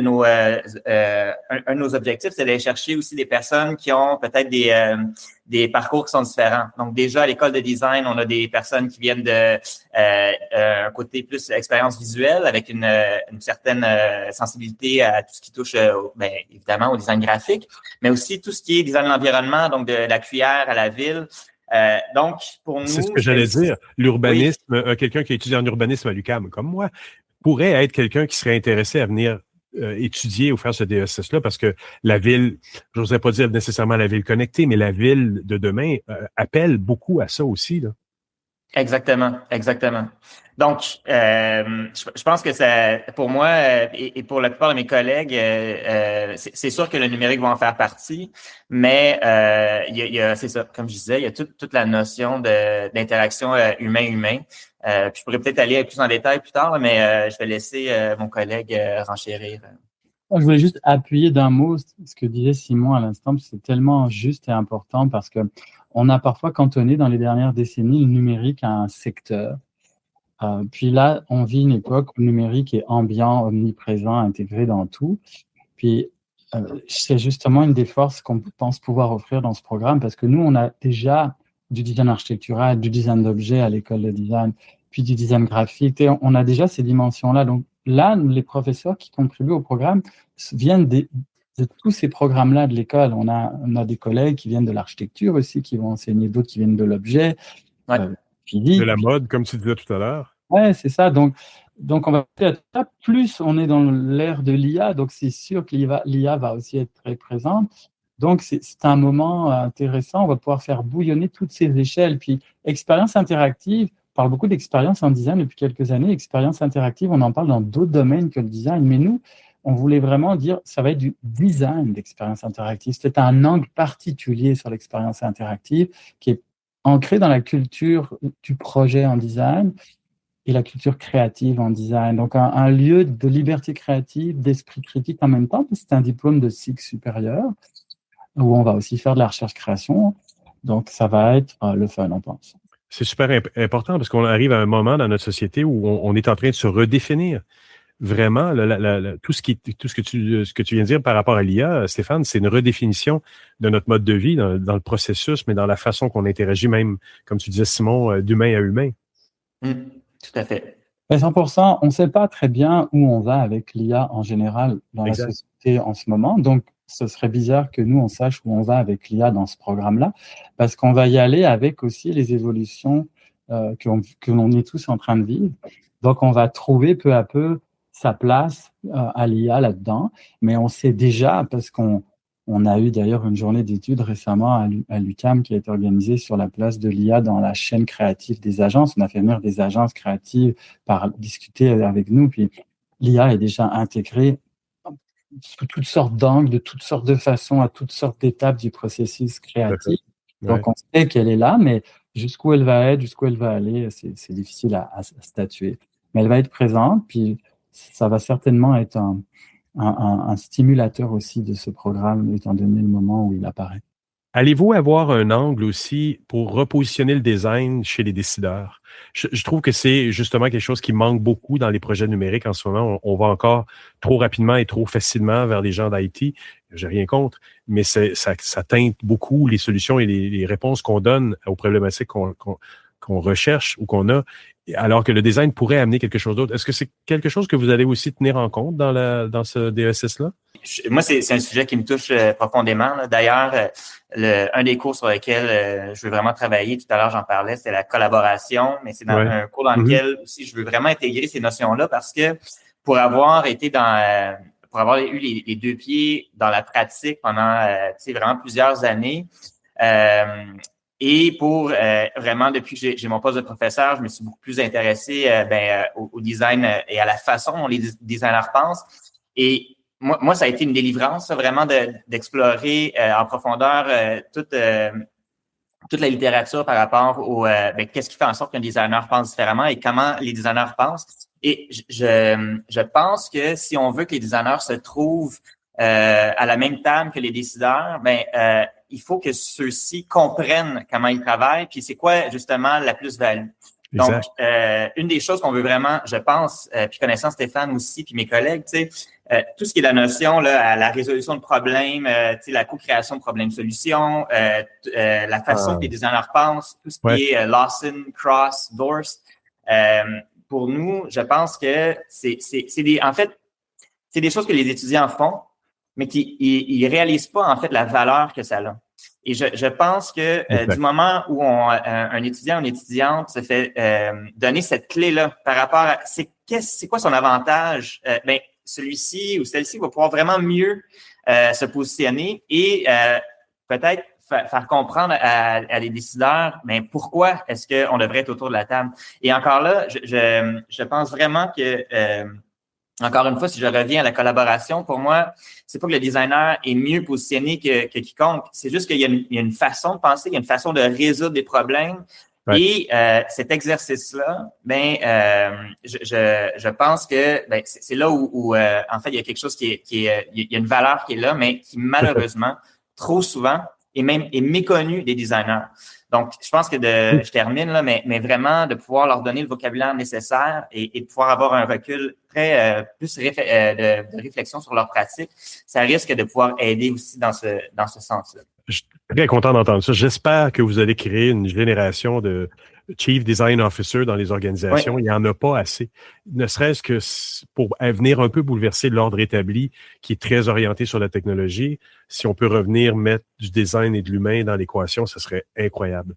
nos objectifs, c'est d'aller chercher aussi des personnes qui ont peut-être des parcours qui sont différents. Donc déjà à l'école de design, on a des personnes qui viennent un côté plus expérience visuelle avec une certaine sensibilité à tout ce qui touche évidemment au design graphique, mais aussi tout ce qui est design de l'environnement, donc de la cuillère à la ville. Donc pour nous, c'est ce que j'allais dire. L'urbanisme, oui. Quelqu'un qui a étudié en urbanisme à l'UQAM comme moi pourrait être quelqu'un qui serait intéressé à venir étudier ou faire ce DESS-là, parce que la ville, je n'oserais pas dire nécessairement la ville connectée, mais la ville de demain appelle beaucoup à ça aussi, là. Exactement. Donc, je pense que ça, pour moi et pour la plupart de mes collègues, c'est sûr que le numérique va en faire partie, mais il y a, c'est ça, comme je disais, il y a toute la notion d'interaction humain-humain. Puis je pourrais peut-être aller plus en détail plus tard, mais je vais laisser mon collègue renchérir. Je voulais juste appuyer d'un mot ce que disait Simon à l'instant, parce que c'est tellement juste et important, parce que on a parfois cantonné dans les dernières décennies le numérique à un secteur. Puis là, on vit une époque où le numérique est ambiant, omniprésent, intégré dans tout. Puis c'est justement une des forces qu'on pense pouvoir offrir dans ce programme, parce que nous, on a déjà du design architectural, du design d'objets à l'école de design, puis du design graphique. Et on a déjà ces dimensions-là. Donc là, les professeurs qui contribuent au programme viennent de tous ces programmes-là de l'école. On a des collègues qui viennent de l'architecture aussi, qui vont enseigner, d'autres qui viennent de l'objet. De la mode, comme tu disais tout à l'heure. Ouais, c'est ça. Donc on va peut-être plus on est dans l'ère de l'IA, donc c'est sûr que l'IA va aussi être très présente. Donc c'est un moment intéressant. On va pouvoir faire bouillonner toutes ces échelles. Puis expérience interactive, on parle beaucoup d'expérience en design depuis quelques années. Expérience interactive, on en parle dans d'autres domaines que le design. Mais nous, on voulait vraiment dire ça va être du design d'expérience interactive. C'est un angle particulier sur l'expérience interactive qui est ancré dans la culture du projet en design et la culture créative en design. Donc, un lieu de liberté créative, d'esprit critique en même temps, parce que c'est un diplôme de cycle supérieur où on va aussi faire de la recherche-création. Donc, ça va être le fun, on pense. C'est super important parce qu'on arrive à un moment dans notre société où on est en train de se redéfinir. Vraiment, tout ce que tu viens de dire par rapport à l'IA, Stéphane, c'est une redéfinition de notre mode de vie dans le processus, mais dans la façon qu'on interagit, même, comme tu disais, Simon, d'humain à humain. Tout à fait. 100%, on ne sait pas très bien où on va avec l'IA en général dans la société en ce moment. Donc, ce serait bizarre que nous, on sache où on va avec l'IA dans ce programme-là, parce qu'on va y aller avec aussi les évolutions que l'on est tous en train de vivre. Donc, on va trouver peu à peu sa place à l'IA là-dedans, mais on sait déjà, parce qu'on a eu d'ailleurs une journée d'études récemment à l'UQAM qui a été organisée sur la place de l'IA dans la chaîne créative des agences. On a fait venir des agences créatives discuter avec nous, puis l'IA est déjà intégrée sous toutes sortes d'angles, de toutes sortes de façons, à toutes sortes d'étapes du processus créatif. Donc, on sait qu'elle est là, mais jusqu'où elle va être, jusqu'où elle va aller, c'est difficile à statuer. Mais elle va être présente, puis ça va certainement être un stimulateur aussi de ce programme, étant donné le moment où il apparaît. Allez-vous avoir un angle aussi pour repositionner le design chez les décideurs? Je trouve que c'est justement quelque chose qui manque beaucoup dans les projets numériques en ce moment. On va encore trop rapidement et trop facilement vers les gens d'IT. J'ai rien contre, mais ça teinte beaucoup les solutions et les réponses qu'on donne aux problématiques qu'on recherche ou qu'on a, alors que le design pourrait amener quelque chose d'autre. Est-ce que c'est quelque chose que vous allez aussi tenir en compte dans ce DESS-là? Moi, c'est un sujet qui me touche profondément. Là. D'ailleurs, un des cours sur lesquels je veux vraiment travailler, tout à l'heure j'en parlais, c'est la collaboration, mais c'est dans un cours dans lequel aussi je veux vraiment intégrer ces notions-là parce que pour avoir eu les deux pieds dans la pratique pendant vraiment plusieurs années, et pour vraiment, depuis que j'ai mon poste de professeur, je me suis beaucoup plus intéressé au design et à la façon dont les designers pensent. Et moi, ça a été une délivrance, ça, vraiment d'explorer en profondeur toute la littérature par rapport au qu'est-ce qui fait en sorte qu'un designer pense différemment et comment les designers pensent. Et je pense que si on veut que les designers se trouvent à la même table que les décideurs, il faut que ceux-ci comprennent comment ils travaillent, puis c'est quoi justement la plus-value. Donc, une des choses qu'on veut vraiment, je pense, puis connaissant Stéphane aussi, puis mes collègues, tout ce qui est la notion là, à la résolution de problèmes, la co-création de problèmes-solutions, la façon que les designers pensent, tout ce qui est Lawson, Cross, Dorst. Pour nous, je pense que c'est des choses que les étudiants font, mais qui ils réalisent pas en fait la valeur que ça a. Et je pense que du moment où un étudiant ou une étudiante se fait donner cette clé-là par rapport à c'est quoi son avantage, celui-ci ou celle-ci va pouvoir vraiment mieux se positionner et peut-être faire comprendre à les décideurs pourquoi est-ce qu'on devrait être autour de la table. Et encore là, je pense vraiment que encore une fois, si je reviens à la collaboration, pour moi, c'est pas que le designer est mieux positionné que quiconque. C'est juste qu'il y a une façon de penser, il y a une façon de résoudre des problèmes. Ouais. Et cet exercice-là, je pense que c'est là où en fait, il y a quelque chose il y a une valeur qui est là, mais qui malheureusement, trop souvent, est méconnu des designers. Donc, je pense que je termine là, mais vraiment de pouvoir leur donner le vocabulaire nécessaire et de pouvoir avoir un recul très plus de réflexion sur leur pratique, ça risque de pouvoir aider aussi dans ce sens-là. Je suis très content d'entendre ça. J'espère que vous allez créer une génération de Chief Design Officer dans les organisations. Oui. Il n'y en a pas assez. Ne serait-ce que pour venir un peu bouleverser l'ordre établi qui est très orienté sur la technologie. Si on peut revenir mettre du design et de l'humain dans l'équation, ce serait incroyable.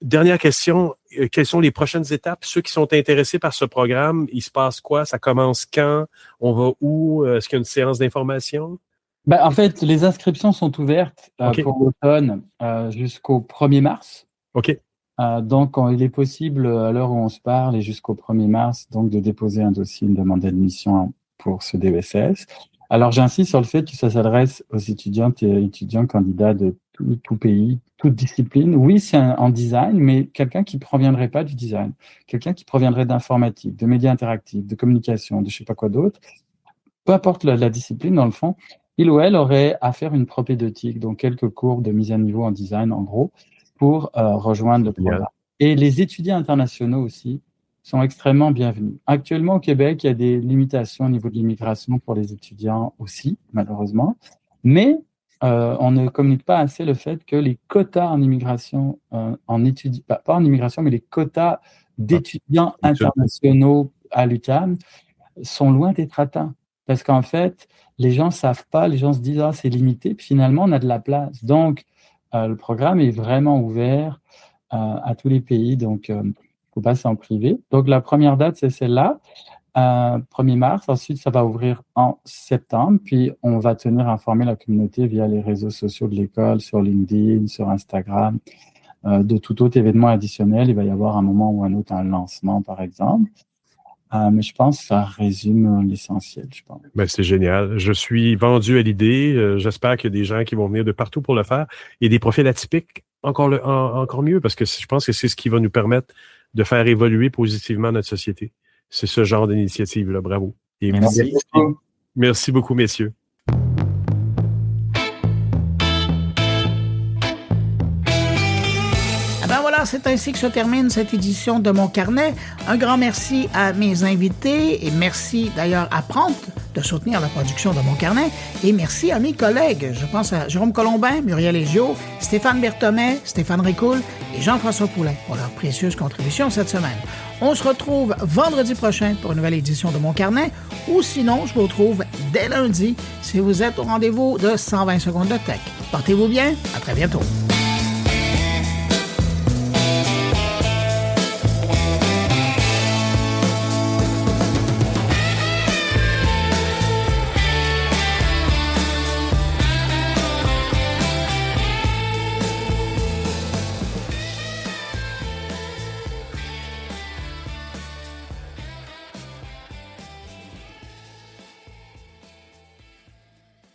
Dernière question. Quelles sont les prochaines étapes? Ceux qui sont intéressés par ce programme, il se passe quoi? Ça commence quand? On va où? Est-ce qu'il y a une séance d'information? En fait, les inscriptions sont ouvertes pour l'automne jusqu'au 1er mars. OK. Donc, il est possible, à l'heure où on se parle, et jusqu'au 1er mars, donc de déposer un dossier, une demande d'admission pour ce DESS. Alors, j'insiste sur le fait que ça s'adresse aux étudiantes et étudiants candidats de tout pays, toute discipline. Oui, c'est en design, mais quelqu'un qui ne proviendrait pas du design, quelqu'un qui proviendrait d'informatique, de médias interactifs, de communication, de je ne sais pas quoi d'autre, peu importe la discipline, dans le fond, il ou elle aurait à faire une propédeutique, donc quelques cours de mise à niveau en design, en gros, pour rejoindre le programme. Et les étudiants internationaux aussi sont extrêmement bienvenus. Actuellement, au Québec, il y a des limitations au niveau de l'immigration pour les étudiants aussi, malheureusement. Mais on ne communique pas assez le fait que les quotas en immigration, pas en immigration, mais les quotas d'étudiants internationaux à l'UQAM sont loin d'être atteints. Parce qu'en fait, les gens ne savent pas, les gens se disent « Ah, c'est limité », puis finalement, on a de la place. Donc, le programme est vraiment ouvert à tous les pays, donc il faut passer en privé. Donc, la première date, c'est celle-là, 1er mars. Ensuite, ça va ouvrir en septembre, puis on va tenir à informer la communauté via les réseaux sociaux de l'école, sur LinkedIn, sur Instagram, de tout autre événement additionnel. Il va y avoir un moment ou un autre un lancement, par exemple. Mais je pense que ça résume l'essentiel, je pense. C'est génial. Je suis vendu à l'idée. J'espère qu'il y a des gens qui vont venir de partout pour le faire. Il y a des profils atypiques encore mieux parce que je pense que c'est ce qui va nous permettre de faire évoluer positivement notre société. C'est ce genre d'initiative-là. Bravo. Et merci beaucoup, messieurs. Ben voilà, c'est ainsi que se termine cette édition de Mon Carnet. Un grand merci à mes invités et merci d'ailleurs à Prompt de soutenir la production de Mon Carnet et merci à mes collègues. Je pense à Jérôme Colombin, Muriel Égio, Stéphane Berthomet, Stéphane Ricoul et Jean-François Poulin pour leurs précieuses contributions cette semaine. On se retrouve vendredi prochain pour une nouvelle édition de Mon Carnet ou sinon, je vous retrouve dès lundi si vous êtes au rendez-vous de 120 secondes de tech. Portez-vous bien, à très bientôt.